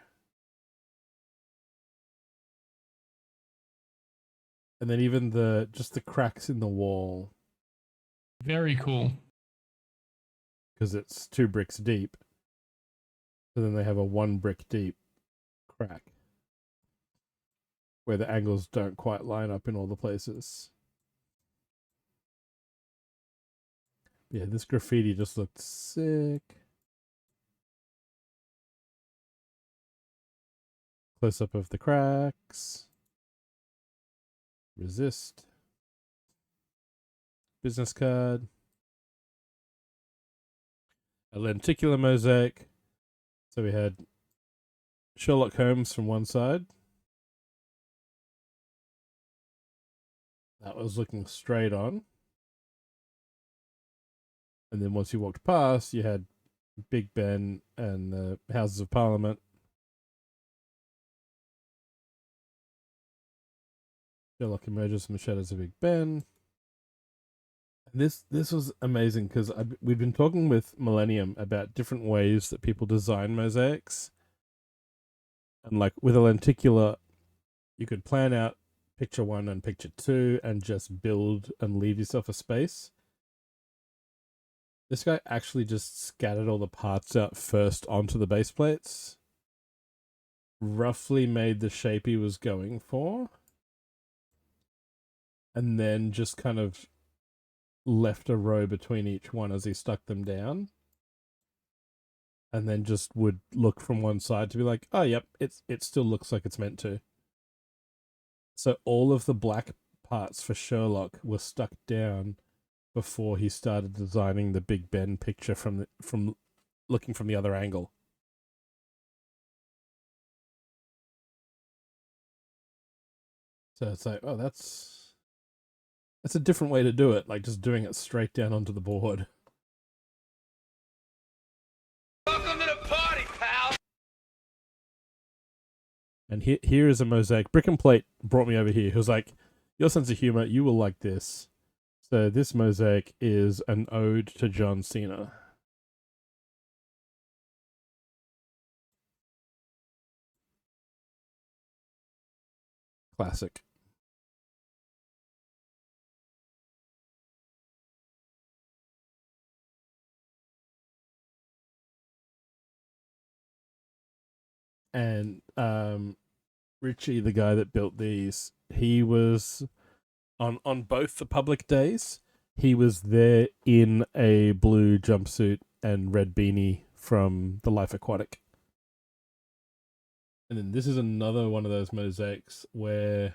And then even just the cracks in the wall. Very cool. Because it's 2 bricks deep. So then they have a 1 brick deep crack. Where the angles don't quite line up in all the places. Yeah, this graffiti just looked sick. Close up of the cracks. Resist. Business card. A lenticular mosaic. So we had Sherlock Holmes from one side. That was looking straight on. And then once you walked past, you had Big Ben and the Houses of Parliament. Sherlock emerges from the shadows of Big Ben. This was amazing because we've been talking with Millennium about different ways that people design mosaics, and like with a lenticular, you could plan out picture 1 and picture 2 and just build and leave yourself a space. This guy actually just scattered all the parts out first onto the base plates, roughly made the shape he was going for, and then just kind of left a row between each one as he stuck them down, and then just would look from one side to be like, oh yep, it still looks like it's meant to. So all of the black parts for Sherlock were stuck down before he started designing the Big Ben picture from looking from the other angle. So it's like, oh, that's a different way to do it, like just doing it straight down onto the board. Welcome to the party, pal! And here is a mosaic. Brick and Plate brought me over here. He was like, your sense of humor, you will like this. So this mosaic is an ode to John Cena. Classic. And Richie, the guy that built these, he was on both the public days. He was there in a blue jumpsuit and red beanie from The Life Aquatic. And then this is another one of those mosaics where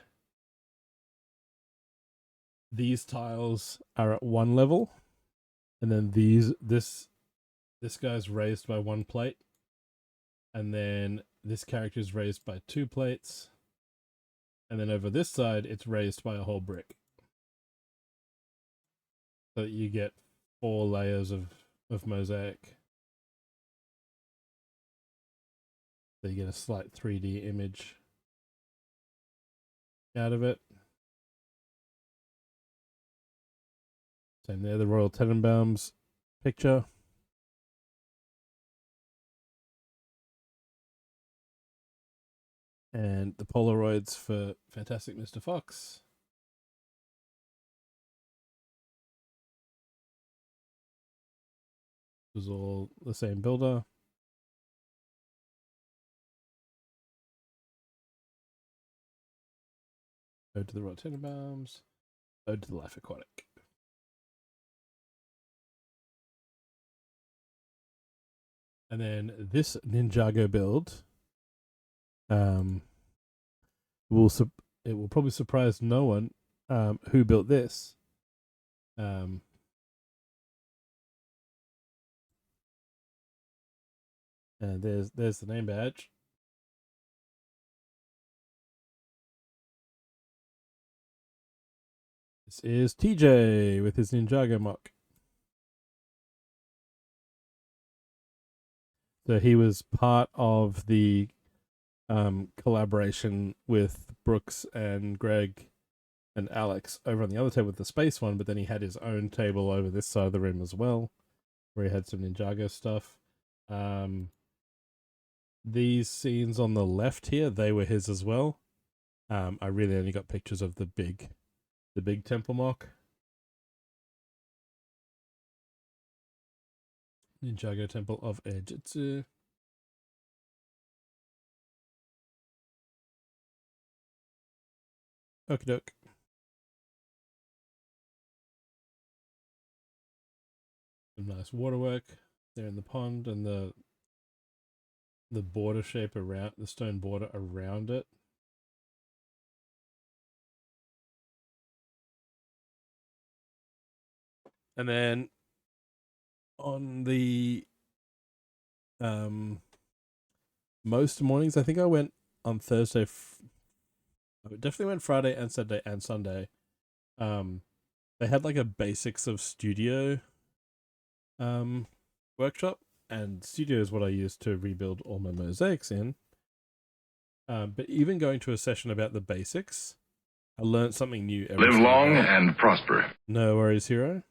these tiles are at one level, and then this guy's raised by one plate, and then this character is raised by 2 plates, and then over this side it's raised by a whole brick. So that you get 4 layers of mosaic. So you get a slight 3D image out of it. Same there, the Royal Tenenbaums picture. And the Polaroids for Fantastic Mr. Fox. It was all the same builder. Ode to the Royal Tenenbaums. Ode to the Life Aquatic. And then this Ninjago build, it will probably surprise no one who built this. And there's the name badge. This is TJ with his Ninjago mock. So he was part of the collaboration with Brooks and Greg and Alex over on the other table with the space one, but then he had his own table over this side of the room as well, where he had some Ninjago stuff. These scenes on the left here, they were his as well. I really only got pictures of the big temple mock. Ninjago Temple of Ejitsu. Okie doke. Some nice waterwork there in the pond, and the border shape around the stone border around it. And then on the most mornings, I think I went on Thursday. I definitely went Friday and Saturday and Sunday. They had like a basics of studio workshop, and studio is what I use to rebuild all my mosaics in. But even going to a session about the basics, I learned something new every Live single long day. and prosper. No worries, hero.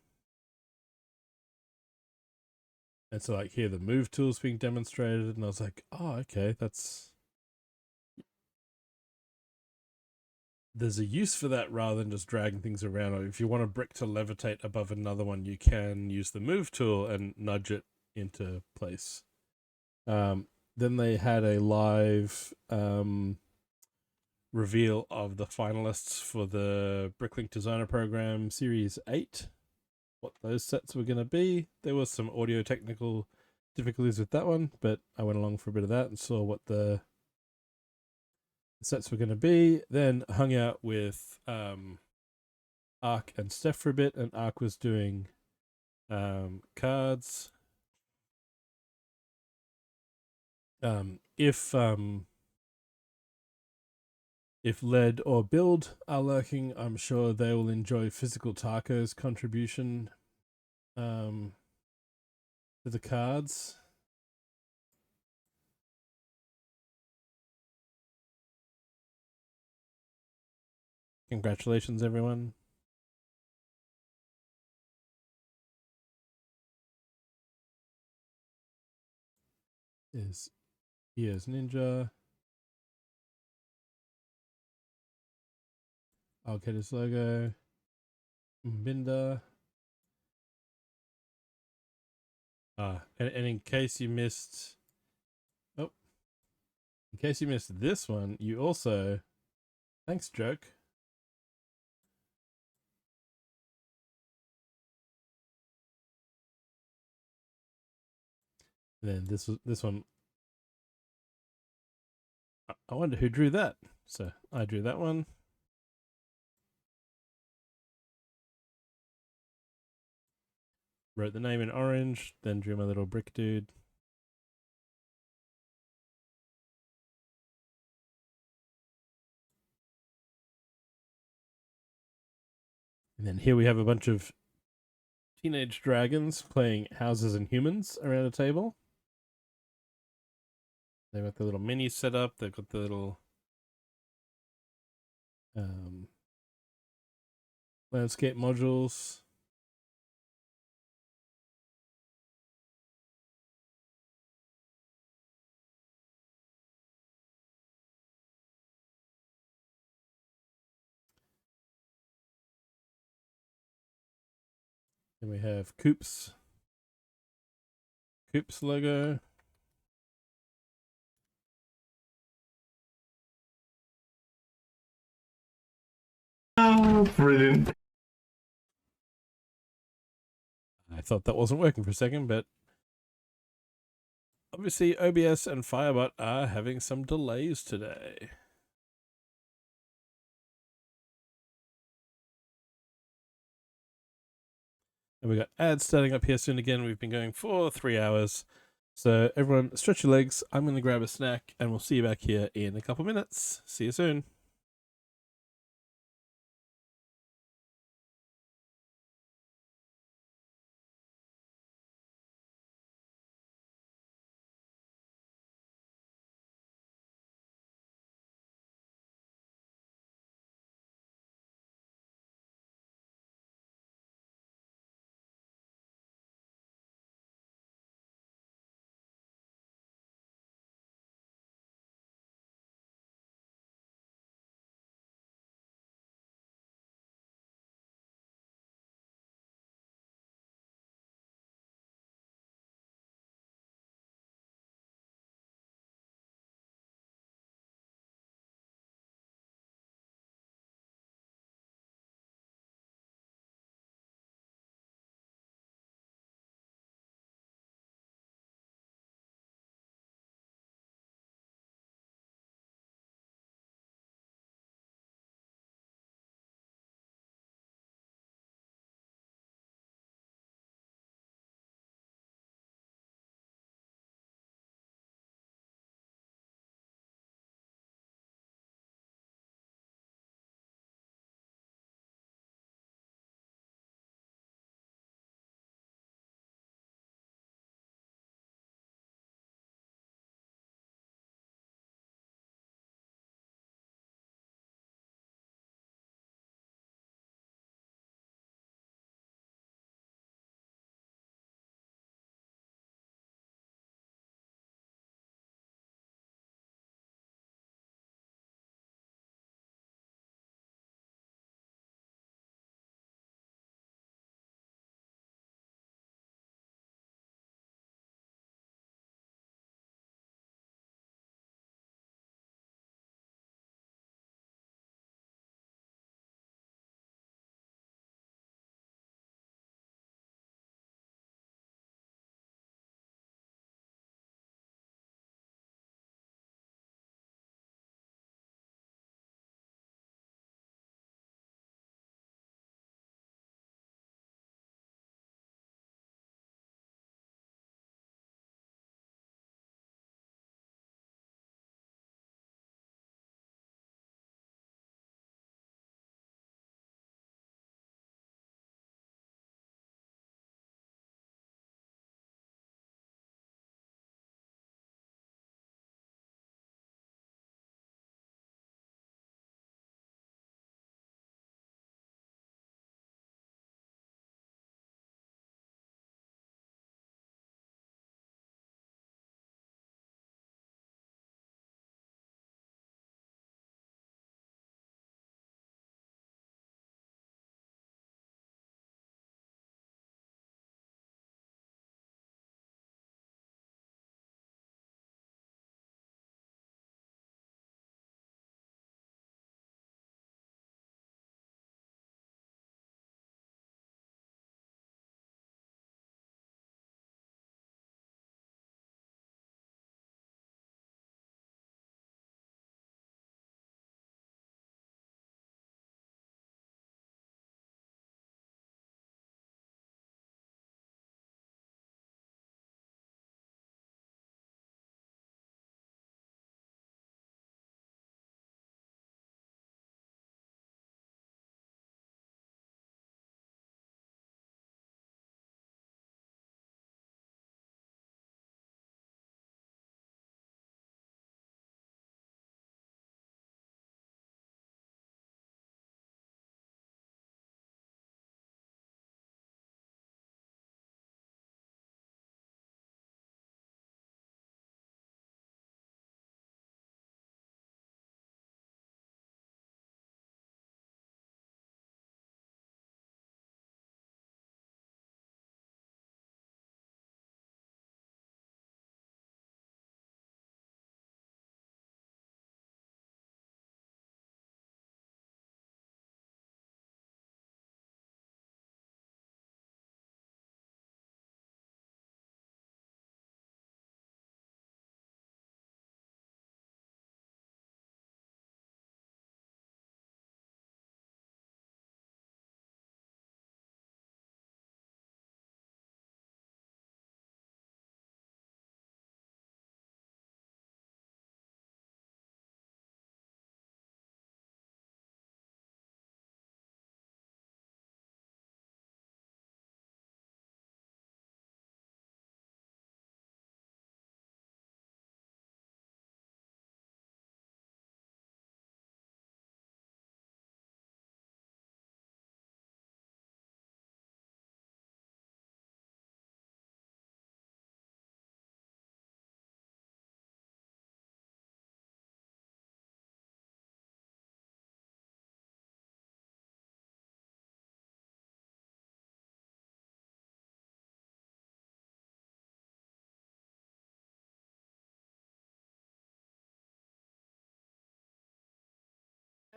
And so like here the move tool's being demonstrated, and I was like, oh, okay, there's a use for that rather than just dragging things around. Or if you want a brick to levitate above another one, you can use the move tool and nudge it into place. Then they had a live reveal of the finalists for the Bricklink Designer Program Series 8. What those sets were going to be. There was some audio technical difficulties with that one, but I went along for a bit of that and saw what the sets were going to be. Then hung out with Ark and Steph for a bit, and Ark was doing cards. If Led or Build are lurking, I'm sure they will enjoy Physical Taco's contribution to the cards. Congratulations, everyone. Here's Ninja. I'll get his logo. Mbinda. And in case you missed, in case you missed this one, you also, thanks, Joke. And then this one, I wonder who drew that. So I drew that one. Wrote the name in orange, then drew my little brick dude. And then here we have a bunch of teenage dragons playing houses and humans around a table. They've got the little mini set up. They've got the little landscape modules. Then we have Coop's logo. Oh, brilliant. I thought that wasn't working for a second, but obviously OBS and Firebot are having some delays today. And we got ads starting up here soon again. We've been going for 3 hours. So everyone stretch your legs. I'm going to grab a snack and we'll see you back here in a couple minutes. See you soon.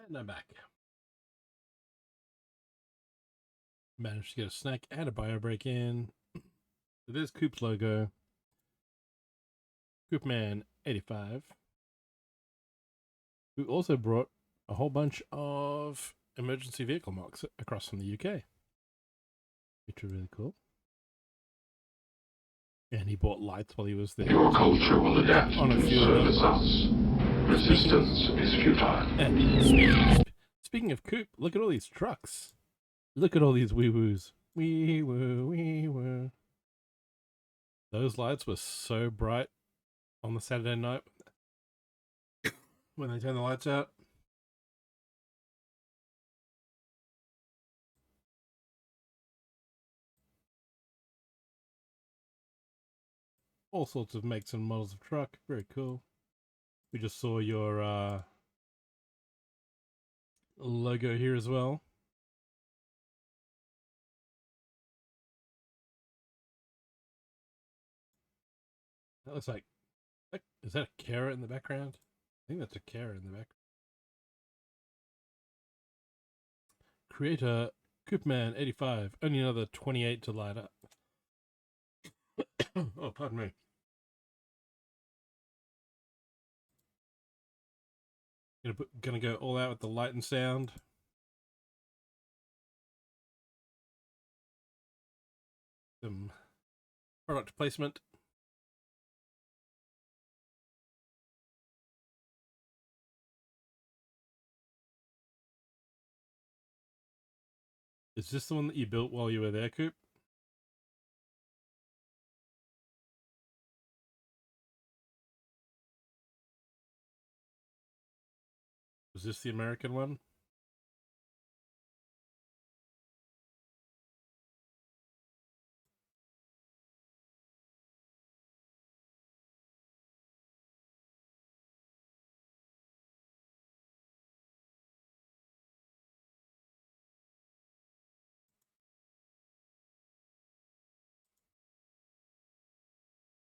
And I'm back. Managed to get a snack and a bio break in. So there's Coop's logo. Coopman85. Who also brought a whole bunch of emergency vehicle marks across from the UK. Which are really cool. And he bought lights while he was there. Your culture will adapt on a to few service us. Resistance is futile. And speaking of Coop, look at all these trucks. Look at all these wee-woos. Wee-woo, wee-woo. Those lights were so bright on the Saturday night when they turned the lights out. All sorts of makes and models of truck. Very cool. We just saw your logo here as well. That looks like, is that a carrot in the background? I think that's a carrot in the background. Creator Coopman85. Only another 28 to light up. Oh, pardon me. Gonna go all out with the light and sound. Some product placement. Is this the one that you built while you were there, Coop? Was this the American one?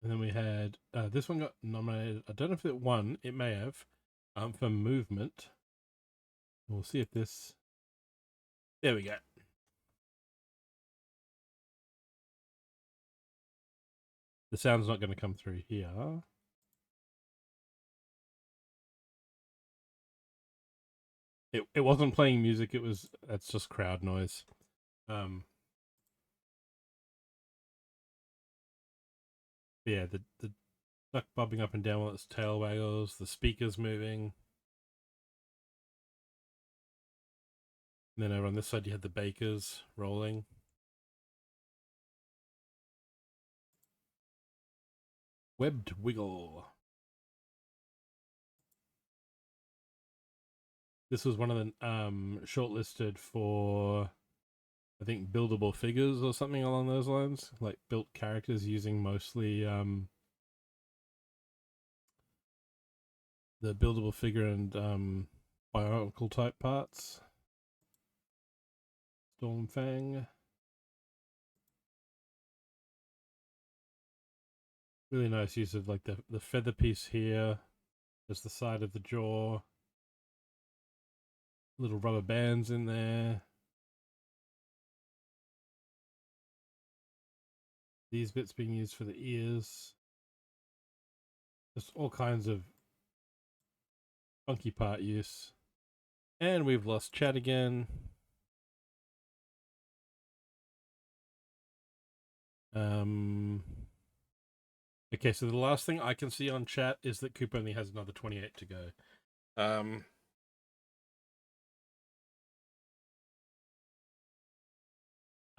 And then we had, this one got nominated. I don't know if it won. It may have. For movement. We'll see if this... There we go. The sound's not going to come through here. It wasn't playing music. That's just crowd noise. Yeah, the duck bobbing up and down while its tail waggles, the speakers moving. And then over on this side you had the bakers rolling. Webbed wiggle. This was one of the shortlisted for, I think, buildable figures or something along those lines. Like built characters using mostly the buildable figure and bionicle type parts. Stormfang. Really nice use of like the feather piece here. There's the side of the jaw. Little rubber bands in there. These bits being used for the ears. Just all kinds of funky part use. And we've lost chat again. Okay, so the last thing I can see on chat is that Coop only has another 28 to go. I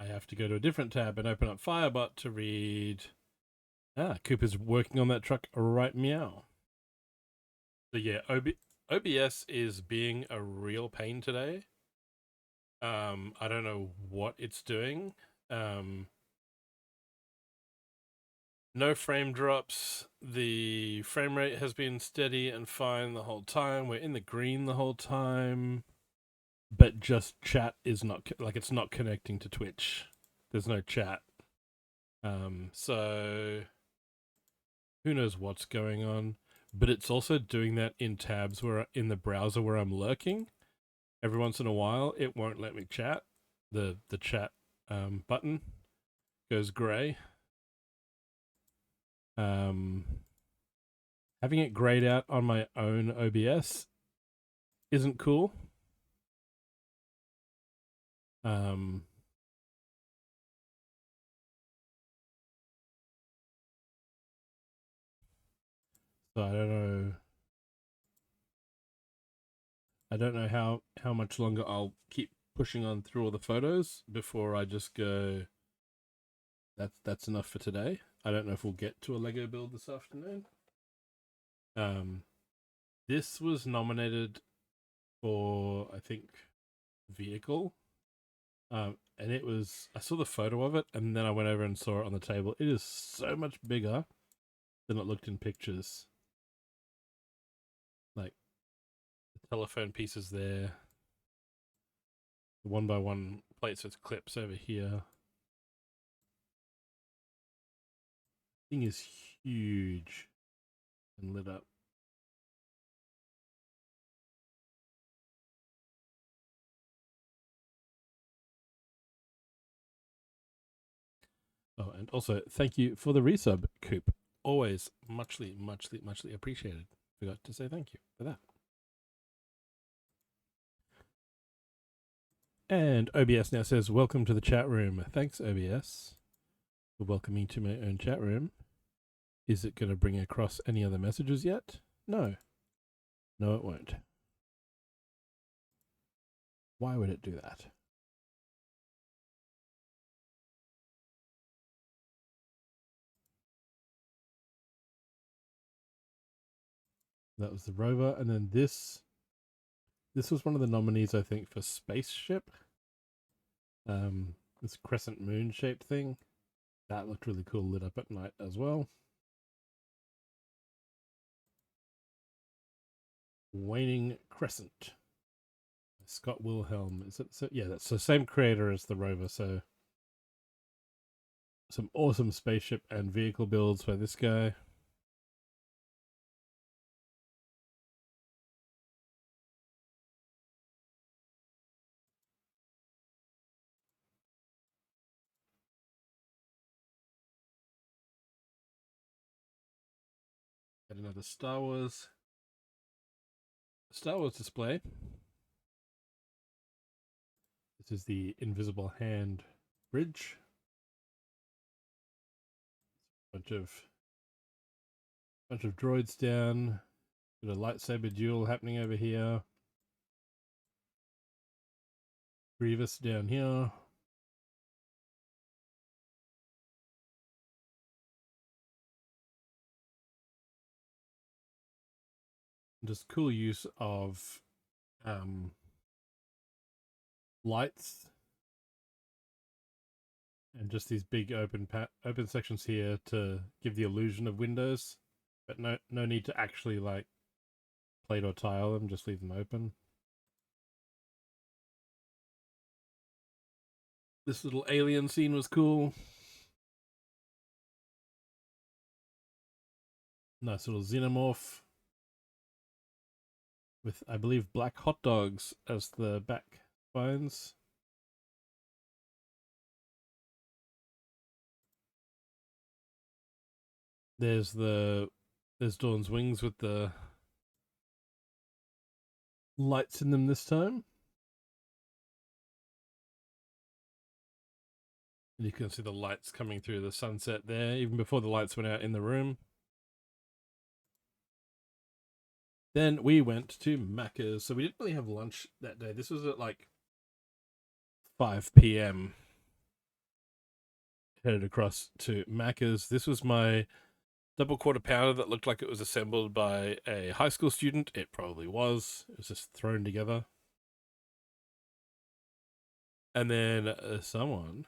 have to go to a different tab and open up Firebot to read. Coop is working on that truck right meow. So yeah, OBS is being a real pain today. I don't know what it's doing. No frame drops. The frame rate has been steady and fine the whole time. We're in the green the whole time. But just chat is not, like, it's not connecting to Twitch. There's no chat. So who knows what's going on. But it's also doing that in tabs where in the browser where I'm lurking. every once in a while it won't let me chat. The chat button goes grey. Having it grayed out on my own OBS isn't cool. So I don't know how much longer I'll keep pushing on through all the photos before I just go, that's enough for today. I don't know if we'll get to a Lego build this afternoon. This was nominated for, I think, vehicle. And it was, I saw the photo of it and then I went over and saw it on the table. It is so much bigger than it looked in pictures. Like, the telephone pieces there. The 1x1 plates with clips over here. Thing is huge and lit up. Oh, and also thank you for the resub, Coop. Always muchly appreciated. Forgot to say thank you for that. And OBS now says, welcome to the chat room. Thanks, OBS, for welcoming to my own chat room. Is it going to bring across any other messages yet? No. No, it won't. Why would it do that? That was the rover. And then this was one of the nominees, I think, for spaceship. This crescent moon shaped thing. That looked really cool lit up at night as well. Waning Crescent. Scott Wilhelm. Is it so? Yeah, that's the same creator as the rover, so some awesome spaceship and vehicle builds by this guy. Got another Star Wars display. This is the Invisible Hand bridge. Bunch of droids down. Got a lightsaber duel happening over here. Grievous down here. Just cool use of lights and just these big open sections here to give the illusion of windows, but no need to actually like plate or tile them, just leave them open. This little alien scene was cool. Nice little xenomorph with, I believe, black hot dogs as the back bones. There's Dawn's wings with the lights in them this time. And you can see the lights coming through the sunset there, even before the lights went out in the room. Then we went to Macca's. So we didn't really have lunch that day. This was at like 5 p.m. Headed across to Macca's. This was my double quarter pounder that looked like it was assembled by a high school student. It probably was. It was just thrown together. And then someone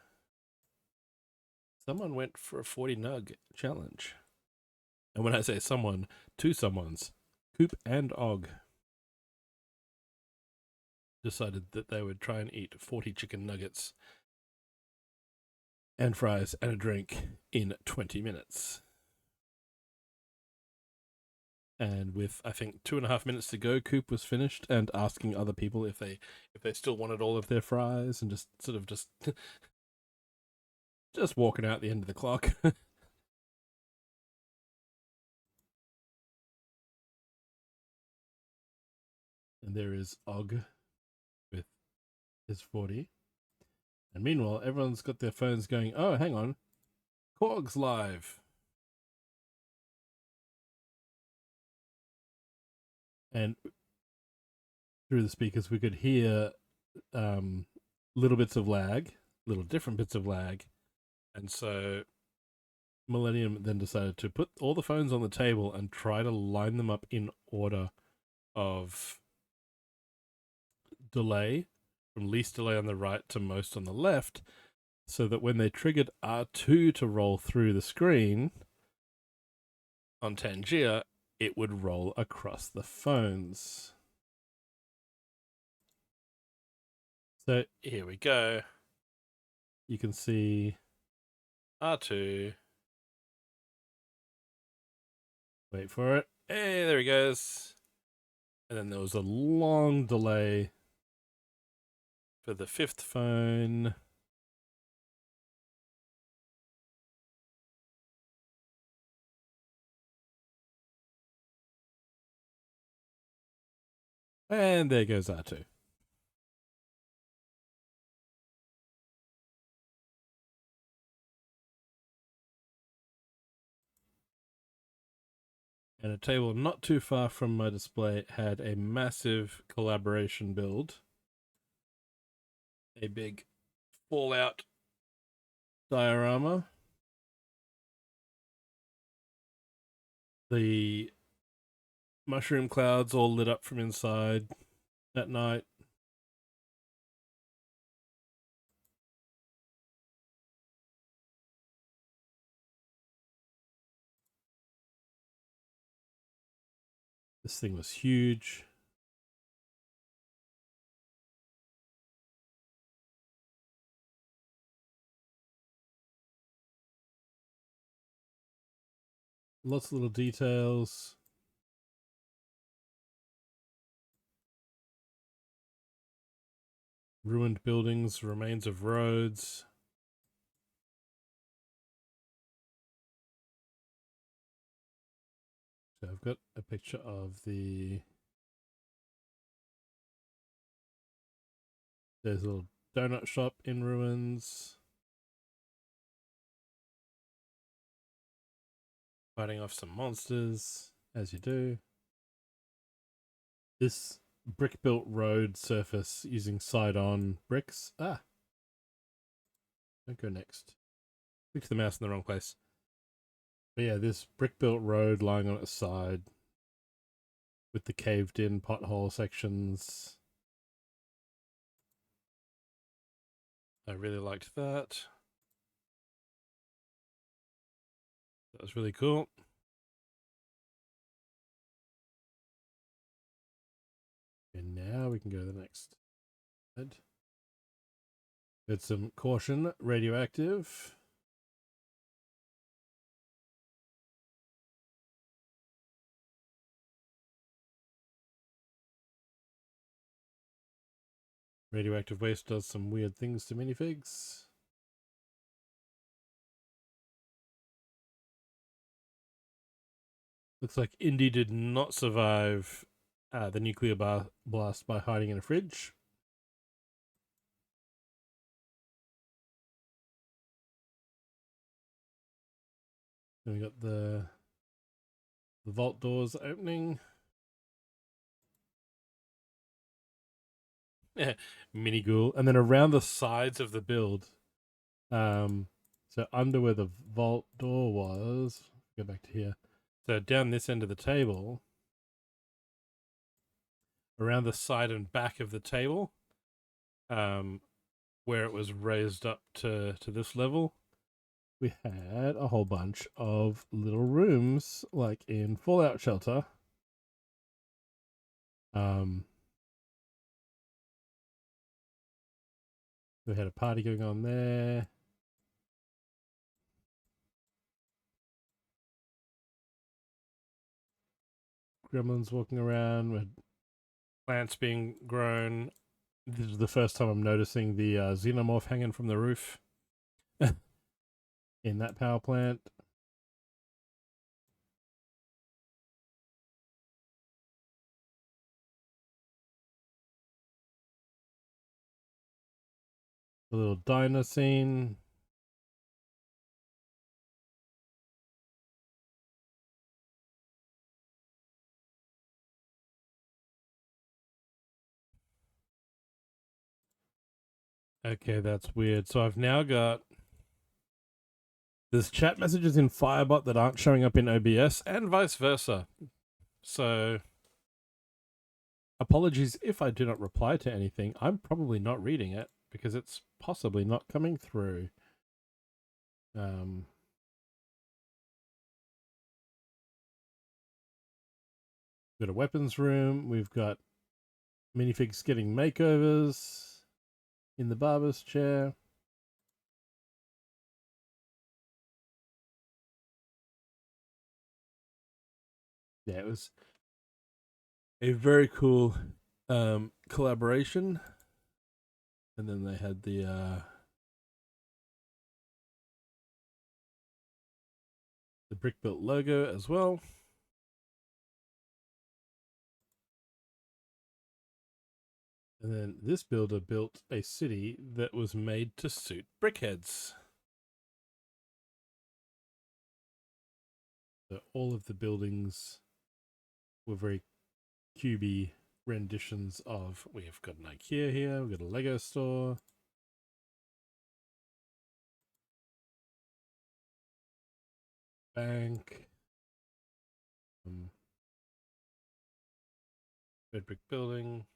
went for a 40 nug challenge. And when I say someone, two someones, Coop and Og, decided that they would try and eat 40 chicken nuggets and fries and a drink in 20 minutes. And with, I think, 2.5 minutes to go, Coop was finished and asking other people if they still wanted all of their fries, and just sort of just walking out the end of the clock. And there is Og with his 40. And meanwhile, everyone's got their phones going, oh, hang on, Korg's live. And through the speakers, we could hear little bits of lag, little different bits of lag. And so Millennium then decided to put all the phones on the table and try to line them up in order of delay, from least delay on the right to most on the left, so that when they triggered R2 to roll through the screen on Tangier, it would roll across the phones. So here we go. You can see R2. Wait for it. Hey, there he goes. And then there was a long delay for the 5th phone. And there goes R2. And a table not too far from my display had a massive collaboration build. A big Fallout diorama. The mushroom clouds all lit up from inside at night. This thing was huge. Lots of little details. Ruined buildings, remains of roads. So I've got a picture of there's a little donut shop in ruins. Fighting off some monsters, as you do. This brick-built road surface using side-on bricks. Ah! Don't go next. Click the mouse in the wrong place. But yeah, this brick-built road lying on its side with the caved-in pothole sections. I really liked that. That was really cool. And now we can go to the next slide. Got some caution, radioactive. Radioactive waste does some weird things to minifigs. Looks like Indy did not survive the nuclear blast by hiding in a fridge. Then we got the vault doors opening. Yeah, mini ghoul. And then around the sides of the build, so under where the vault door was, go back to here. So down this end of the table, around the side and back of the table, where it was raised up to this level, we had a whole bunch of little rooms, like in Fallout Shelter. We had a party going on there. gremlins walking around with plants being grown. This is the first time I'm noticing the xenomorph hanging from the roof in that power plant. A little diner scene. Okay, that's weird. So I've now got there's chat messages in Firebot that aren't showing up in OBS and vice versa. So apologies if I do not reply to anything. I'm probably not reading it because it's possibly not coming through. We've got a weapons room. We've got minifigs getting makeovers in the barber's chair. Yeah, it was a very cool collaboration. And then they had the Brickbuilt logo as well. And then this builder built a city that was made to suit brickheads. So all of the buildings were very cubey renditions of, we've got an IKEA here, we've got a Lego store. Bank. Red brick building.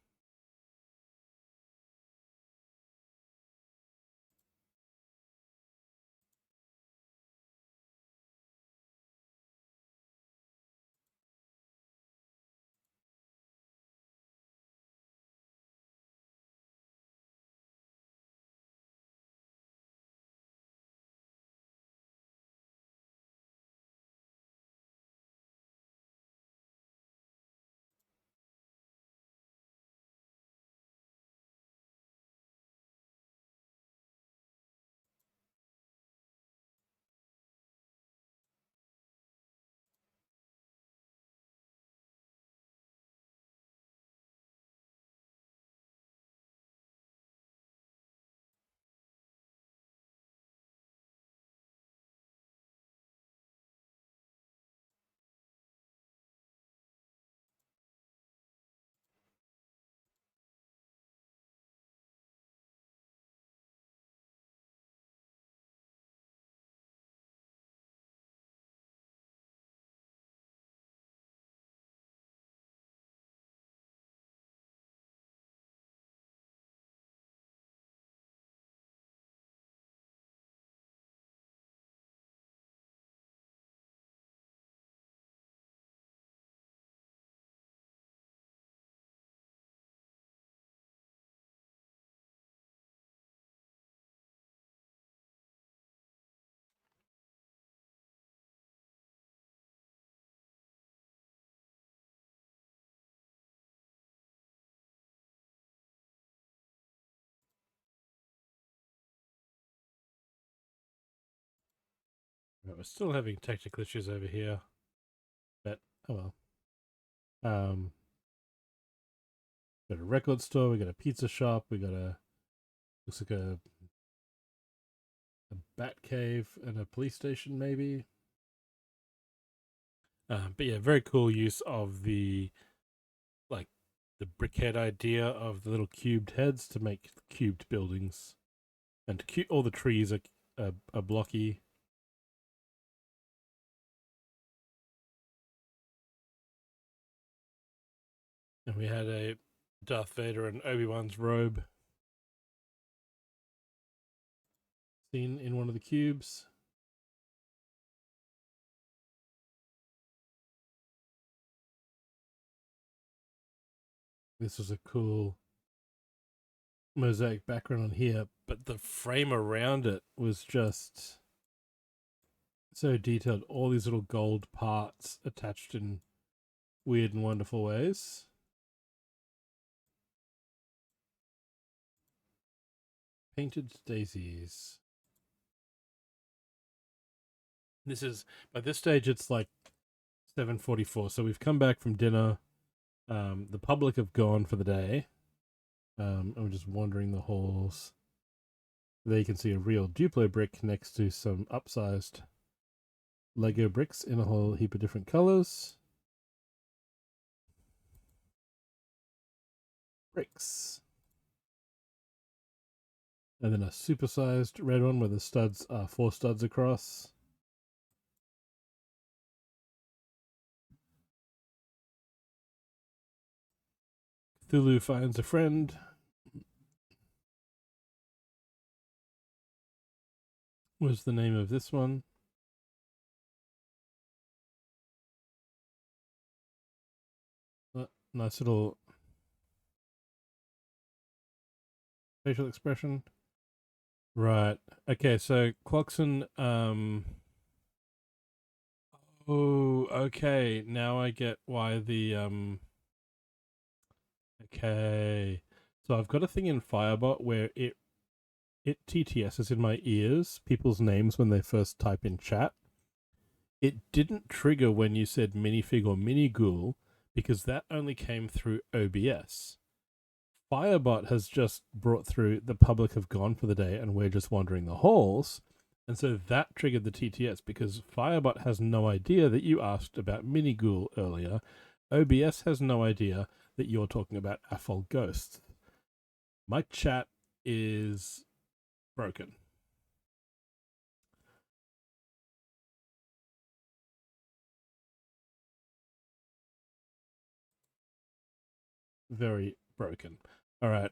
Right, we're still having technical issues over here, but oh well. Got a record store, we got a pizza shop, we got looks like a bat cave and a police station maybe. But yeah, very cool use of the brickhead idea of the little cubed heads to make cubed buildings, and all the trees are blocky. And we had a Darth Vader and Obi-Wan's robe seen in one of the cubes. This was a cool mosaic background on here, but the frame around it was just so detailed. All these little gold parts attached in weird and wonderful ways. Painted daisies. This is, by this stage, it's like 7:44, so we've come back from dinner. The public have gone for the day. I'm just wandering the halls. There you can see a real Duplo brick next to some upsized Lego bricks in a whole heap of different colors. Bricks. And then a supersized red one where the studs are 4 studs across. Cthulhu finds a friend. What's the name of this one? Nice little facial expression. Right. Okay, so Cloxon, oh, okay. Now I get why the, okay. So I've got a thing in Firebot where it TTSs in my ears people's names when they first type in chat. It didn't trigger when you said minifig or minighoul because that only came through OBS. Firebot has just brought through the public have gone for the day and we're just wandering the halls. And so that triggered the TTS because Firebot has no idea that you asked about minighoul earlier. OBS has no idea that you're talking about Aphol ghosts. My chat is broken. Very broken. All right.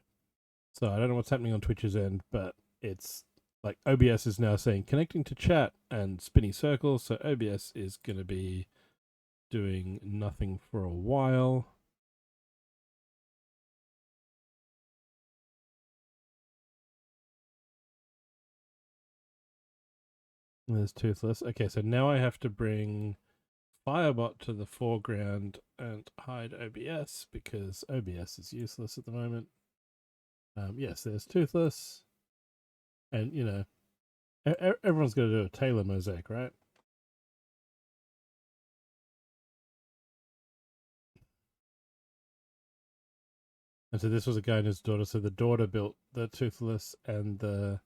So I don't know what's happening on Twitch's end, but it's like OBS is now saying connecting to chat and spinny circles. So OBS is going to be doing nothing for a while. And there's Toothless. Okay, so now I have to bring Firebot to the foreground and hide OBS because OBS is useless at the moment. Yes, there's Toothless. And, you know, everyone's going to do a Taylor mosaic, right? And so this was a guy and his daughter. So the daughter built the Toothless and the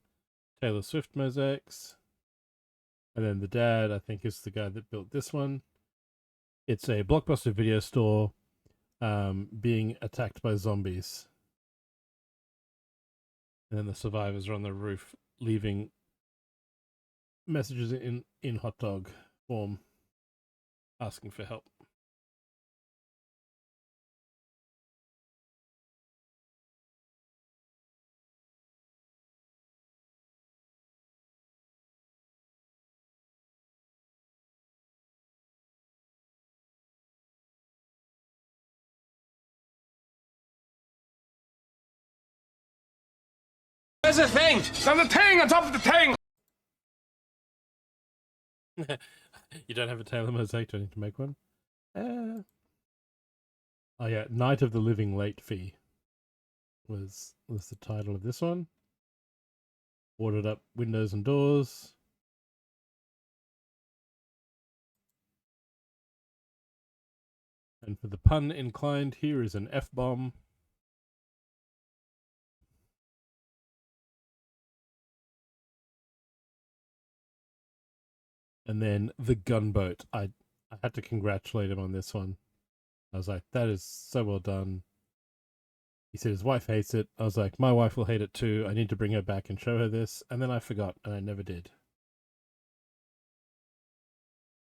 Taylor Swift mosaics. And then the dad, I think, is the guy that built this one. It's a Blockbuster video store being attacked by zombies. And then the survivors are on the roof leaving messages in hot dog form asking for help. There's a thing! There's a thing on top of the thing! You don't have a Taylor mosaic? Do I need to make one? Oh yeah, Night of the Living Late Fee was the title of this one. Boarded up windows and doors. And for the pun inclined, here is an F-bomb. And then the gunboat. I had to congratulate him on this one. I was like, that is so well done. He said his wife hates it. I was like, my wife will hate it too. I need to bring her back and show her this. And then I forgot, and I never did.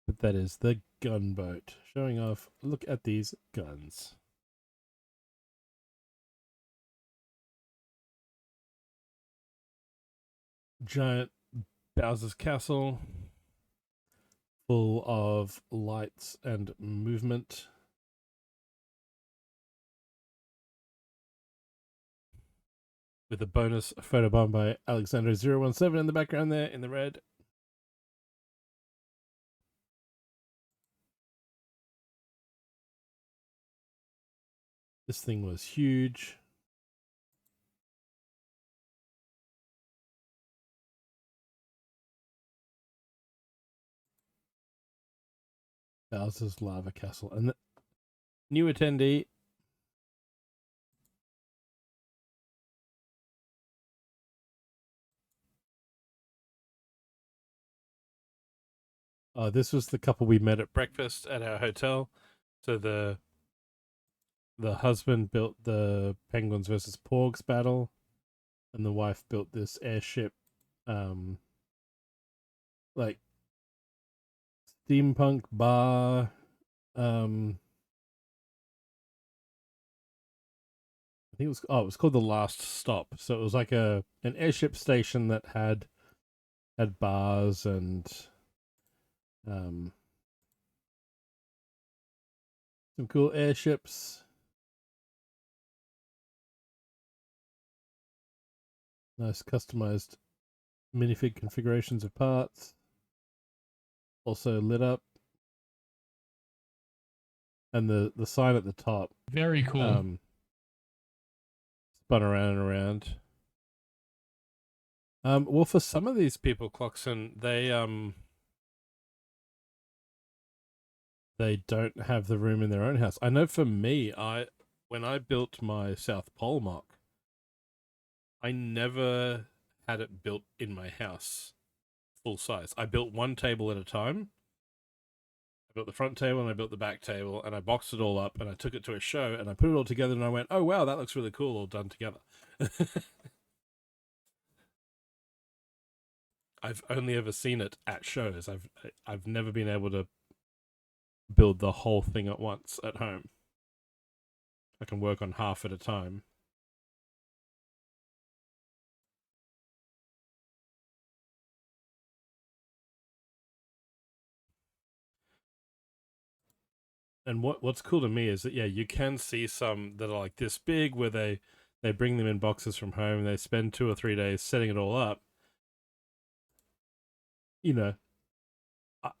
But that is the gunboat. Showing off, look at these guns. Giant Bowser's Castle. Full of lights and movement. With a bonus photobomb by Alexander017 in the background there in the red. This thing was huge. Bowser's Lava Castle. And the new attendee. Oh, this was the couple we met at breakfast at our hotel. So the husband built the Penguins versus Porgs battle, and the wife built this airship, like steampunk bar. I think it was called The Last Stop. So it was like an airship station that had bars and some cool airships. Nice customized minifig configurations of parts. Also lit up. And the sign at the top. Very cool. Spun around and around. Well, for some of these people, Cloxon, they don't have the room in their own house. I know for me, when I built my South Pole mock, I never had it built in my house full size. I built one table at a time. I built the front table and I built the back table and I boxed it all up and I took it to a show and I put it all together and I went, oh wow, that looks really cool all done together. I've only ever seen it at shows. I've never been able to build the whole thing at once at home. I can work on half at a time. And what's cool to me is that, yeah, you can see some that are like this big where they bring them in boxes from home and they spend 2 or 3 days setting it all up. You know,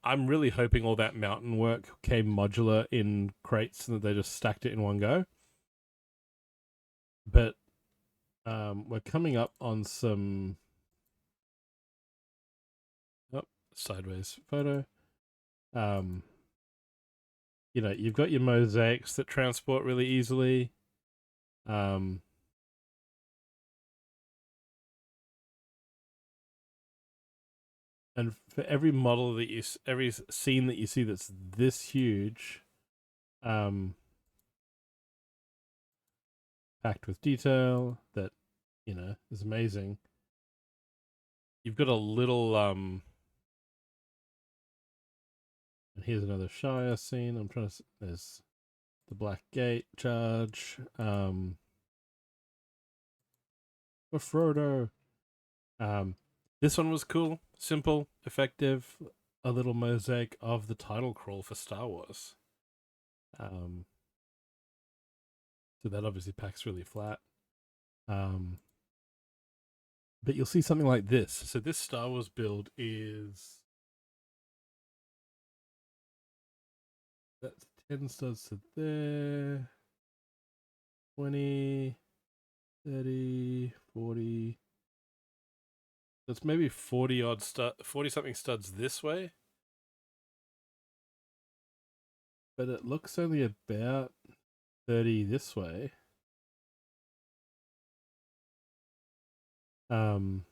I'm really hoping all that mountain work came modular in crates and that they just stacked it in one go. But we're coming up on some... Oh, sideways photo. You know, you've got your mosaics that transport really easily. And for every model that every scene that you see that's this huge, packed with detail, that, you know, is amazing. You've got a little, and here's another Shire scene. I'm trying to, there's the Black Gate charge, for Frodo. This one was cool, simple, effective, a little mosaic of the title crawl for Star Wars. So that obviously packs really flat. But you'll see something like this. So this Star Wars build is... That's 10 studs to there. 20, 30, 40... That's maybe 40 something studs this way. But it looks only about 30 this way. With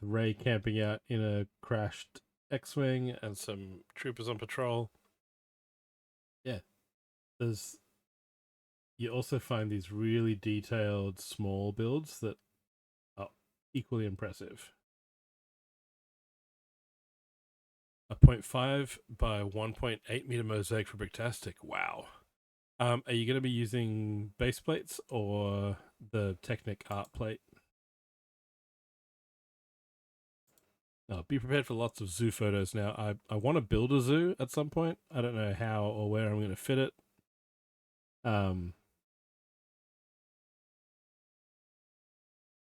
Rey camping out in a crashed X-Wing and some troopers on patrol. Yeah. You also find these really detailed small builds that are equally impressive. A 0.5 by 1.8 meter mosaic for Bricktastic. Wow. Are you going to be using base plates or the Technic art plate? Oh, be prepared for lots of zoo photos now. I want to build a zoo at some point. I don't know how or where I'm going to fit it.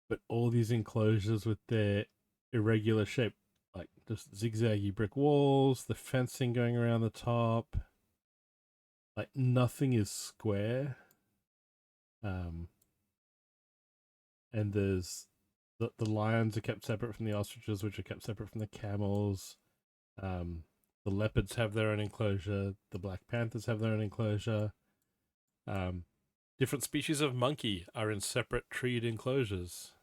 But all these enclosures with their irregular shape, like just zigzaggy brick walls, the fencing going around the top. like nothing is square. And there's the lions are kept separate from the ostriches, which are kept separate from the camels. The leopards have their own enclosure. The black panthers have their own enclosure. Different species of monkey are in separate treed enclosures.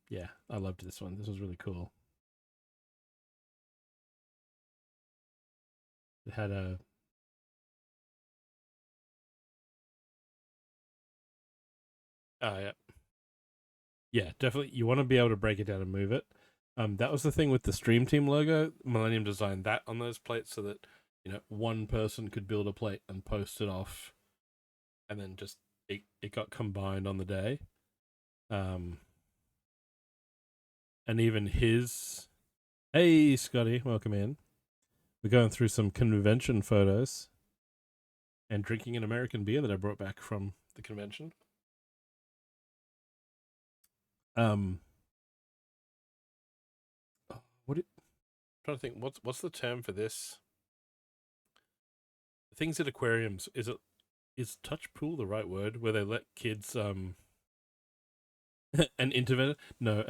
Yeah, I loved this one. This was really cool. It had a yeah, definitely. You want to be able to break it down and move it. That was the thing with the Stream Team logo. Millennium designed that on those plates so that, you know, one person could build a plate and post it off, and then just it got combined on the day. And even his, hey Scotty, welcome in. We're going through some convention photos and drinking an American beer that I brought back from the convention. Trying to think, what's the term for this? Things at aquariums, is touch pool the right word? Where they let kids an interventor? No,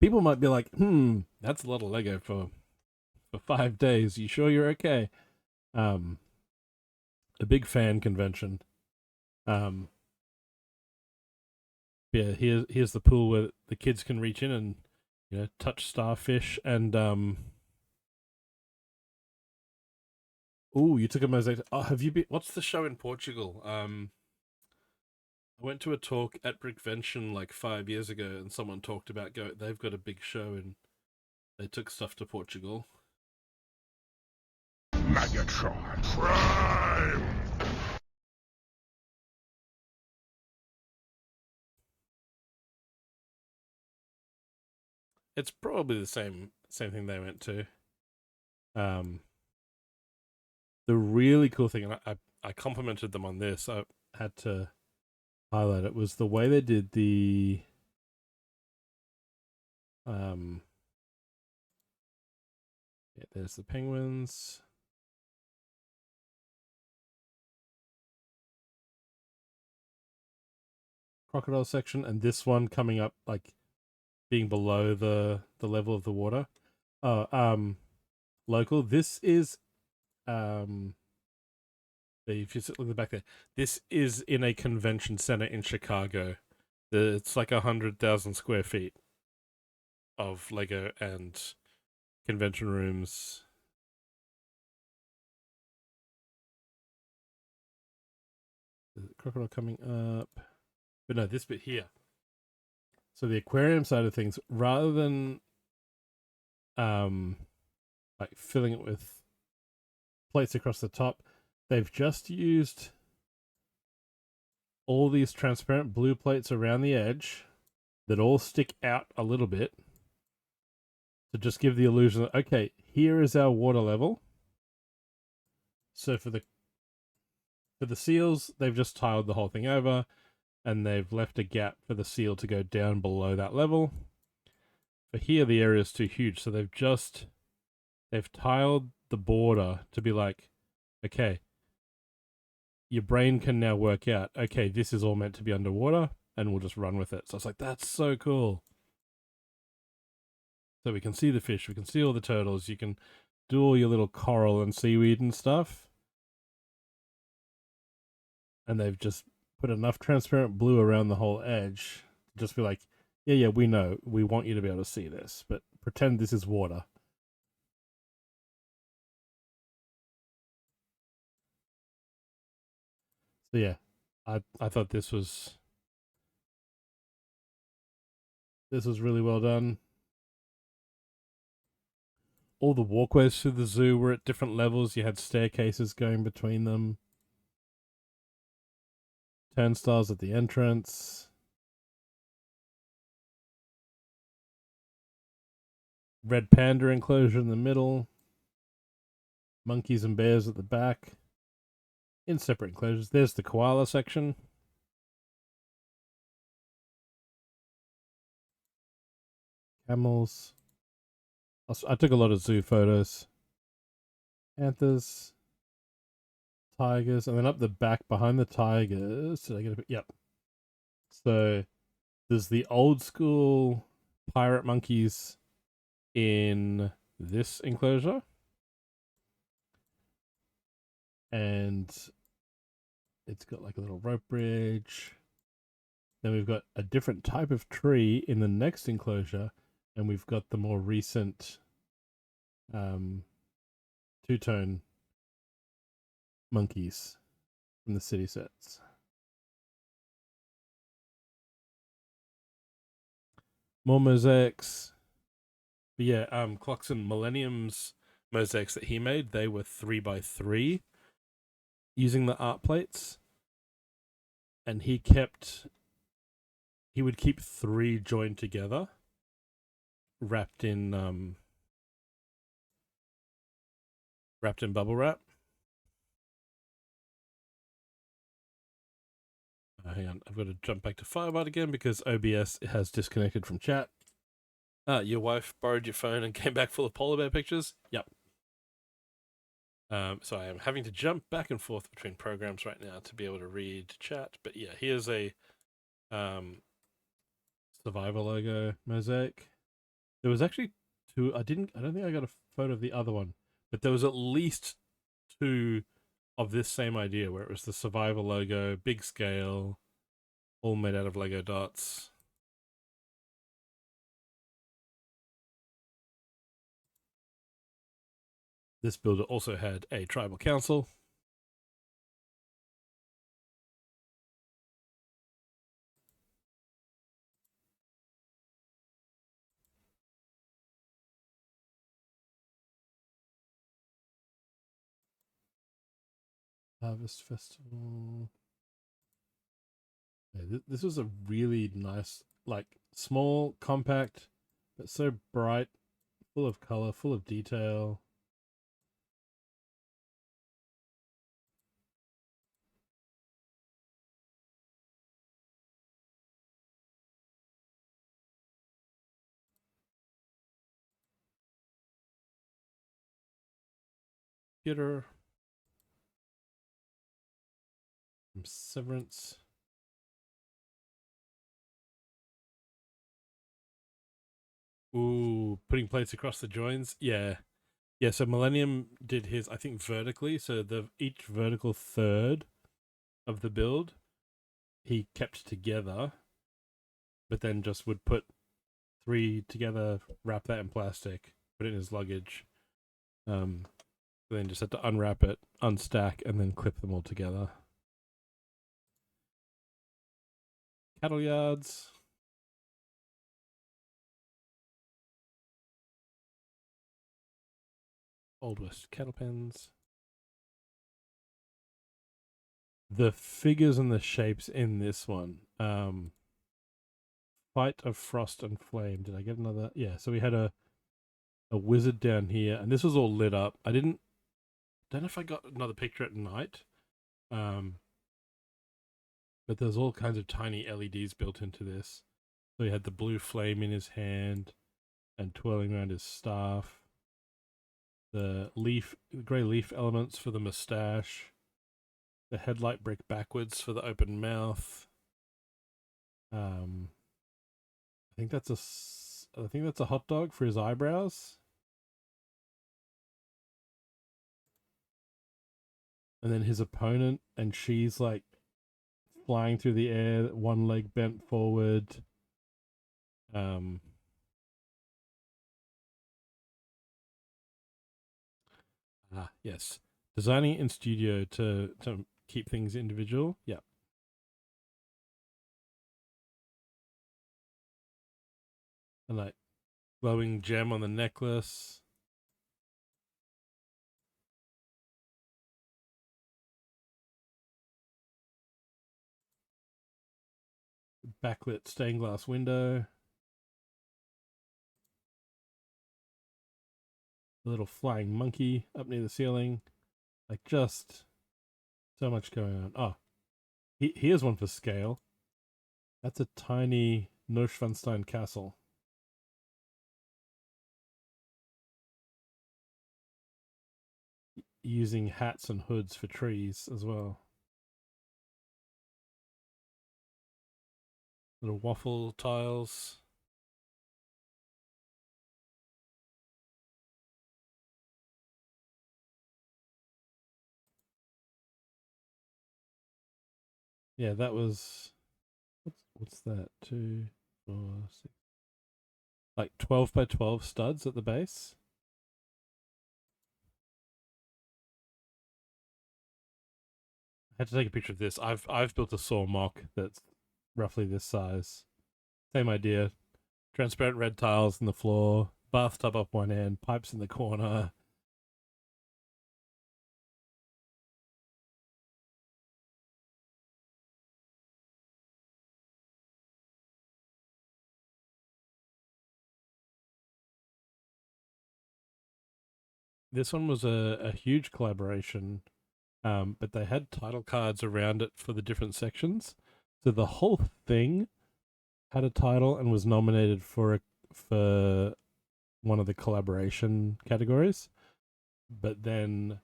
people might be like, that's a lot of Lego for 5 days. You sure you're okay? A big fan convention. Yeah, here's the pool where the kids can reach in and, you know, touch starfish and Ooh, you took a mosaic. Oh, have you been? What's the show in Portugal? I went to a talk at Brickvention like 5 years ago, and someone talked about they've got a big show and they took stuff to Portugal. Megatron Prime. It's probably the same thing they went to. The really cool thing, and I complimented them on this. I had to highlight it, was the way they did the yeah, there's the penguins. Crocodile section, and this one coming up like being below the level of the water. Local. This is if you look at the back there, this is in a convention center in Chicago. It's like 100,000 square feet of Lego and convention rooms. The crocodile coming up, but no, this bit here. So the aquarium side of things, rather than like filling it with plates across the top, they've just used all these transparent blue plates around the edge that all stick out a little bit to just give the illusion that, okay, here is our water level. So for the seals, they've just tiled the whole thing over, and they've left a gap for the seal to go down below that level. For here, the area is too huge, so they've tiled the border to be like, okay, your brain can now work out, okay, this is all meant to be underwater, and we'll just run with it. So it's like, that's so cool. So we can see the fish, we can see all the turtles, you can do all your little coral and seaweed and stuff. And they've just put enough transparent blue around the whole edge to just be like, yeah, we know, we want you to be able to see this, but pretend this is water. So yeah, I thought this was really well done. All the walkways through the zoo were at different levels. You had staircases going between them. Turnstiles at the entrance. Red panda enclosure in the middle. Monkeys and bears at the back. In separate enclosures. There's the koala section. Camels. I took a lot of zoo photos. Panthers, tigers, and then up the back behind the tigers. Did I get a bit? Yep. So there's the old school pirate monkeys in this enclosure. And it's got like a little rope bridge. Then we've got a different type of tree in the next enclosure, and we've got the more recent two-tone monkeys from the city sets. More mosaics. But yeah, Cloxon Millennium's mosaics that he made, they were 3x3 using the art plates. And he would keep 3 joined together, wrapped in bubble wrap. Hang on, I've got to jump back to Firebart again because OBS has disconnected from chat. Your wife borrowed your phone and came back full of polar bear pictures? Yep. So I am having to jump back and forth between programs right now to be able to read chat. But yeah, here's a Survivor logo mosaic. There was actually 2. I don't think I got a photo of the other one, but there was at least 2 of this same idea where it was the Survivor logo, big scale, all made out of Lego dots. This builder also had a tribal council. Harvest Festival. Yeah, this was a really nice, like, small, compact, but so bright, full of color, full of detail. Theater. From Severance. Ooh, putting plates across the joins. Yeah. Yeah, so Millennium did his, I think, vertically. So each vertical third of the build, he kept together, but then just would put 3 together, wrap that in plastic, put it in his luggage. Then just had to unwrap it, unstack, and then clip them all together. Cattle yards. Old West cattle pens. The figures and the shapes in this one. Fight of Frost and Flame. Did I get another? Yeah, so we had a wizard down here, and this was all lit up. Don't know if I got another picture at night. But there's all kinds of tiny LEDs built into this. So he had the blue flame in his hand and twirling around his staff. The grey leaf elements for the mustache. The headlight brick backwards for the open mouth. I think that's a hot dog for his eyebrows. And then his opponent, and she's like flying through the air, one leg bent forward. Yes. Designing in studio to keep things individual. Yeah. And like glowing gem on the necklace. Backlit stained glass window. A little flying monkey up near the ceiling. Like, just so much going on. Oh, here's one for scale. That's a tiny Neuschwanstein castle. using hats and hoods for trees as well. Little waffle tiles. Yeah, that was what's that? 2, 4, 6, like 12 by 12 studs at the base. I had to take a picture of this. I've built a saw mock that's roughly this size. Same idea. Transparent red tiles in the floor, bathtub up one end, pipes in the corner. This one was a huge collaboration, but they had title cards around it for the different sections. So the whole thing had a title and was nominated for one of the collaboration categories. But then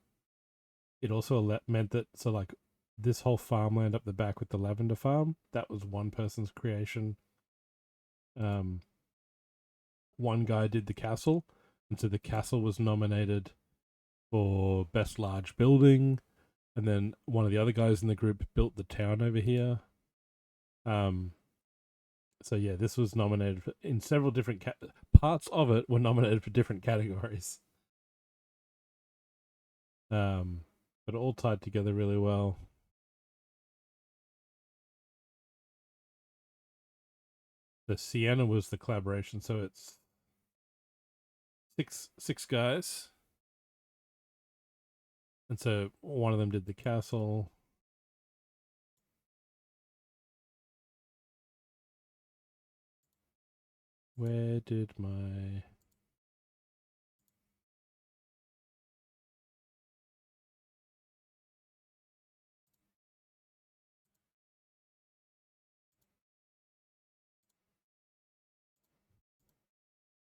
it also meant that, so like this whole farmland up the back with the lavender farm, that was one person's creation. One guy did the castle, and so the castle was nominated for best large building, and then one of the other guys in the group built the town over here. So yeah, this was nominated in several different parts of it were nominated for different categories. But all tied together really well. The Sienna was the collaboration, so it's six guys. And so one of them did the castle. Where did my...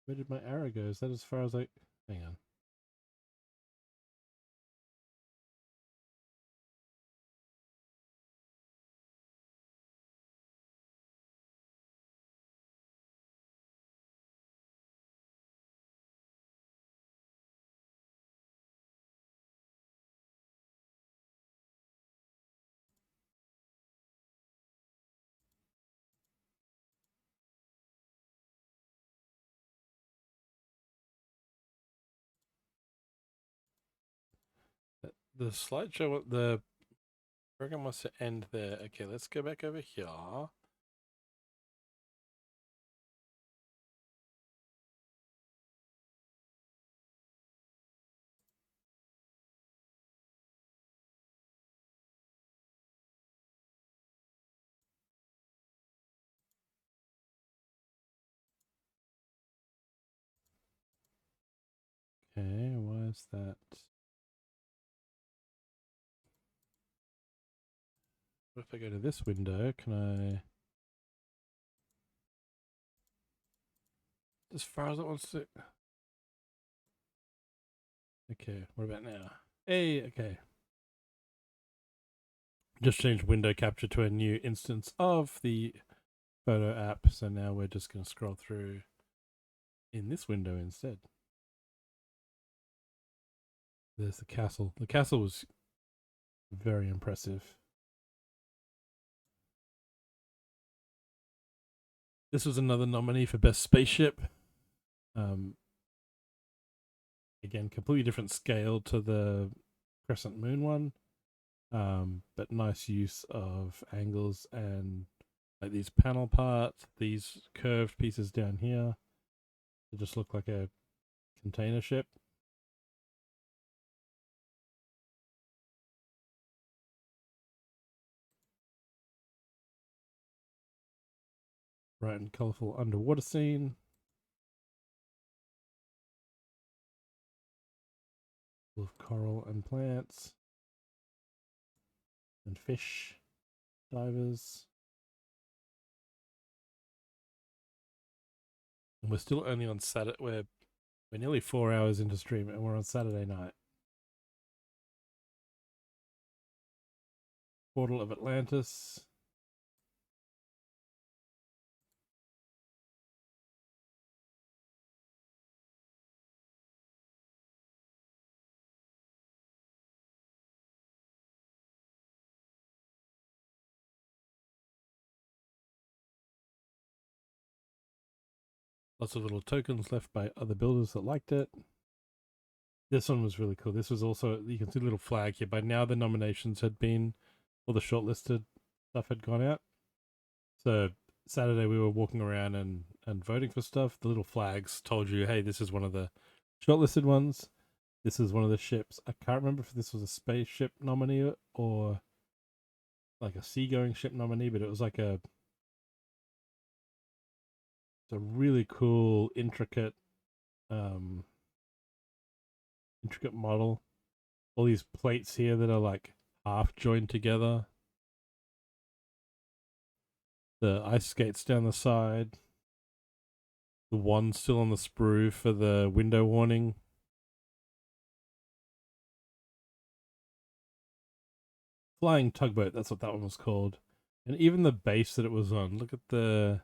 Where did my arrow go? Is that as far as I... Hang on. The slideshow, the program wants to end there. Okay, let's go back over here. Okay, why is that? What if I go to this window? Can I... As far as it wants to... Okay, what about now? Hey, okay. Just changed window capture to a new instance of the photo app. So now we're just going to scroll through in this window instead. There's the castle. The castle was very impressive. This was another nominee for Best Spaceship. Again, completely different scale to the Crescent Moon one. But nice use of angles and like these panel parts, these curved pieces down here. They just look like a container ship. Bright and colorful underwater scene. Full of coral and plants. And fish. Divers. And we're still only on Saturday. We're nearly 4 hours into stream and we're on Saturday night. Portal of Atlantis. Lots of little tokens left by other builders that liked it. This one was really cool. This was also, you can see the little flag here. By now the nominations had been, or the shortlisted stuff had gone out. So Saturday we were walking around and voting for stuff. The little flags told you, hey, this is one of the shortlisted ones. This is one of the ships. I can't remember if this was a spaceship nominee or like a seagoing ship nominee, but it was like it's a really cool, intricate model. All these plates here that are like half joined together. The ice skates down the side. The wand still on the sprue for the window warning. Flying tugboat, that's what that one was called. And even the base that it was on. Look at the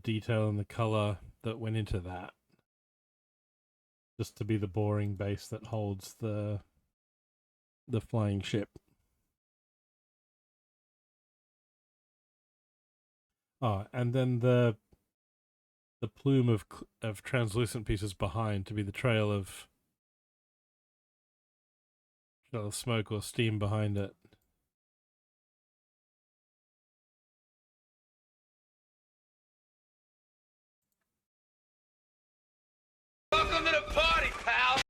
detail and the color that went into that. Just to be the boring base that holds the flying ship. Oh, and then the plume of translucent pieces behind to be the trail of smoke or steam behind it. Welcome to the party, pal!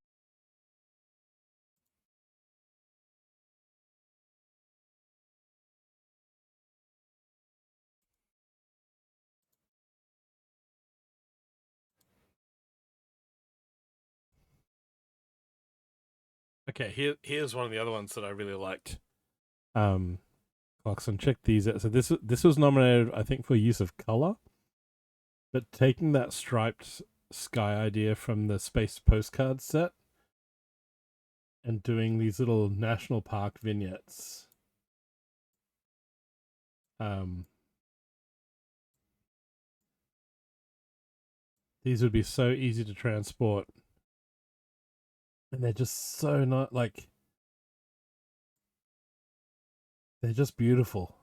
Okay, here's one of the other ones that I really liked. Clarkson, check these out. So this was nominated, I think, for use of color, but taking that striped sky idea from the space postcard set and doing these little national park vignettes. These would be so easy to transport. And they're just so not like, they're just beautiful.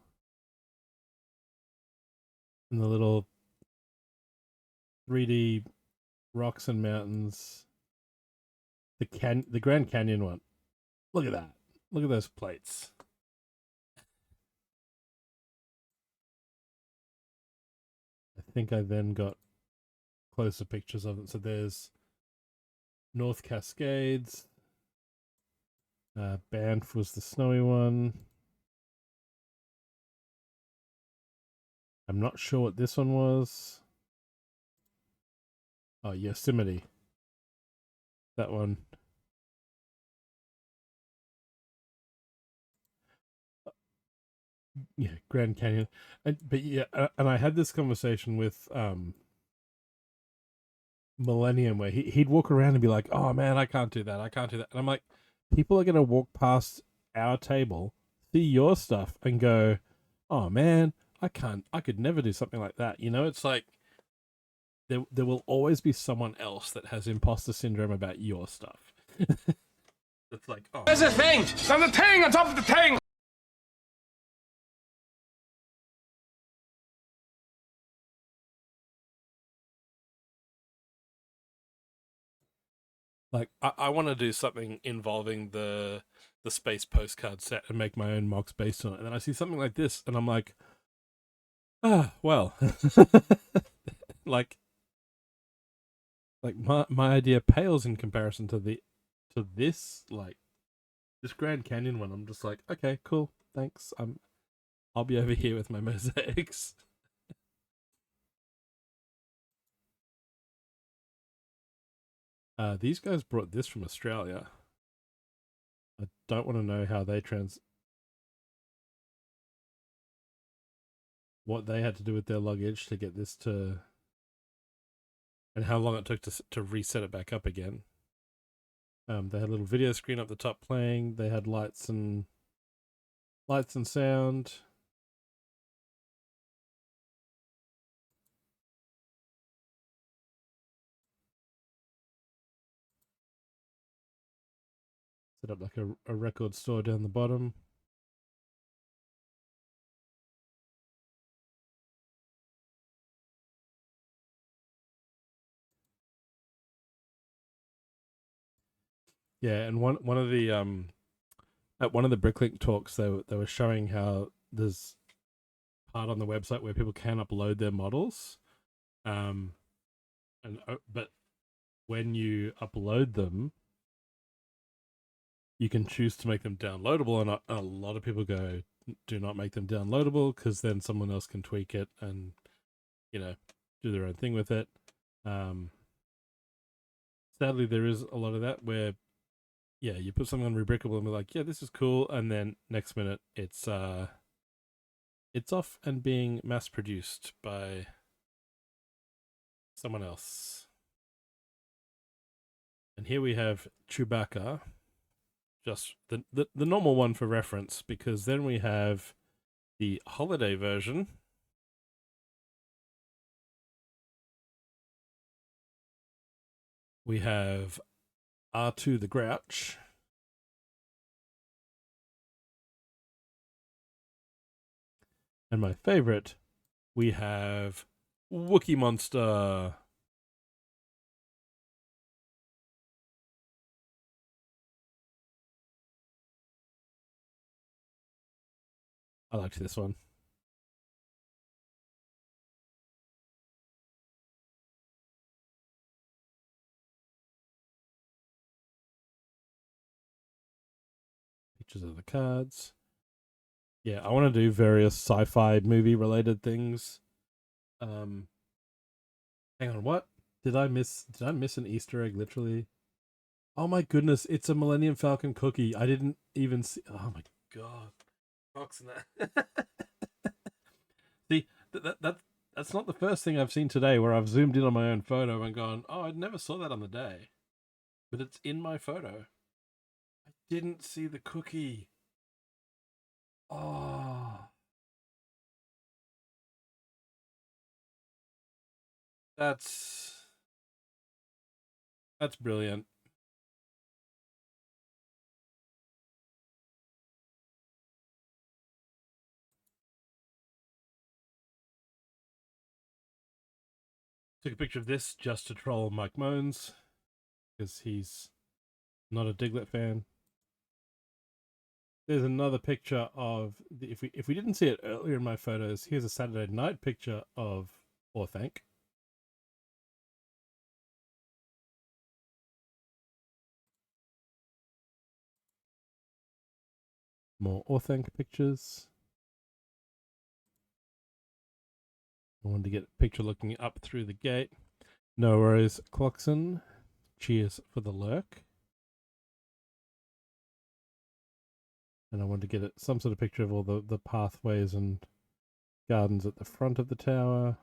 And the little 3D rocks and mountains. The Grand Canyon one. Look at that. Look at those plates. I think I then got closer pictures of it. So there's North Cascades. Banff was the snowy one. I'm not sure what this one was. Oh, Yosemite. That one. Yeah, Grand Canyon. But yeah, and I had this conversation with Millennium where he'd walk around and be like, oh man, I can't do that. I can't do that. And I'm like, people are going to walk past our table, see your stuff and go, oh man, I could never do something like that. You know, it's like there will always be someone else that has imposter syndrome about your stuff. It's like, oh. There's a thing! There's a thing on top of the thing! Like, I want to do something involving the space postcard set and make my own mocks based on it. And then I see something like this, and I'm like, well, like my idea pales in comparison to this Grand Canyon one. I'm just like, okay, cool, thanks. I'll be over here with my mosaics. These guys brought this from Australia. I don't want to know how they what they had to do with their luggage to get this to, and how long it took to reset it back up again. They had a little video screen up the top playing. They had lights and sound. Set up like a record store down the bottom. Yeah, and one of the at one of the Bricklink talks, they were showing how there's part on the website where people can upload their models, and but when you upload them, you can choose to make them downloadable, and a lot of people go, do not make them downloadable because then someone else can tweak it and do their own thing with it. Sadly, there is a lot of that where you put something on Rebrickable and be like, yeah, this is cool, and then next minute it's off and being mass produced by someone else. And here we have Chewbacca, just the normal one for reference, because then we have the holiday version. We have R2 the Grouch. And my favorite, we have Wookiee Monster. I liked this one. Pictures of the cards. Yeah, I want to do various sci-fi movie related things. Hang on, what? Did I miss an Easter egg literally? Oh my goodness, it's a Millennium Falcon cookie. I didn't even see. Oh my god. Rocks in that. See, that's not the first thing I've seen today where I've zoomed in on my own photo and gone, oh, I never saw that on the day. But it's in my photo. I didn't see the cookie. Oh. That's brilliant. Took a picture of this just to troll Mike Moans, because he's not a Diglett fan. There's another picture of if we didn't see it earlier in my photos, here's a Saturday night picture of Orthanc. More Orthanc pictures. I wanted to get a picture looking up through the gate. No worries, Cloxon. Cheers for the lurk. And I wanted to get some sort of picture of all the pathways and gardens at the front of the tower.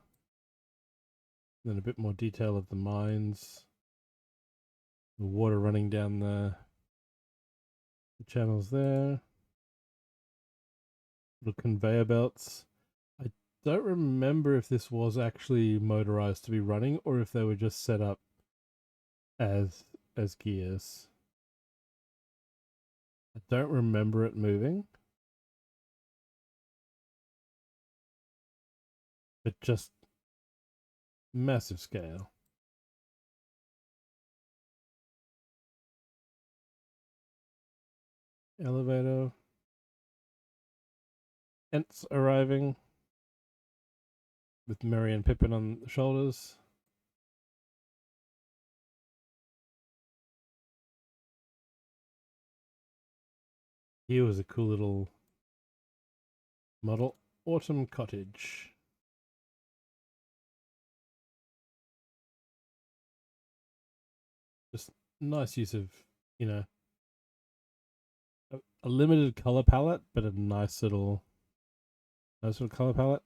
And then a bit more detail of the mines. The water running down the channels there. Little conveyor belts. I don't remember if this was actually motorized to be running or if they were just set up as gears. I don't remember it moving. But just massive scale. Elevator. Ents arriving with Merry and Pippin on the shoulders. Here was a cool little model. Autumn Cottage. Just nice use of, a limited color palette, but a nice little color palette.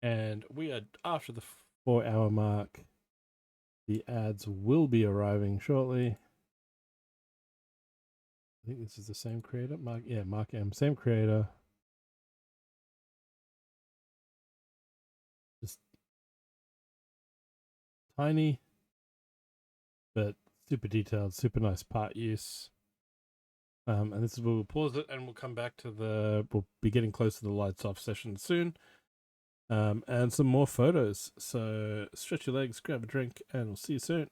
And we are after the 4-hour mark. The ads will be arriving shortly. I think this is the same creator. Mark M. Same creator. Just tiny, but super detailed, super nice part use. And this is where we'll pause it and we'll come back to we'll be getting close to the lights off session soon. And some more photos. So stretch your legs, grab a drink, and we'll see you soon.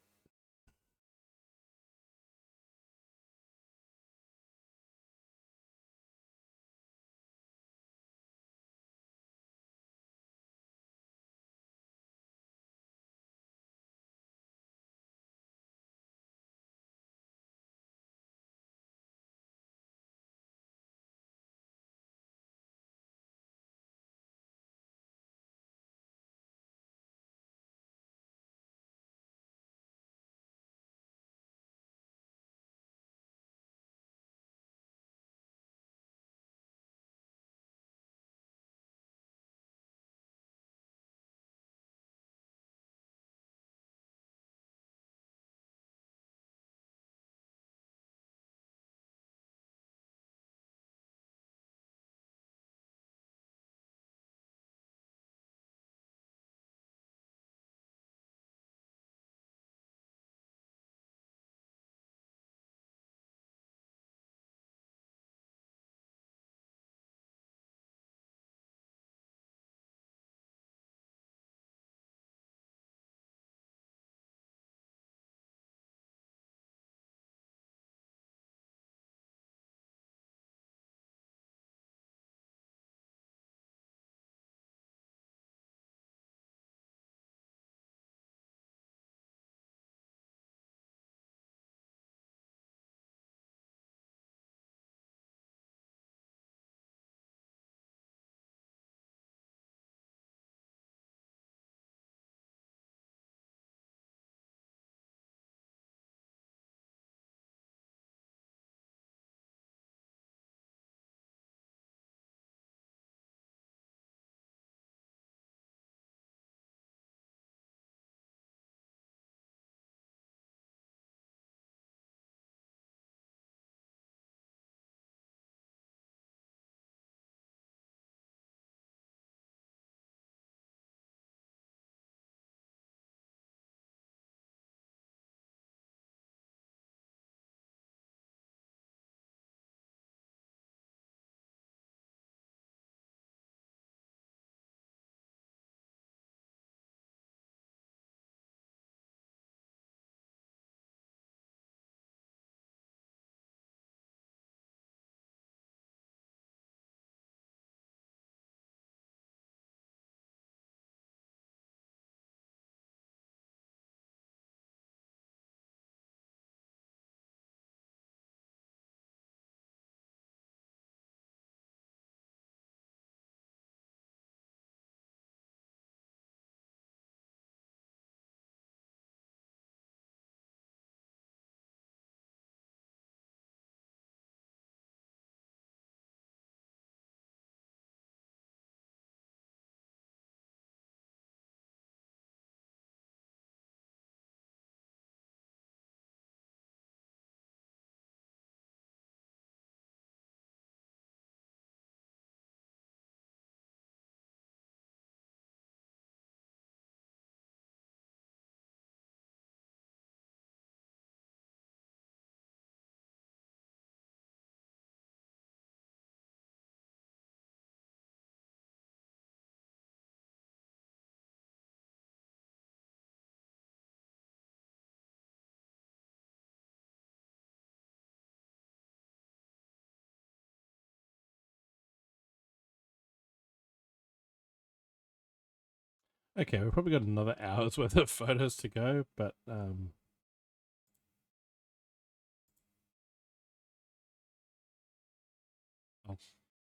Okay, we've probably got another hour's worth of photos to go, but I'll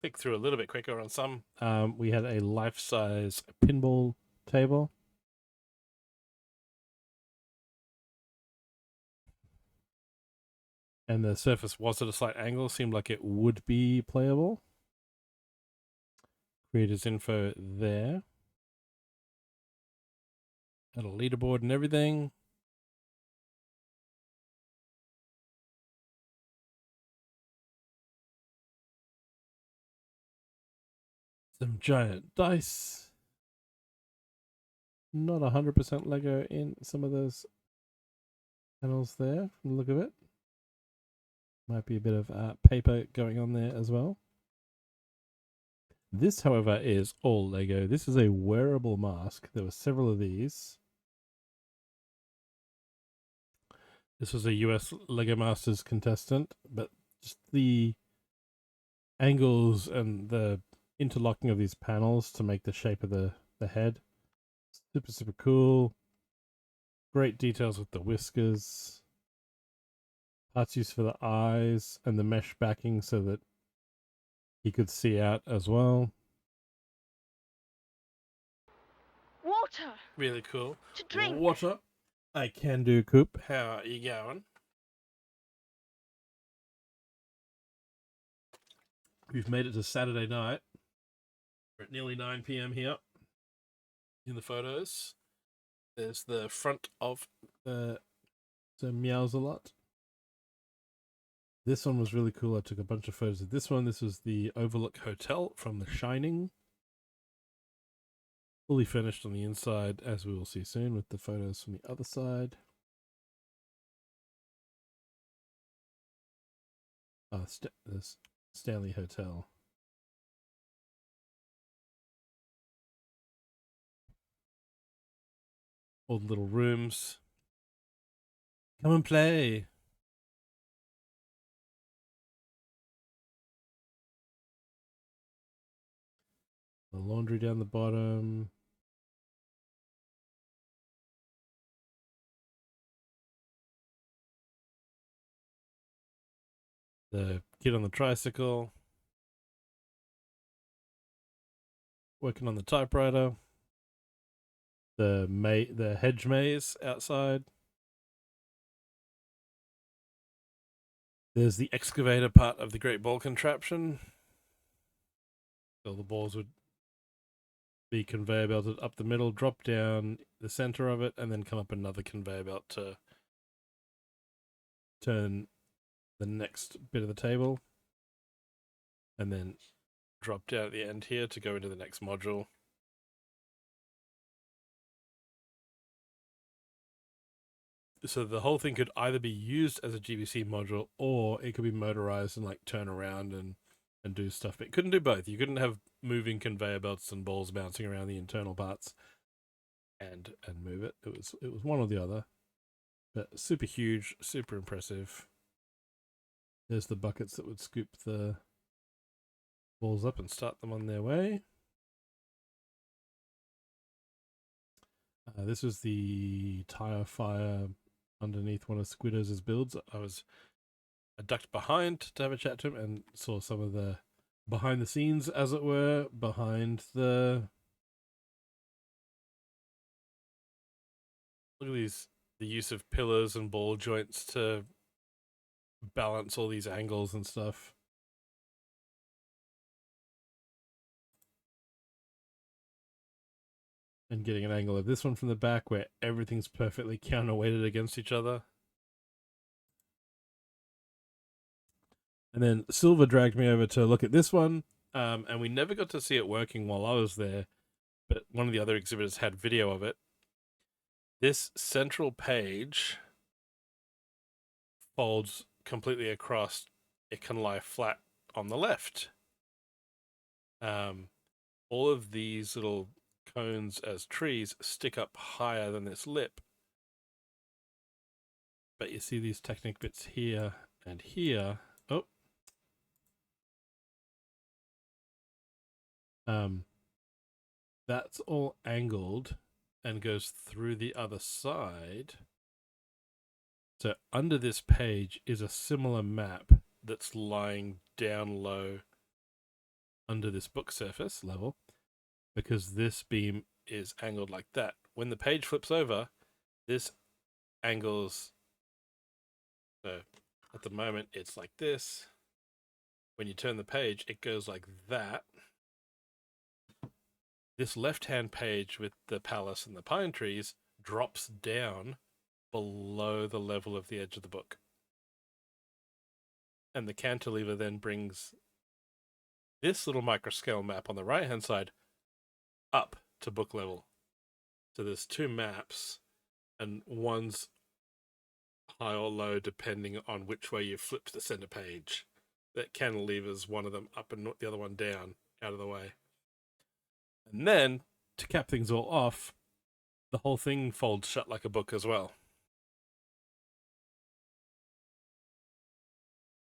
pick through a little bit quicker on some. We had a life-size pinball table. And the surface was at a slight angle, seemed like it would be playable. Creators info there. Had a leaderboard and everything. Some giant dice. Not 100% Lego in some of those panels there, from the look of it. Might be a bit of paper going on there as well. This, however, is all Lego. This is a wearable mask. There were several of these. This was a US Lego Masters contestant, but just the angles and the interlocking of these panels to make the shape of the head. Super, super cool. Great details with the whiskers. Parts used for the eyes and the mesh backing so that he could see out as well. Water! Really cool. To drink! Water. I can do, Coop. How are you going? We've made it to Saturday night. We're at nearly 9 p.m. here in the photos. There's the front of the Meows a Lot. This one was really cool. I took a bunch of photos of this one. This was the Overlook Hotel from The Shining. Fully finished on the inside, as we will see soon, with the photos from the other side. This Stanley Hotel. All the little rooms. Come and play. The laundry down the bottom. The kid on the tricycle. Working on the typewriter. The hedge maze outside. There's the excavator part of the Great Ball contraption. So the balls would be conveyor belted up the middle, drop down the center of it, and then come up another conveyor belt to turn the next bit of the table. And then drop down at the end here to go into the next module. So the whole thing could either be used as a GBC module, or it could be motorized and like turn around and do stuff. But it couldn't do both. You couldn't have moving conveyor belts and balls bouncing around the internal parts and move it. It was one or the other. But super huge, super impressive. There's the buckets that would scoop the balls up and start them on their way. This was the tire fire underneath one of Squiddo's builds. I ducked behind to have a chat to him and saw some of the behind the scenes, as it were, behind the... Look at these, the use of pillars and ball joints to balance all these angles and stuff. And getting an angle of this one from the back where everything's perfectly counterweighted against each other. And then Silver dragged me over to look at this one, and we never got to see it working while I was there, but one of the other exhibitors had video of it. This central page folds completely across. It can lie flat on the left. All of these little cones as trees stick up higher than this lip. But you see these Technic bits here and here. Oh. That's all angled and goes through the other side. So under this page is a similar map that's lying down low under this book surface level, because this beam is angled like that. When the page flips over, this angles. So at the moment it's like this. When you turn the page, it goes like that. This left-hand page with the palace and the pine trees drops down below the level of the edge of the book. And the cantilever then brings this little microscale map on the right hand side up to book level. So there's two maps, and one's high or low depending on which way you flip the center page. That cantilevers one of them up and the other one down out of the way. And then, to cap things all off, the whole thing folds shut like a book as well.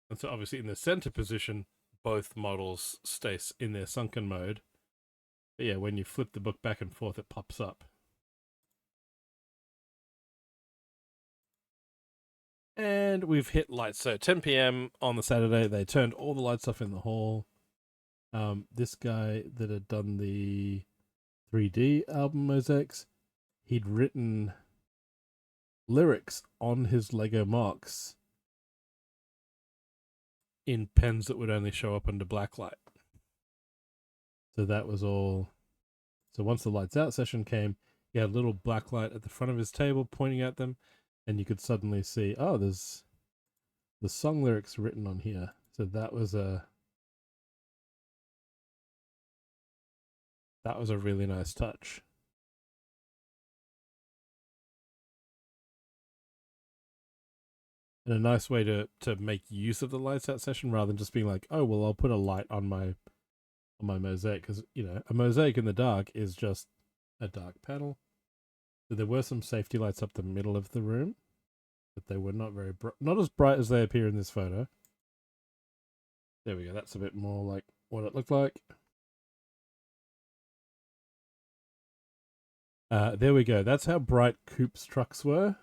And so obviously in the center position, both models stay in their sunken mode. But yeah, when you flip the book back and forth, it pops up. And we've hit lights. So 10 p.m. on the Saturday, they turned all the lights off in the hall. This guy that had done the 3D album mosaics, he'd written lyrics on his Lego MOCs in pens that would only show up under black light. So that was all. So once the lights out session came, he had a little black light at the front of his table pointing at them, and you could suddenly see, oh, there's the song lyrics written on here. So that was a really nice touch. And a nice way to make use of the lights out session rather than just being like, oh, well, I'll put a light on my mosaic, because, you know, a mosaic in the dark is just a dark panel. So there were some safety lights up the middle of the room, but they were not very not as bright as they appear in this photo. There we go. That's a bit more like what it looked like. There we go. That's how bright Coop's trucks were.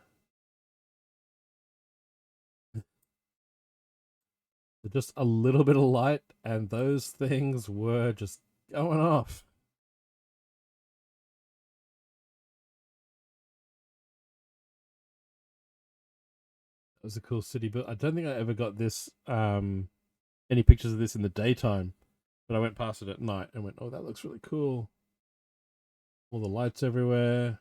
Just a little bit of light, and those things were just going off. That was a cool city, but I don't think I ever got this, any pictures of this in the daytime. But I went past it at night and went, oh, that looks really cool. All the lights everywhere.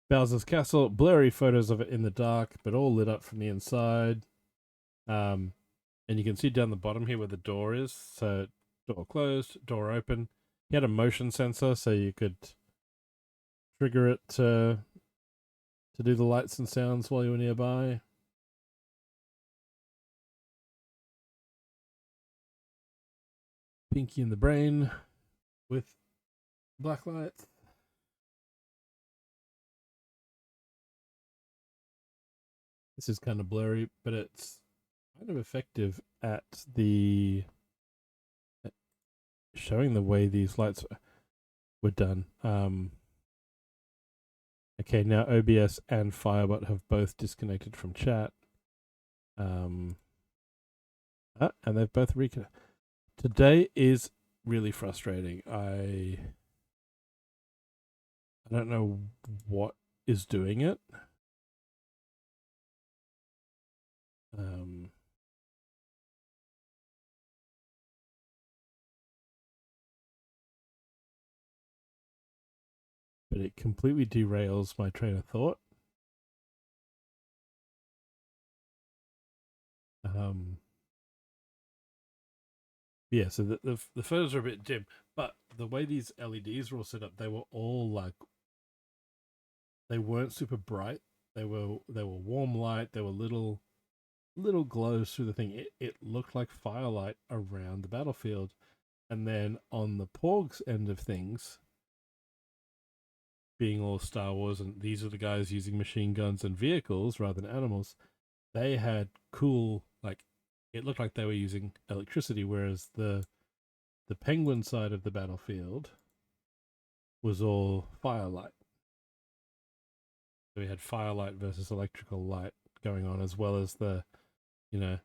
Bowser's Castle, blurry photos of it in the dark, but all lit up from the inside. And you can see down the bottom here where the door is. So door closed, door open. He had a motion sensor, so you could trigger it to do the lights and sounds while you were nearby. Pinky in the Brain with black lights. This is kind of blurry, but it's kind of effective at showing the way these lights were done. Okay, now OBS and Firebot have both disconnected from chat. And they've both reconnected. Today is really frustrating. I don't know what is doing it. But it completely derails my train of thought. Yeah, so the photos are a bit dim, but the way these LEDs were all set up, they were all like, they weren't super bright. They were warm light. They were little glows through the thing. It looked like firelight around the battlefield. And then on the Porg's end of things, being all Star Wars, and these are the guys using machine guns and vehicles rather than animals, they had cool, like, it looked like they were using electricity, whereas the Penguin side of the battlefield was all firelight. So we had firelight versus electrical light going on, as well as the, you know,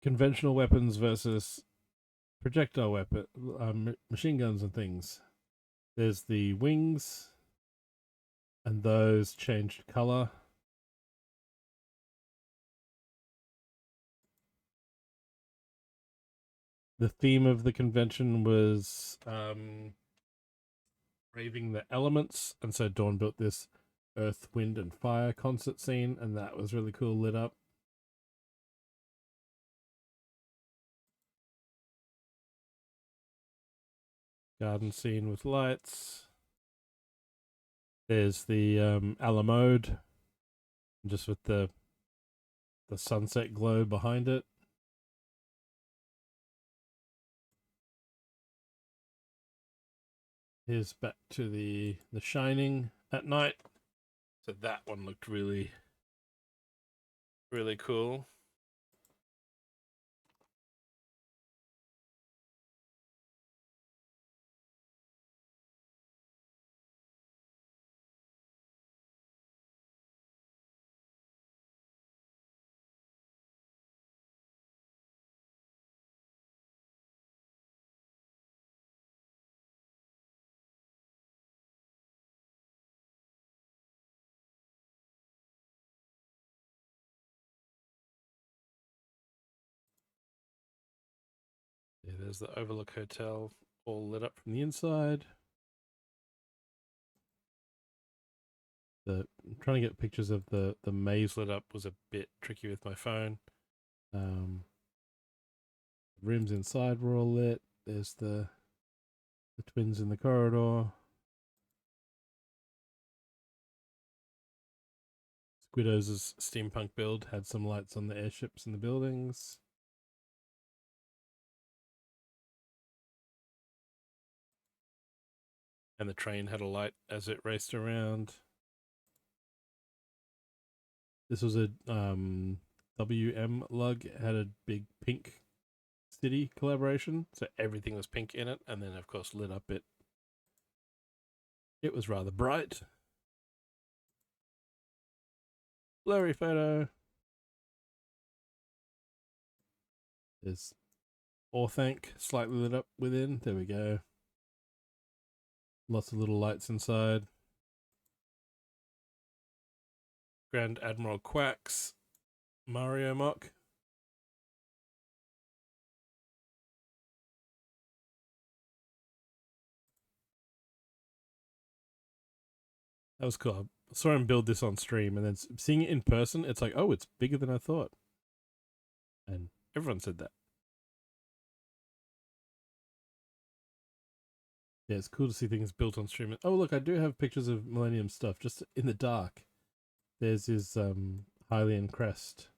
conventional weapons versus projectile weapon, machine guns and things. There's the wings, and those changed color. The theme of the convention was braving the elements, and so Dawn built this Earth, Wind, and Fire concert scene, and that was really cool, lit up. garden scene with lights. There's the a la mode, just with the sunset glow behind it. Here's back to the Shining at night. So that one looked really, really cool. Yeah, there's the Overlook Hotel, all lit up from the inside. I'm trying to get pictures of the maze lit up was a bit tricky with my phone. Rooms inside were all lit. There's the twins in the corridor. Squiddo's steampunk build had some lights on the airships and the buildings. And the train had a light as it raced around. This was a WM lug, had a big pink city collaboration, so everything was pink in it, and then of course lit up it was rather bright. Blurry photo. There's Orthanc slightly lit up within. There we go. Lots of little lights inside. Grand Admiral Quack's Mario mock. That was cool. I saw him build this on stream, and then seeing it in person, it's like, oh, it's bigger than I thought. And everyone said that. Yeah, it's cool to see things built on stream. Oh, look, I do have pictures of Millennium stuff, just in the dark. There's his Hylian crest.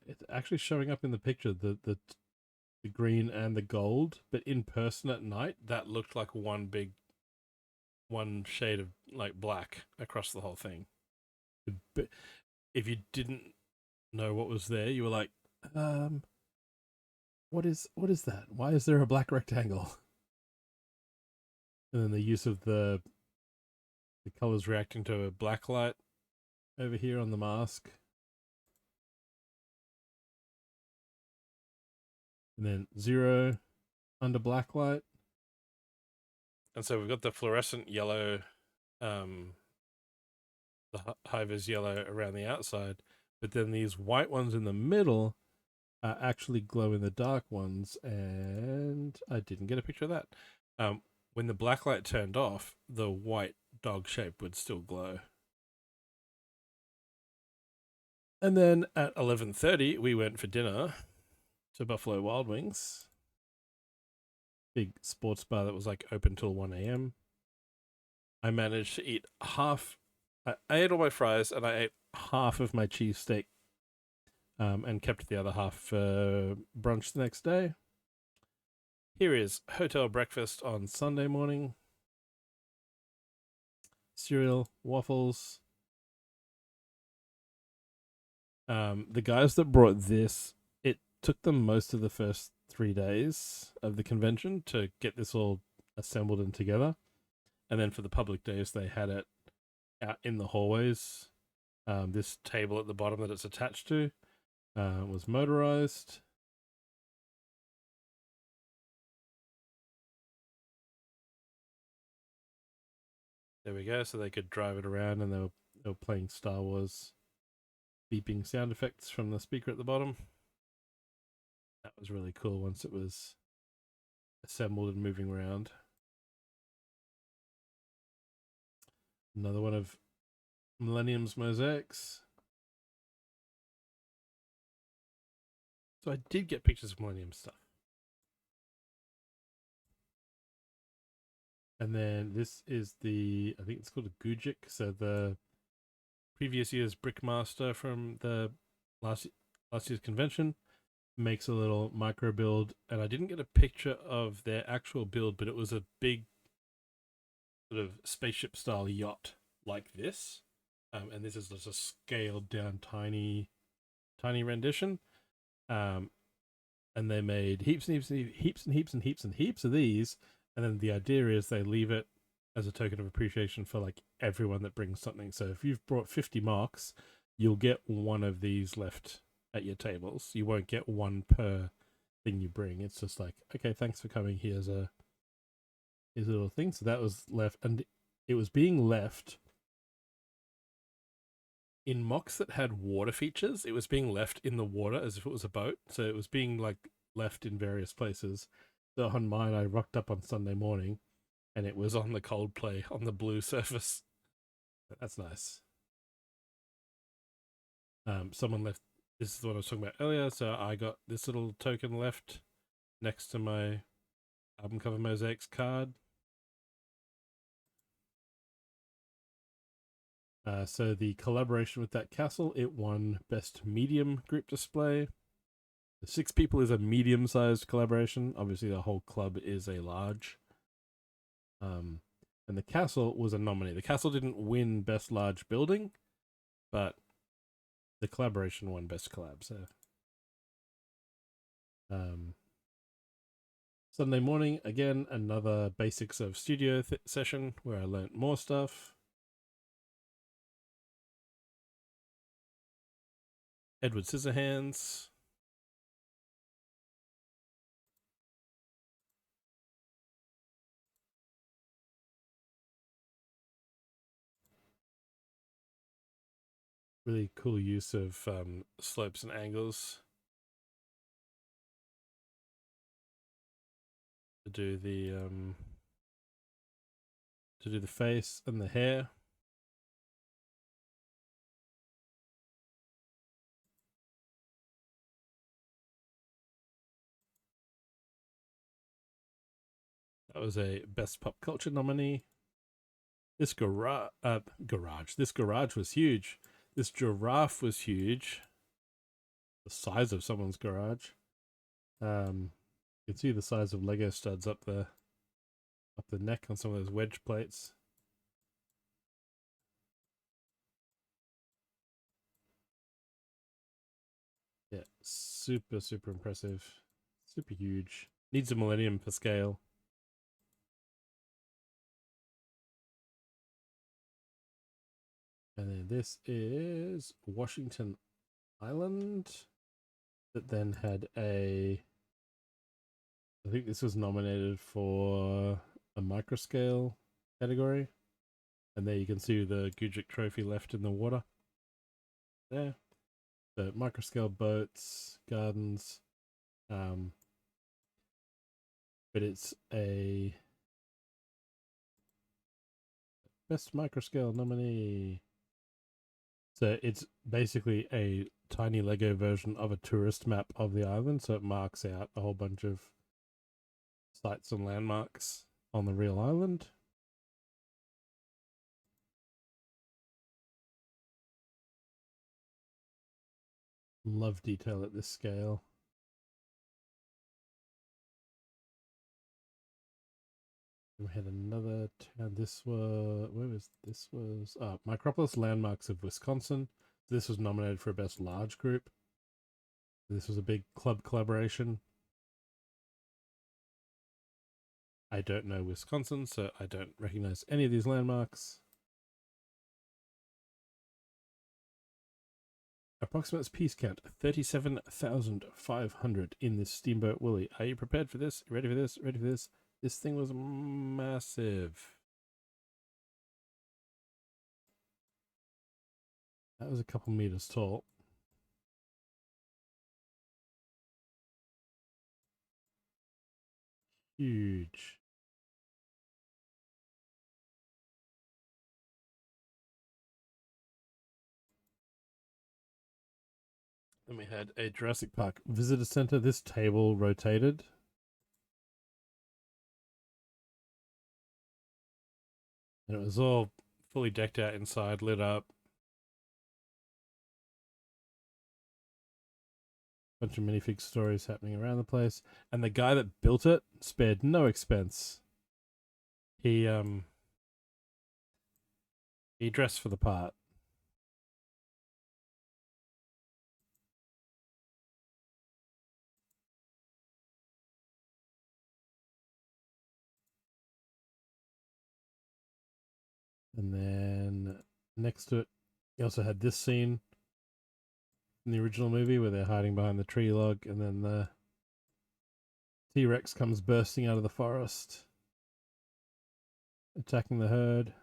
It's actually showing up in the picture, the green and the gold, but in person at night, that looked like one shade of like black across the whole thing. But if you didn't know what was there, you were like, what is that? Why is there a black rectangle? And then the use of the colors reacting to a black light over here on the mask. And then 0 under black light. And so we've got the fluorescent yellow, the high-vis yellow around the outside, but then these white ones in the middle are actually glow-in-the-dark ones, and I didn't get a picture of that. When the black light turned off, the white dog shape would still glow. And then at 11:30, we went for dinner to Buffalo Wild Wings. Big sports bar that was like open till 1 a.m. I managed to eat I ate all my fries and I ate half of my cheesesteak, and kept the other half for brunch the next day. Here is hotel breakfast on Sunday morning. Cereal, waffles. The guys that brought this, it took them most of the first 3 days of the convention to get this all assembled and together. And then for the public days, they had it out in the hallways. This table at the bottom that it's attached to was motorized. There we go. So they could drive it around, and they were playing Star Wars beeping sound effects from the speaker at the bottom. That was really cool once it was assembled and moving around. Another one of Millennium's mosaics. So I did get pictures of Millennium stuff. And then this is I think it's called a Gujik, so the previous year's Brickmaster from the last year's convention makes a little micro build, and I didn't get a picture of their actual build, but it was a big sort of spaceship style yacht like this, and this is just a scaled down tiny rendition, and they made heaps and heaps of these, and then the idea is they leave it as a token of appreciation for like everyone that brings something. So if you've brought 50 marks, you'll get one of these left at your tables. You won't get one per thing you bring. It's just like, okay, thanks for coming. Here's a little thing. So that was left, and it was being left in mocks that had water features. It was being left in the water as if it was a boat. So it was being like left in various places. So on mine, I rocked up on Sunday morning, and it was on the Coldplay on the blue surface. That's nice. Someone left. This is the one I was talking about earlier. So I got this little token left next to my album cover mosaics card. So the collaboration with that castle, it won Best Medium Group Display. The 6 people is a medium-sized collaboration. Obviously, the whole club is a large. And the castle was a nominee. The castle didn't win Best Large Building, but the collaboration won Best Collab. So, Sunday morning, again, another Basics of Studio session where I learnt more stuff. Edward Scissorhands. Really cool use of slopes and angles to do the face and the hair. That was a Best Pop Culture nominee. This garage was huge. This giraffe was huge. The size of someone's garage. You can see the size of Lego studs up the neck on some of those wedge plates. Yeah, super impressive. Super huge. Needs a millennium for scale. And then this is Washington Island. That then had I think this was nominated for a microscale category. And there you can see the Gujik trophy left in the water. There. The microscale boats, gardens. But it's a Best Microscale nominee. So it's basically a tiny Lego version of a tourist map of the island. So it marks out a whole bunch of sites and landmarks on the real island. Love detail at this scale. We had another town. This was, where was this? Was Micropolis Landmarks of Wisconsin. This was nominated for Best Large Group. This was a big club collaboration. I don't know Wisconsin, so I don't recognize any of these landmarks. Approximate piece count 37,500 in this Steamboat Willie. Are you prepared for this? Ready for this? Ready for this? This thing was massive. That was a couple meters tall. Huge. Then we had a Jurassic Park visitor center. This table rotated. And it was all fully decked out inside, lit up. Bunch of minifig stories happening around the place. And the guy that built it spared no expense. He dressed for the part. And then next to it, he also had this scene in the original movie where they're hiding behind the tree log, and then the T-Rex comes bursting out of the forest, attacking the herd.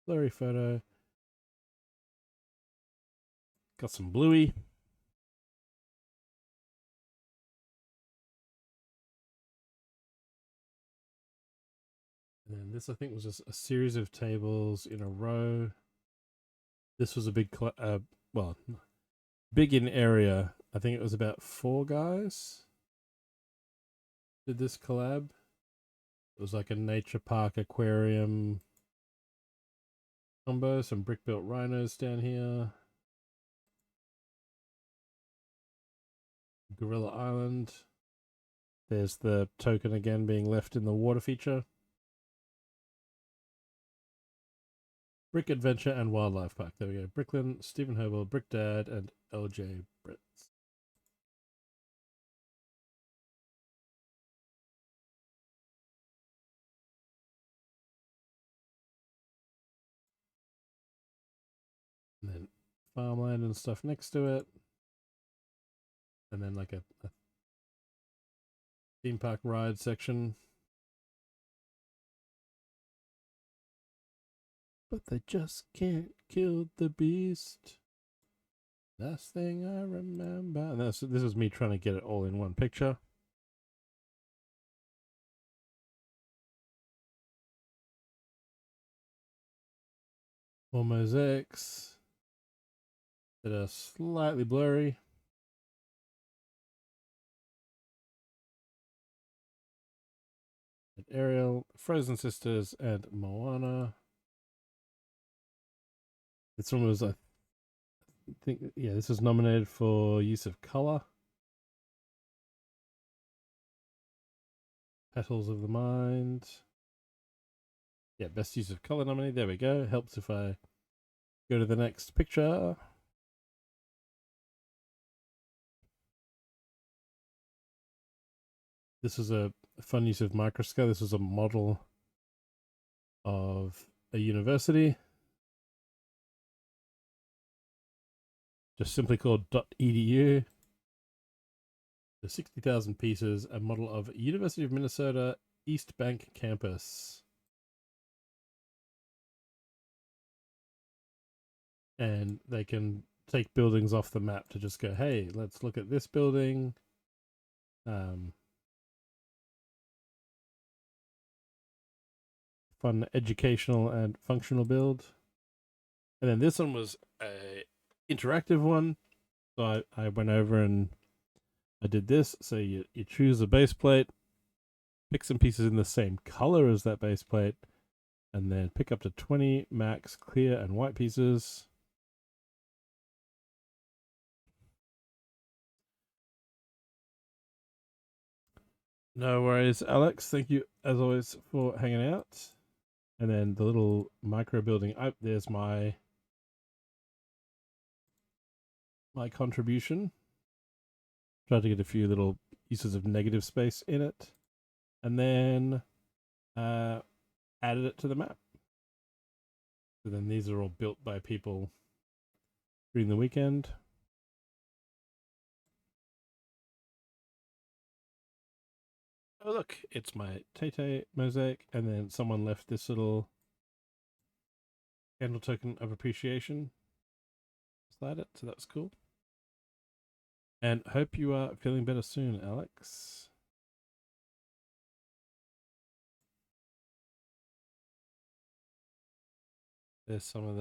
Blurry photo. Got some Bluey. And then this, I think, was just a series of tables in a row. This was a big, well, big in area. I think it was about 4 guys did this collab. It was like a nature park aquarium combo. Some brick-built rhinos down here. Gorilla Island. There's the token again being left in the water feature. Brick Adventure and Wildlife Park. There we go. Bricklin, Stephen Herbal, Brick Dad, and LJ Britz. And then farmland and stuff next to it. And then like a theme park ride section. But they just can't kill the beast. Last thing I remember. And this is me trying to get it all in one picture. More mosaics that are slightly blurry. And Ariel, Frozen Sisters, and Moana. This one was, I think, yeah, this was nominated for use of color. Petals of the Mind. Yeah, best use of color nominated. There we go. Helps if I go to the next picture. This is a fun use of microscale. This was a model of a university. Just simply called .edu. The 60,000 pieces, a model of University of Minnesota East Bank campus. And they can take buildings off the map to just go, hey, let's look at this building. Fun educational and functional build. And then this one was a interactive one. So I went over and I did this. So you choose a base plate, pick some pieces in the same color as that base plate, and then pick up to 20 max clear and white pieces. No worries, Alex. Thank you, as always, for hanging out. And then the little micro building. Oh, there's my contribution. Tried to get a few little uses of negative space in it. And then added it to the map. So then these are all built by people during the weekend. Oh look, it's my Tay-Tay mosaic, and then someone left this little candle token of appreciation. Slide it, so that's cool. And hope you are feeling better soon, Alex. There's some of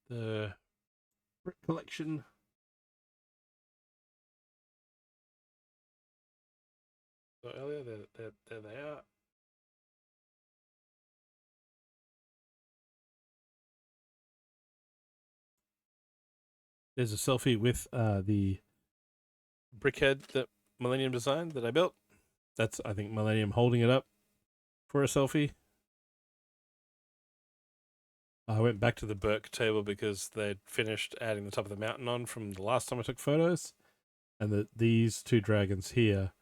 the brick collection. So earlier, there they are. There's a selfie with the brickhead that Millennium designed that I built. That's, I think, Millennium holding it up for a selfie. I went back to the Burke table because they'd finished adding the top of the mountain on from the last time I took photos, and that these two dragons here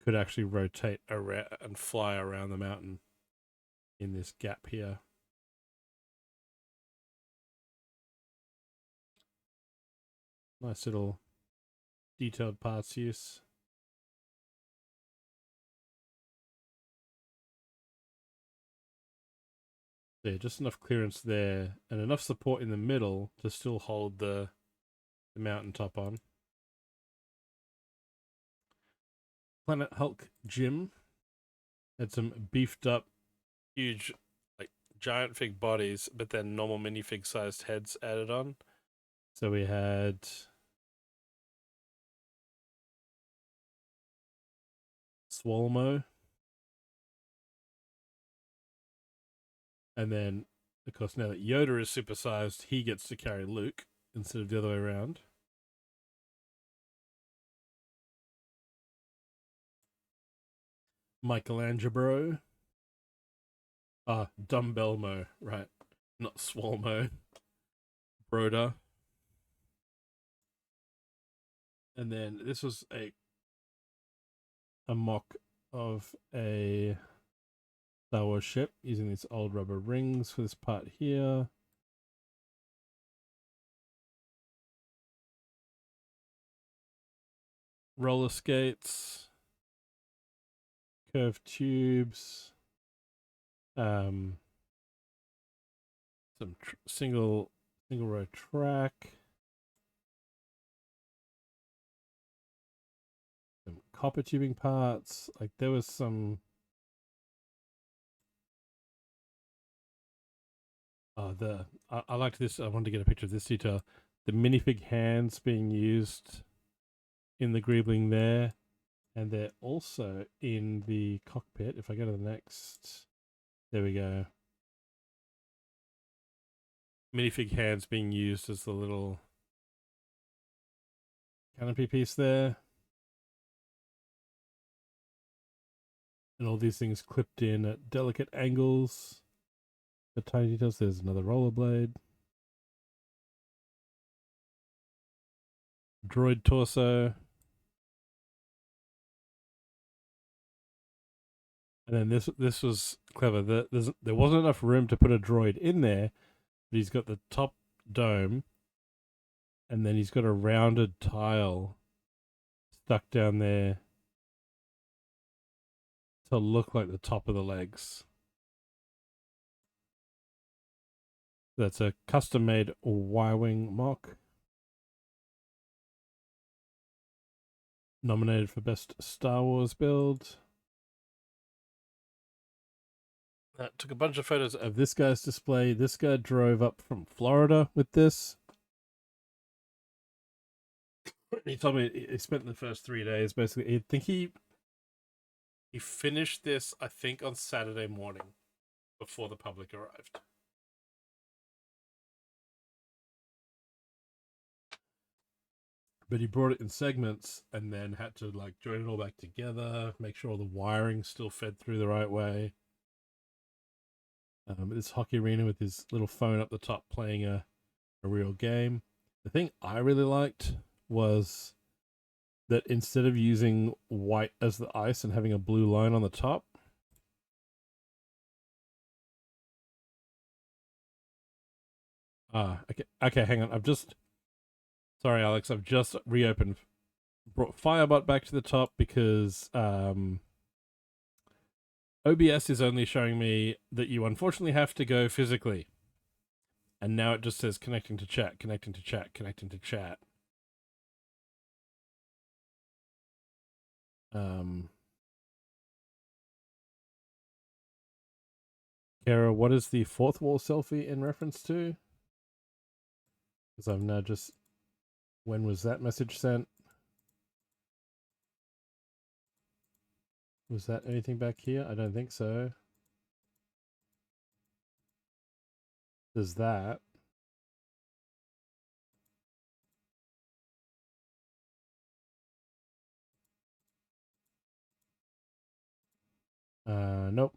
could actually rotate around and fly around the mountain in this gap here. Nice little detailed parts use. Yeah, just enough clearance there and enough support in the middle to still hold the mountaintop on. Planet Hulk Gym had some beefed up, huge, like giant fig bodies, but then normal minifig sized heads added on. So we had Swalmo. And then, of course, now that Yoda is supersized, he gets to carry Luke instead of the other way around. Michelangelo. Dumbbellmo, right. Not Swalmo. Broda. And then this was a mock of a Star Wars ship using these old rubber rings for this part here. Roller skates, curved tubes, some single row track, some copper tubing parts. Like there was some. I liked this. I wanted to get a picture of this detail. The minifig hands being used in the greebling there, and they're also in the cockpit. If I go to the next, there we go. Minifig hands being used as the little canopy piece there. And all these things clipped in at delicate angles. The tiny details. There's another rollerblade. Droid torso. And then this was clever. There wasn't enough room to put a droid in there, but he's got the top dome, and then he's got a rounded tile stuck down there to look like the top of the legs. That's a custom-made Y-Wing mock. Nominated for Best Star Wars Build. Took a bunch of photos of this guy's display. This guy drove up from Florida with this. He told me he spent the first 3 days basically. I think he finished this, I think, on Saturday morning before the public arrived. But he brought it in segments and then had to like join it all back together, make sure all the wiring still fed through the right way. This hockey arena with his little phone up the top playing a real game. The thing I really liked was that instead of using white as the ice and having a blue line on the top, okay, hang on. Sorry, Alex, I've just reopened, brought Firebot back to the top because OBS is only showing me that you unfortunately have to go physically. And now it just says connecting to chat, connecting to chat, connecting to chat. Kara, what is the fourth wall selfie in reference to? Because I've now just... When was that message sent? Was that anything back here? I don't think so. There's that. Nope.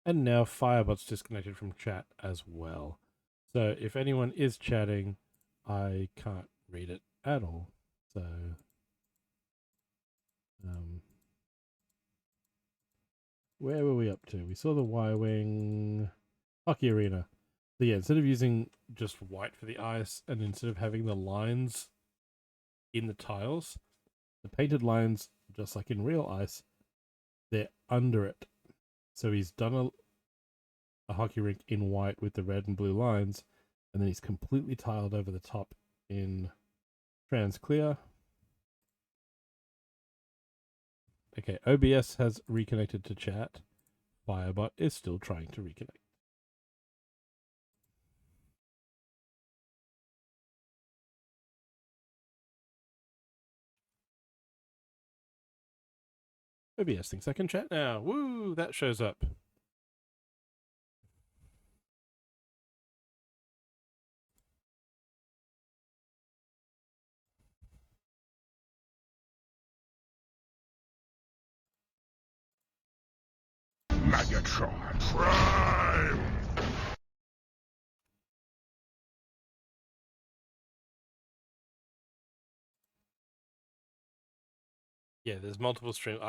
And now Firebot's disconnected from chat as well. So if anyone is chatting, I can't read it at all. So, where were we up to? We saw the Y-Wing hockey arena. So yeah, instead of using just white for the ice and instead of having the lines in the tiles, the painted lines, just like in real ice, they're under it. So he's done a hockey rink in white with the red and blue lines, and then he's completely tiled over the top in trans clear. Okay, OBS has reconnected to chat. Firebot is still trying to reconnect. OBS thinks I can chat now. Woo, that shows up. Megatron Prime! Yeah, there's multiple streams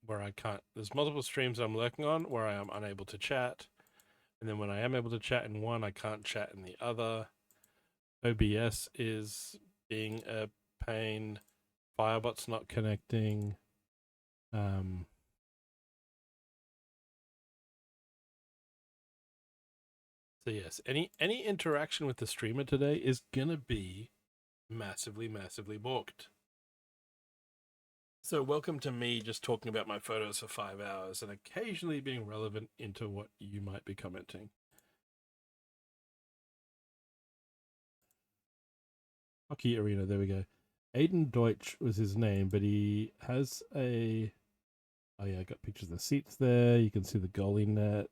where I can't. There's multiple streams I'm working on where I am unable to chat. And then when I am able to chat in one, I can't chat in the other. OBS is being a pain. Firebot's not connecting. So yes, any interaction with the streamer today is gonna be massively balked. So welcome to me just talking about my photos for 5 hours and occasionally being relevant into what you might be commenting. Hockey arena, there we go. Aiden Deutsch was his name, but he has a... Oh yeah, I got pictures of the seats there. You can see the goalie net.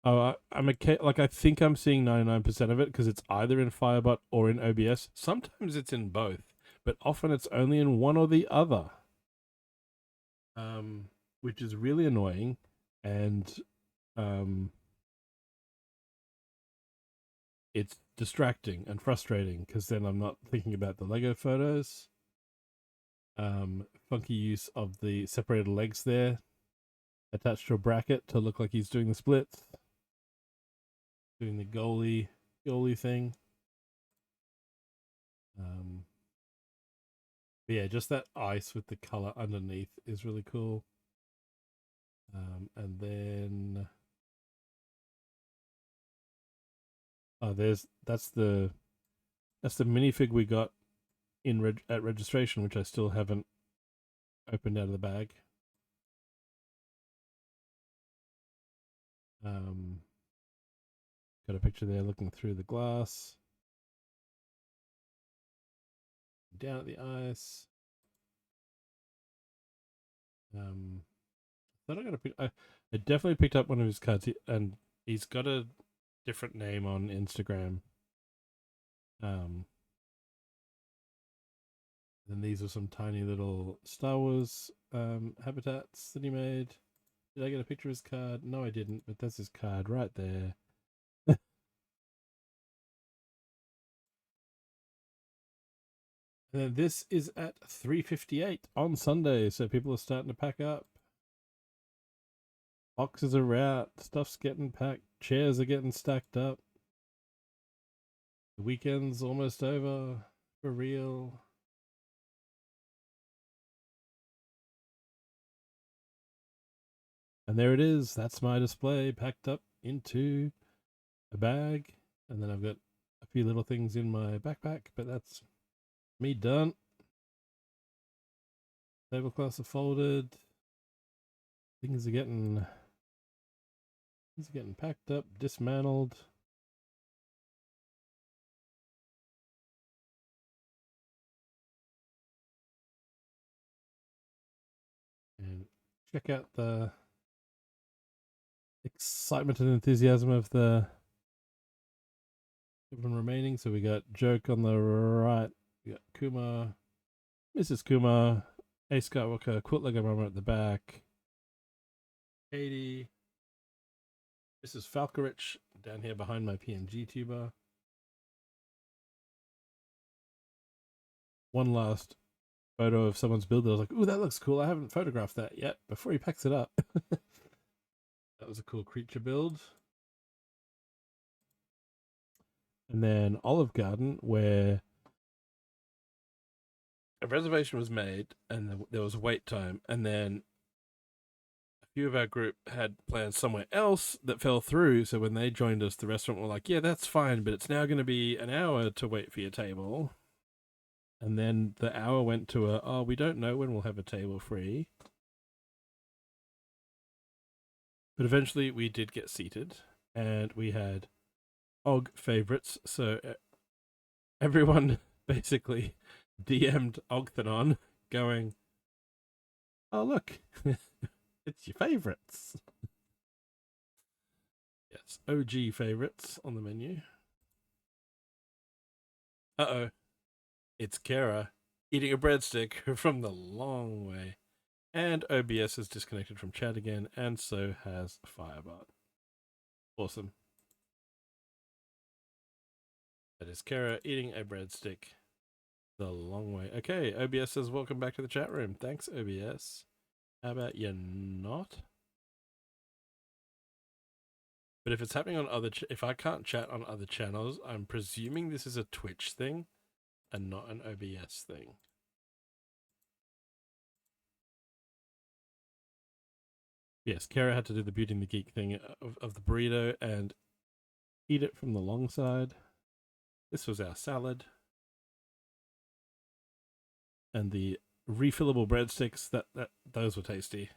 Oh, I think I'm seeing 99% of it because it's either in Firebot or in OBS. Sometimes it's in both, but often it's only in one or the other. Which is really annoying, and it's distracting and frustrating because then I'm not thinking about the Lego photos. Funky use of the separated legs there, attached to a bracket to look like he's doing the splits. Doing the goalie thing. But yeah, just that ice with the color underneath is really cool. And then that's the minifig we got in at registration, which I still haven't opened out of the bag. Got a picture there looking through the glass. Down at the ice. Thought I got I definitely picked up one of his cards, and he's got a different name on Instagram. Then these are some tiny little Star Wars habitats that he made. Did I get a picture of his card? No, I didn't, but that's his card right there. And then this is at 3:58 on Sunday, so people are starting to pack up. Boxes are out, stuff's getting packed, chairs are getting stacked up. The weekend's almost over, for real. And there it is, that's my display packed up into a bag And then I've got a few little things in my backpack, but that's me done. Tablecloths are folded. Things are getting packed up, dismantled. And check out the excitement and enthusiasm of the everyone remaining. So we got Joke on the right, we got Kumar, Mrs. Kumar, A Skywalker, Quilt Lego Mama at the back, Katie, Mrs. Falkerich down here behind my PNG tuber. One last photo of someone's build. I was like, ooh, that looks cool. I haven't photographed that yet before he packs it up. That was a cool creature build. And then Olive Garden, where a reservation was made and there was a wait time. And then a few of our group had plans somewhere else that fell through. So when they joined us, the restaurant were like, yeah, that's fine, but it's now going to be an hour to wait for your table. And then the hour went to oh, we don't know when we'll have a table free. But eventually we did get seated, and we had OG favorites. So everyone basically DM'd Ogthanon going, oh, look, it's your favorites. Yes, OG favorites on the menu. Uh-oh. It's Kara eating a breadstick from the long way. And OBS is disconnected from chat again, and so has Firebot. Awesome. That is Kara eating a breadstick the long way. Okay, OBS says welcome back to the chat room. Thanks, OBS. How about you not? But if it's happening on other, if I can't chat on other channels, I'm presuming this is a Twitch thing and not an OBS thing. Yes, Kara had to do the Beauty and the Geek thing of the burrito and eat it from the long side. This was our salad. And the refillable breadsticks, those were tasty.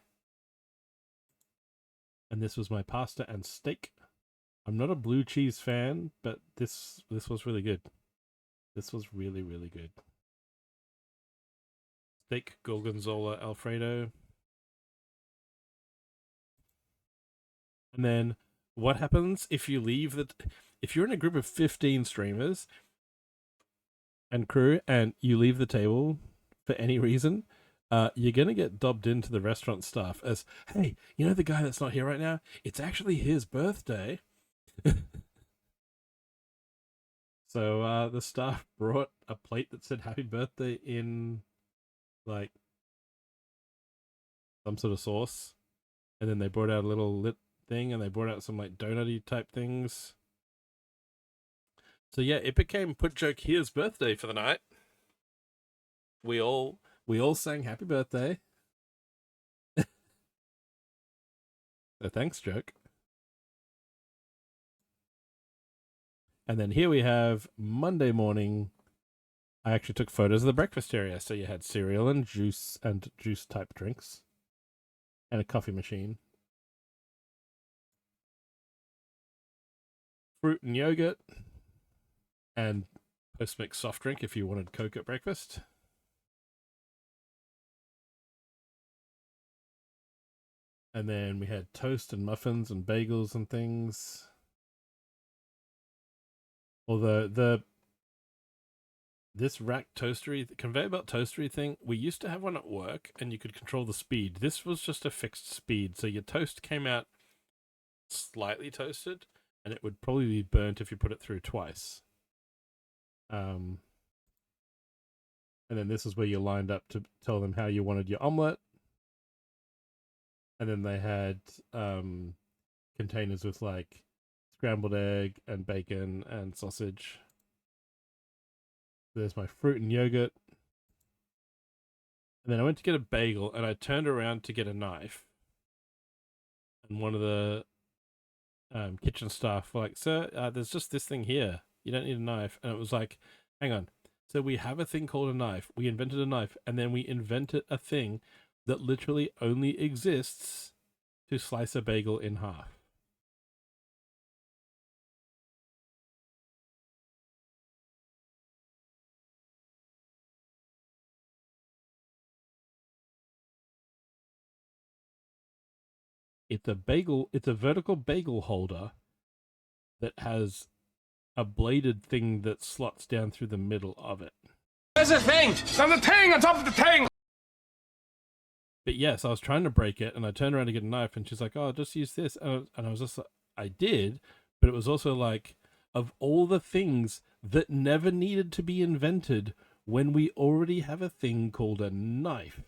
And this was my pasta and steak. I'm not a blue cheese fan, but this was really good. This was really, really good. Steak Gorgonzola Alfredo. And then what happens if you leave if you're in a group of 15 streamers and crew and you leave the table for any reason, you're going to get dobbed into the restaurant staff as, hey, you know the guy that's not here right now? It's actually his birthday. So the staff brought a plate that said happy birthday in like some sort of sauce. And then they brought out a little lit thing, and they brought out some like donutty type things. So yeah, it became Put Joke Here's birthday for the night. We all sang happy birthday. So thanks, Joke. And then here we have Monday morning. I actually took photos of the breakfast area. So you had cereal and juice type drinks and a coffee machine. Fruit and yogurt and post-mix soft drink if you wanted Coke at breakfast. And then we had toast and muffins and bagels and things. Although this rack toastery, the conveyor belt toastery thing, we used to have one at work and you could control the speed. This was just a fixed speed. So your toast came out slightly toasted and it would probably be burnt if you put it through twice. And then this is where you lined up to tell them how you wanted your omelette. And then they had containers with like scrambled egg and bacon and sausage. There's my fruit and yogurt. And then I went to get a bagel and I turned around to get a knife. And one of the kitchen staff were like, "Sir, there's just this thing here. You don't need a knife." And it was like, hang on. So we have a thing called a knife. We invented a knife, and then we invented a thing that literally only exists to slice a bagel in half. It's a vertical bagel holder that has a bladed thing that slots down through the middle of it. There's a thing! There's a thing on top of the thing! But yes, I was trying to break it, and I turned around to get a knife, and she's like, "Oh, just use this." And I was just like, I did, but it was also like, of all the things that never needed to be invented when we already have a thing called a knife.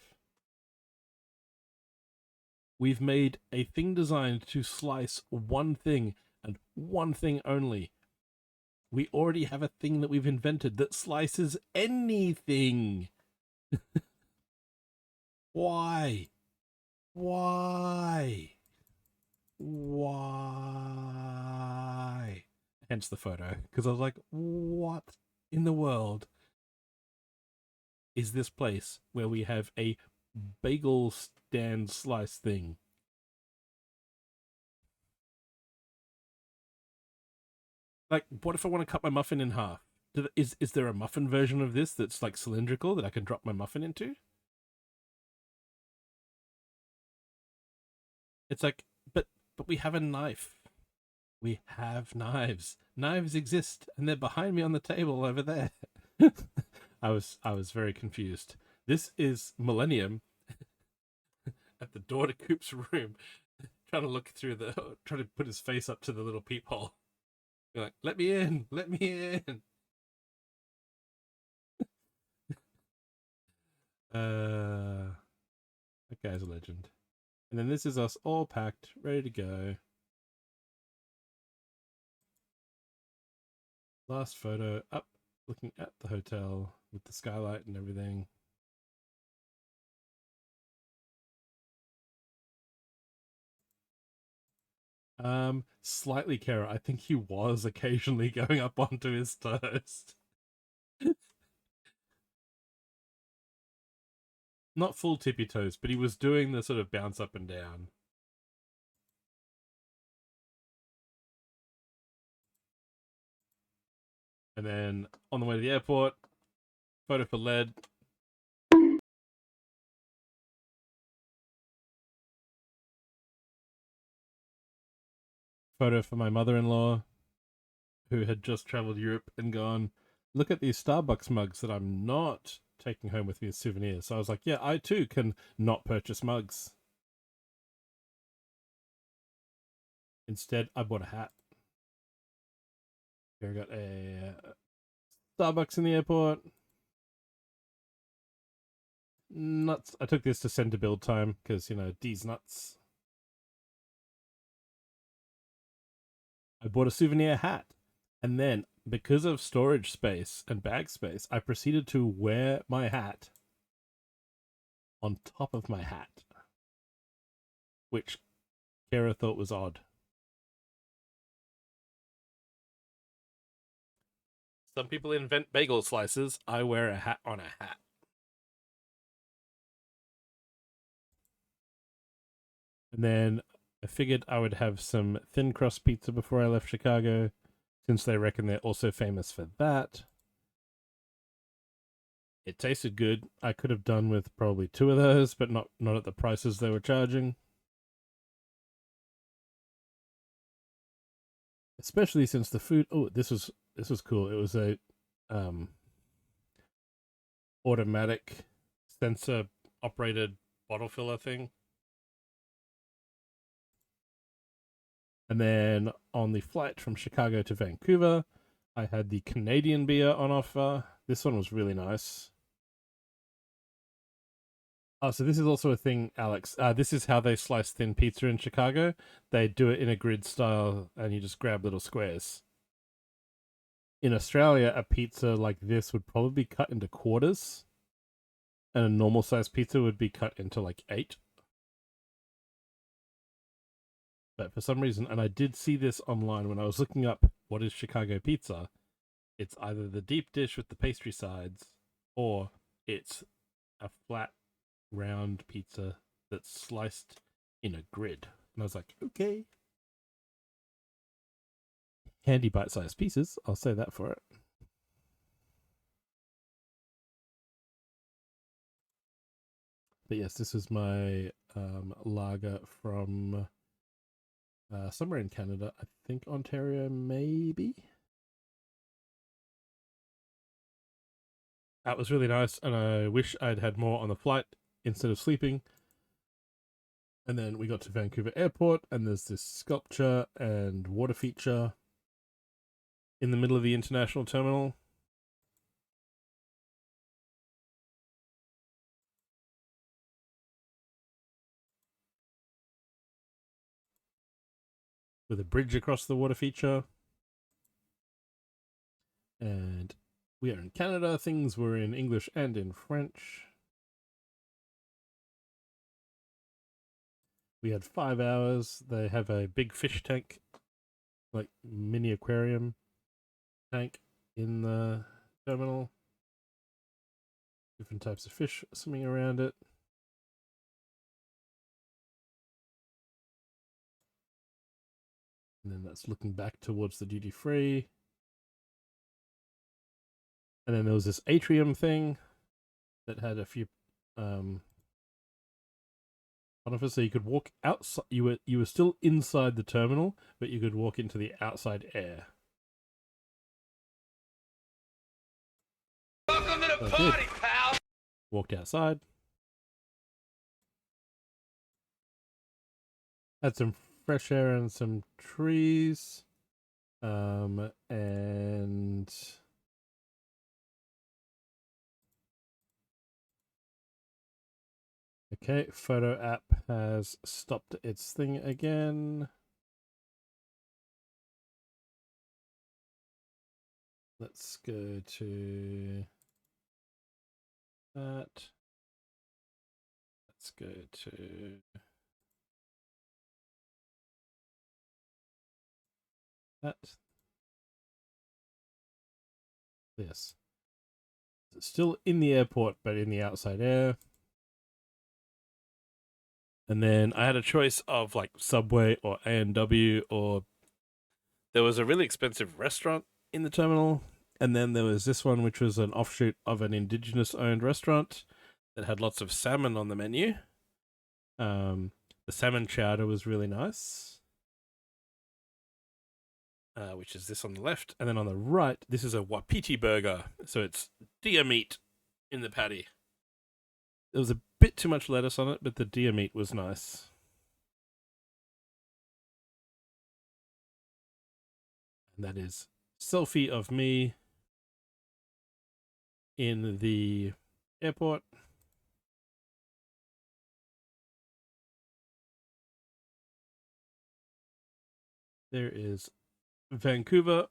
We've made a thing designed to slice one thing and one thing only. We already have a thing that we've invented that slices anything. Why? Why? Why? Hence the photo. Because I was like, what in the world is this place where we have a bagel stand slice thing? Like, what if I want to cut my muffin in half? Is there a muffin version of this that's like cylindrical that I can drop my muffin into? It's like, but we have a knife. We have knives. Knives exist, and they're behind me on the table over there. I was very confused. This is Millennium at the door to Coop's room, trying to put his face up to the little peephole. You're like, let me in, let me in. That guy's a legend. And then this is us all packed, ready to go. Last photo up, looking at the hotel with the skylight and everything. Slightly, Kara. I think he was occasionally going up onto his toast. Not full tippy toes, but he was doing the sort of bounce up and down. And then on the way to the airport, photo for lead. Photo for my mother-in-law, who had just traveled Europe and gone, look at these Starbucks mugs that I'm not taking home with me as souvenirs. So I was like, yeah, I too can not purchase mugs. Instead, I bought a hat. Here I got a Starbucks in the airport. Nuts. I took this to send to build time because, you know, D's nuts. I bought a souvenir hat. And then, because of storage space and bag space, I proceeded to wear my hat on top of my hat, which Kara thought was odd. Some people invent bagel slices. I wear a hat on a hat. And then I figured I would have some thin crust pizza before I left Chicago, since they reckon they're also famous for that. It tasted good. I could have done with probably 2 of those, but not at the prices they were charging. Especially since the food... Oh, this was cool. It was a automatic sensor operated bottle filler thing. And then on the flight from Chicago to Vancouver, I had the Canadian beer on offer. This one was really nice. Oh, so this is also a thing, Alex. This is how they slice thin pizza in Chicago. They do it in a grid style, and you just grab little squares. In Australia, a pizza like this would probably be cut into quarters, and a normal size pizza would be cut into like 8. But for some reason, and I did see this online when I was looking up what is Chicago pizza, it's either the deep dish with the pastry sides, or it's a flat, round pizza that's sliced in a grid. And I was like, okay. Handy bite-sized pieces, I'll say that for it. But yes, this is my lager from somewhere in Canada. I think Ontario, maybe. That was really nice, and I wish I'd had more on the flight instead of sleeping. And then we got to Vancouver Airport, and there's this sculpture and water feature in the middle of the international terminal. With a bridge across the water feature. And we are in Canada. Things were in English and in French. We had 5 hours. They have a big fish tank, like mini aquarium tank in the terminal. Different types of fish swimming around it. And then that's looking back towards the duty free. And then there was this atrium thing that had a few so you could walk outside. You were still inside the terminal, but you could walk into the outside air. Welcome to the party, pal. Walked outside. Had some fresh air and some trees. And okay, photo app has stopped its thing again. Let's go to that. Let's go to that. Yes. It's still in the airport, but in the outside air. And then I had a choice of like Subway or A&W, or there was a really expensive restaurant in the terminal. And then there was this one, which was an offshoot of an Indigenous-owned restaurant that had lots of salmon on the menu. The salmon chowder was really nice, which is this on the left. And then on the right, this is a wapiti burger. So it's deer meat in the patty. There was a bit too much lettuce on it, but the deer meat was nice. And that is selfie of me in the airport. There is Vancouver.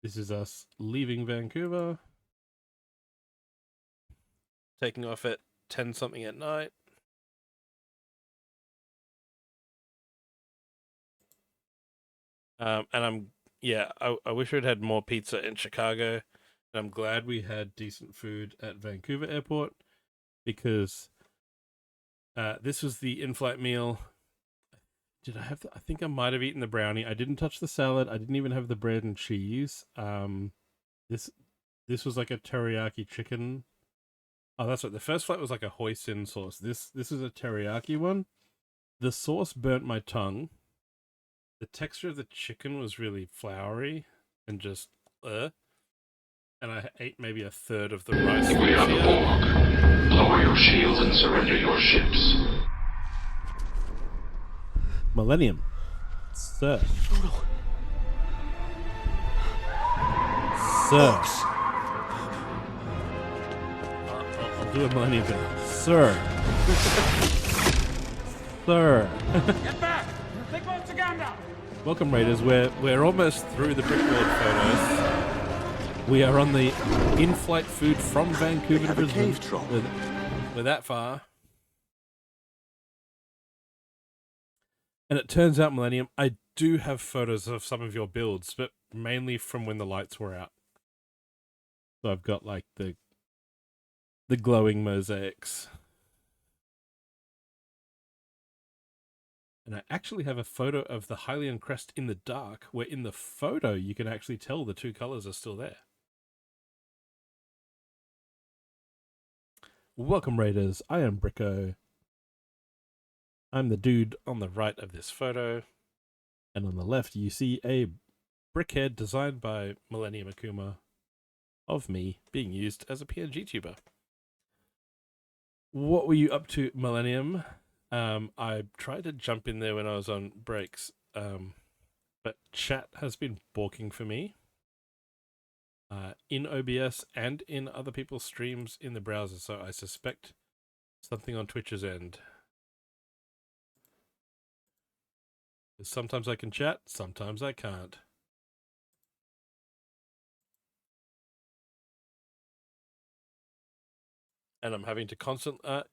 This is us leaving Vancouver. Taking off at 10 something at night. And I wish we'd had more pizza in Chicago. And I'm glad we had decent food at Vancouver Airport, because this was the in-flight meal. Did I have I think I might have eaten the brownie. I didn't touch the salad. I didn't even have the bread and cheese. This was like a teriyaki chicken. Oh, that's right. The first flight was like a hoisin sauce. This is a teriyaki one. The sauce burnt my tongue. The texture of the chicken was really floury and just And I ate maybe a third of the rice. We are the Borg. Lower your shields and surrender your ships. Millennium. Sir. Sir. I'll do a Millennium thing. Sir. Sir. Get back! Take boats again now! Welcome, Raiders. We're almost through the Brickworld photos. We are on the in-flight food from Vancouver to Brisbane. We're that far. And it turns out, Millennium, I do have photos of some of your builds, but mainly from when the lights were out. So I've got like the glowing mosaics. And I actually have a photo of the Hylian crest in the dark, where in the photo you can actually tell the two colors are still there. Welcome, Raiders. I am Bricko. I'm the dude on the right of this photo. And on the left, you see a brickhead designed by Millennium Akuma of me being used as a PNG tuber. What were you up to, Millennium? I tried to jump in there when I was on breaks, but chat has been balking for me in OBS and in other people's streams in the browser, so I suspect something on Twitch's end. Sometimes I can chat, sometimes I can't. And I'm having to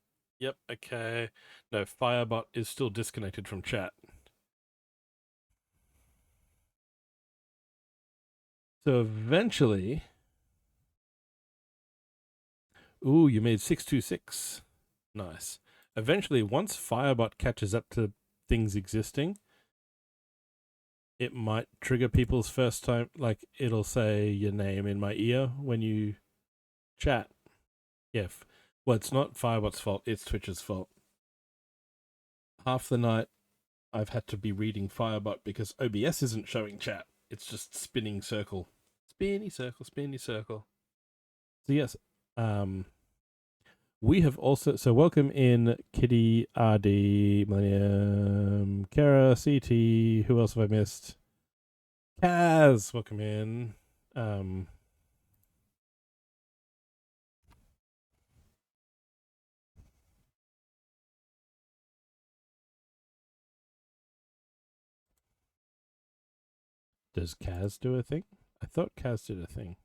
yep, okay. No, Firebot is still disconnected from chat. So eventually... Ooh, you made 626. Nice. Eventually, once Firebot catches up to things existing, it might trigger people's first time, like it'll say your name in my ear when you chat. Yeah, well, it's not Firebot's fault, it's Twitch's fault. Half the night, I've had to be reading Firebot because OBS isn't showing chat. It's just spinning circle. Spinny circle, spinny circle. So yes, we have also, so welcome in Kitty, RD, Millennium, Kara, CT, who else have I missed? Kaz, welcome in. Does Kaz do a thing? I thought Kaz did a thing.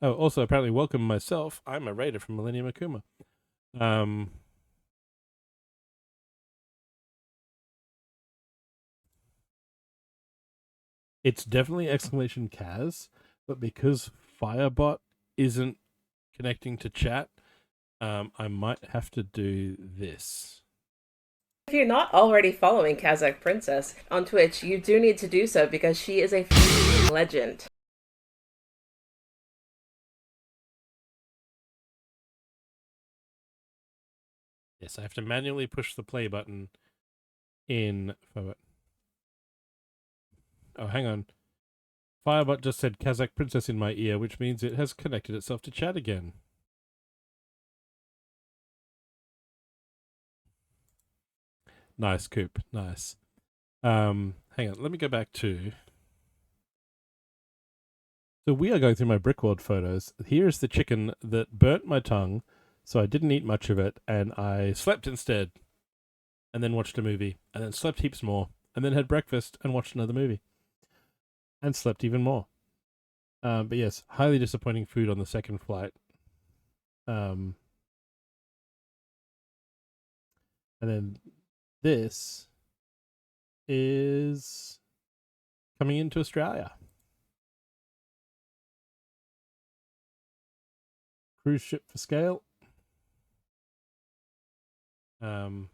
Oh, also, apparently, welcome myself. I'm a raider from Millennium Akuma. It's definitely exclamation Kaz, but because Firebot isn't connecting to chat, I might have to do this. If you're not already following Kazakh Princess on Twitch, you do need to do so because she is a legend. Yes, I have to manually push the play button in Firebot. Oh, hang on. Firebot just said Kazakh Princess in my ear, which means it has connected itself to chat again. Nice, Coop. Nice. Hang on. Let me go back to... So we are going through my Brickworld photos. Here's the chicken that burnt my tongue, so I didn't eat much of it, and I slept instead. And then watched a movie, and then slept heaps more, and then had breakfast and watched another movie. And slept even more. But yes, highly disappointing food on the second flight. And then this is coming into Australia. Cruise ship for scale. Back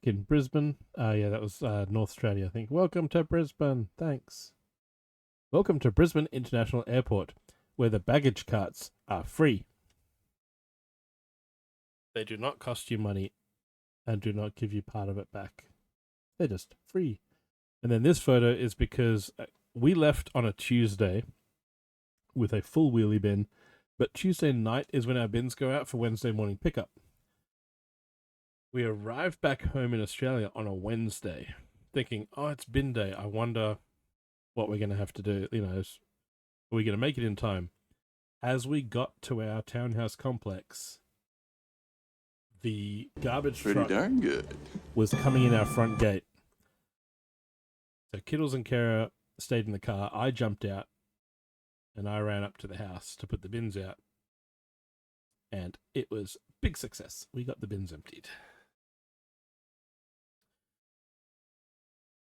in Brisbane. Yeah, that was North Australia, I think. Welcome to Brisbane. Thanks. Welcome to Brisbane International Airport, where the baggage carts are free. They do not cost you money and do not give you part of it back. They're just free. And then this photo is because we left on a Tuesday with a full wheelie bin, but Tuesday night is when our bins go out for Wednesday morning pickup. We arrived back home in Australia on a Wednesday, thinking, oh, it's bin day. I wonder what we're going to have to do. You know, are we going to make it in time? As we got to our townhouse complex, the garbage truck darn good. was coming in our front gate. So Kittles and Kara stayed in the car. I jumped out, and I ran up to the house to put the bins out. And it was big success. We got the bins emptied.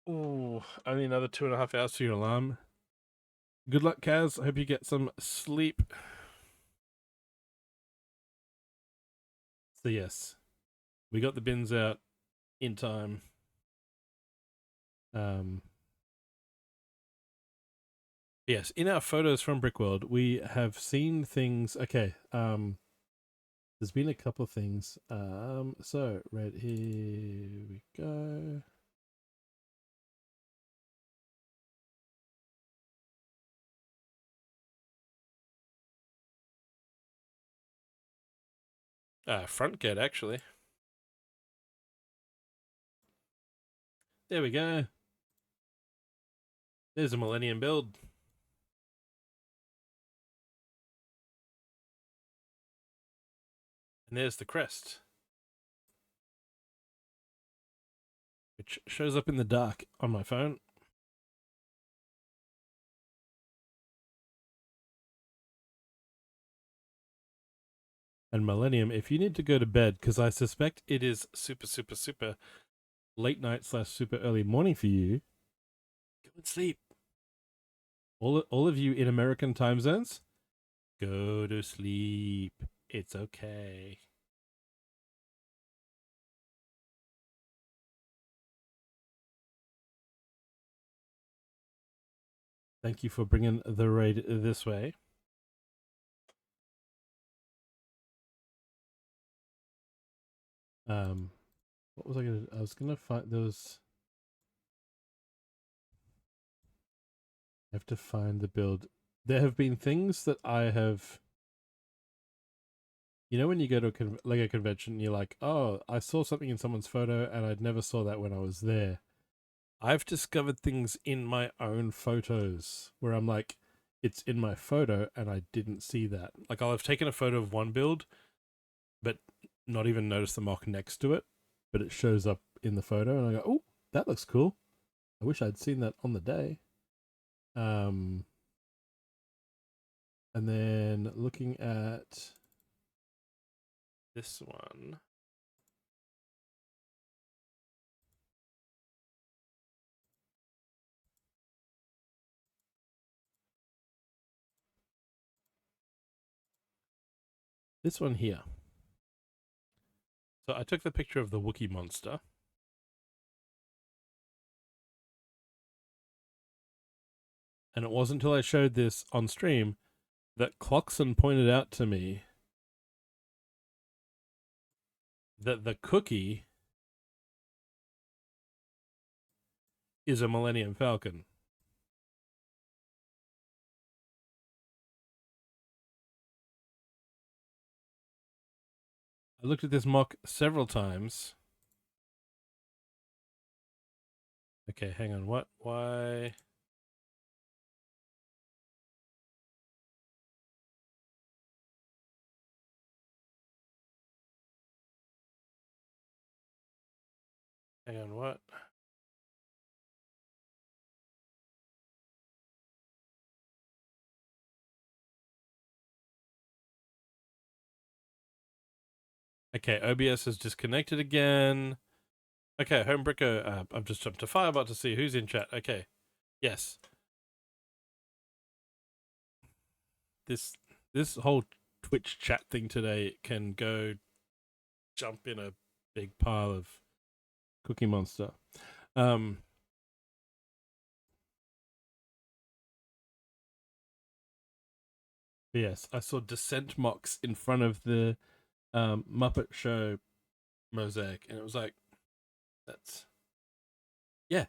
Oh, only another 2.5 hours to your alarm. Good luck, Kaz. I hope you get some sleep. So yes, we got the bins out in time. Yes, in our photos from Brickworld, we have seen things. Okay, there's been a couple of things. So right here we go. Front gate, actually. There we go. There's a Millennium build. And there's the crest, which shows up in the dark on my phone. And Millennium, if you need to go to bed, because I suspect it is super, super, super late night / super early morning for you, go and sleep. All of you in American time zones, go to sleep. It's okay. Thank you for bringing the raid this way. What was I gonna? I was gonna find those. I have to find the build. There have been things that I have. You know when you go to a Lego convention, you're like, oh, I saw something in someone's photo and I'd never saw that when I was there. I've discovered things in my own photos where I'm like, it's in my photo and I didn't see that. Like I'll have taken a photo of one build, but not even noticed the mock next to it, but it shows up in the photo and I go, oh, that looks cool. I wish I'd seen that on the day. And then looking at this one. This one here. So I took the picture of the Wookiee monster. And it wasn't until I showed this on stream that Clockson pointed out to me that the cookie is a Millennium Falcon. I looked at this mock several times. Okay, hang on. What? Why? Hang on, what? Okay, OBS is disconnected again. Okay, Homebricker, I've just jumped to Firebot to see who's in chat. Okay, yes. This whole Twitch chat thing today can go jump in a big pile of Cookie Monster. Yes, I saw Descent mocks in front of the Muppet Show mosaic, and it was like, that's, yeah,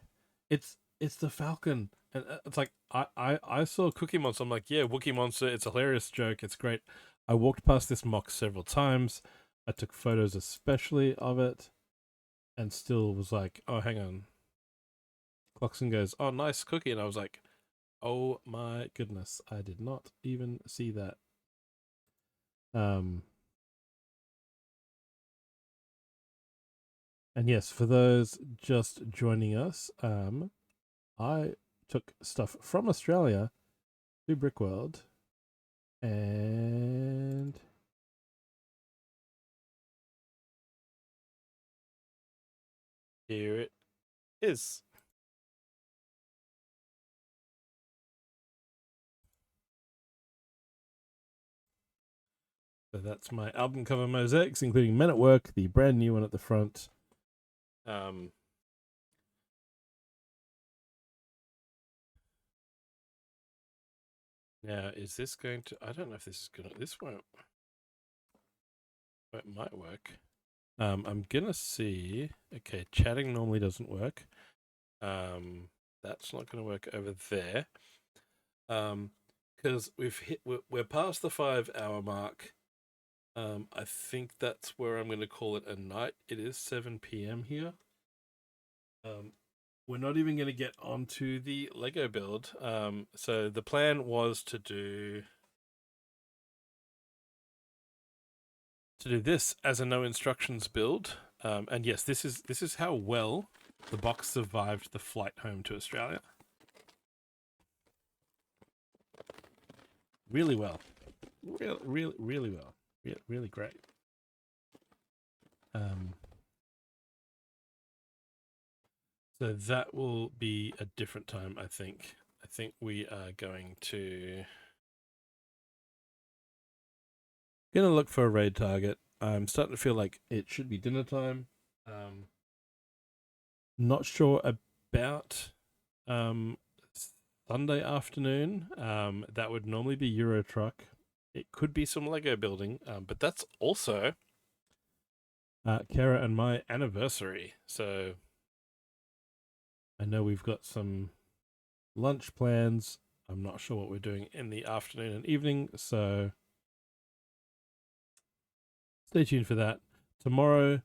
it's the Falcon, and it's like I saw Cookie Monster. I'm like, yeah, Wookiee Monster. It's a hilarious joke. It's great. I walked past this mock several times. I took photos, especially of it, and still was like, oh, hang on. Clockson goes, oh, nice cookie, and I was like, oh my goodness, I did not even see that. And yes, for those just joining us, I took stuff from Australia to Brickworld And here it is. So that's my album cover mosaics, including Men at Work, the brand new one at the front. Now, is this going to... I don't know if this is going to... This won't... It might work. I'm going to see... Okay, chatting normally doesn't work. That's not going to work over there. Because we're past the 5-hour mark. I think that's where I'm going to call it a night. It is 7 p.m. here. We're not even going to get onto the Lego build. So the plan was to do this as a no instructions build. And yes, this is how well the box survived the flight home to Australia. Really well. Really well. Really great. So that will be a different time, I think. I think we are going to look for a raid target. I'm starting to feel like it should be dinner time. Not sure about Sunday afternoon. That would normally be Euro Truck. It could be some Lego building, but that's also Kara and my anniversary. So I know we've got some lunch plans. I'm not sure what we're doing in the afternoon and evening, so stay tuned for that. Tomorrow,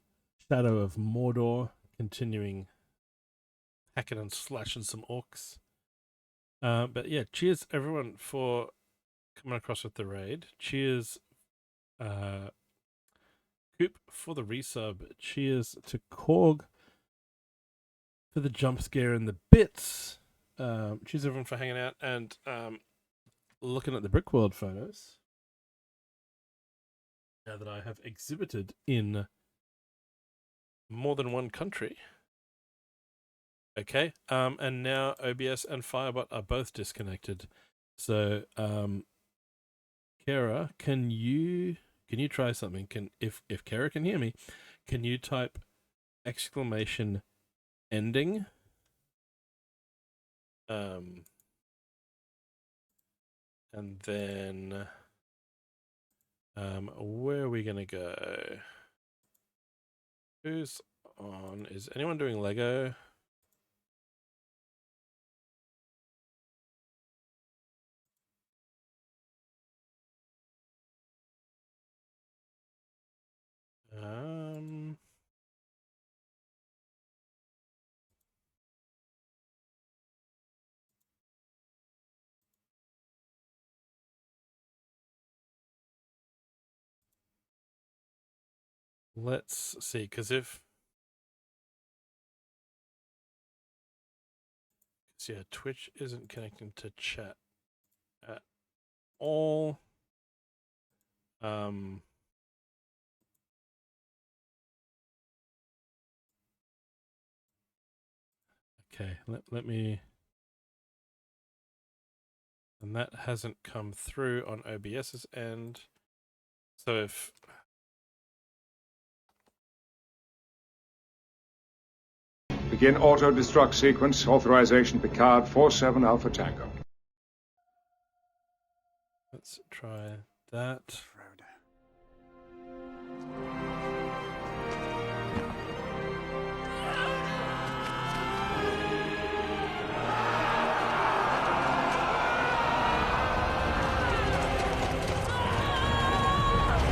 Shadow of Mordor, continuing hacking and slashing some orcs. But yeah, cheers everyone for coming across with the raid. Cheers, Coop, for the resub. Cheers to Korg for the jump scare and the bits. Cheers everyone for hanging out and looking at the Brickworld photos. Now that I have exhibited in more than one country. Okay, and now OBS and Firebot are both disconnected. So, Kara, can you try something? If Kara can hear me, can you type exclamation ending? And then where are we gonna go? Who's on? Is anyone doing Lego? Let's see, because yeah, Twitch isn't connecting to chat at all. Okay, let me, and that hasn't come through on OBS's end. So if Begin auto-destruct sequence. Authorization Picard 47 Alpha Tango. let's try that.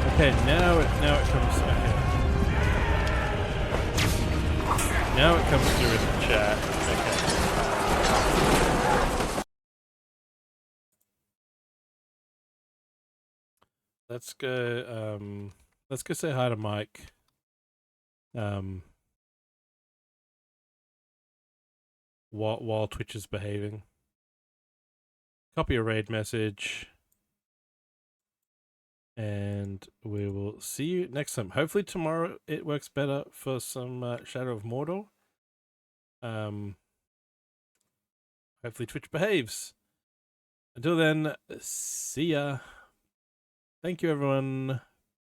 Okay, now it comes. Okay. Now it comes through in the chat. Okay. Let's go. Let's go say hi to Mike. While Twitch is behaving. Copy a raid message. And we will see you next time. Hopefully tomorrow it works better for some Shadow of Mordor. Hopefully Twitch behaves. Until then, see ya. Thank you, everyone.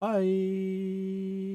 Bye.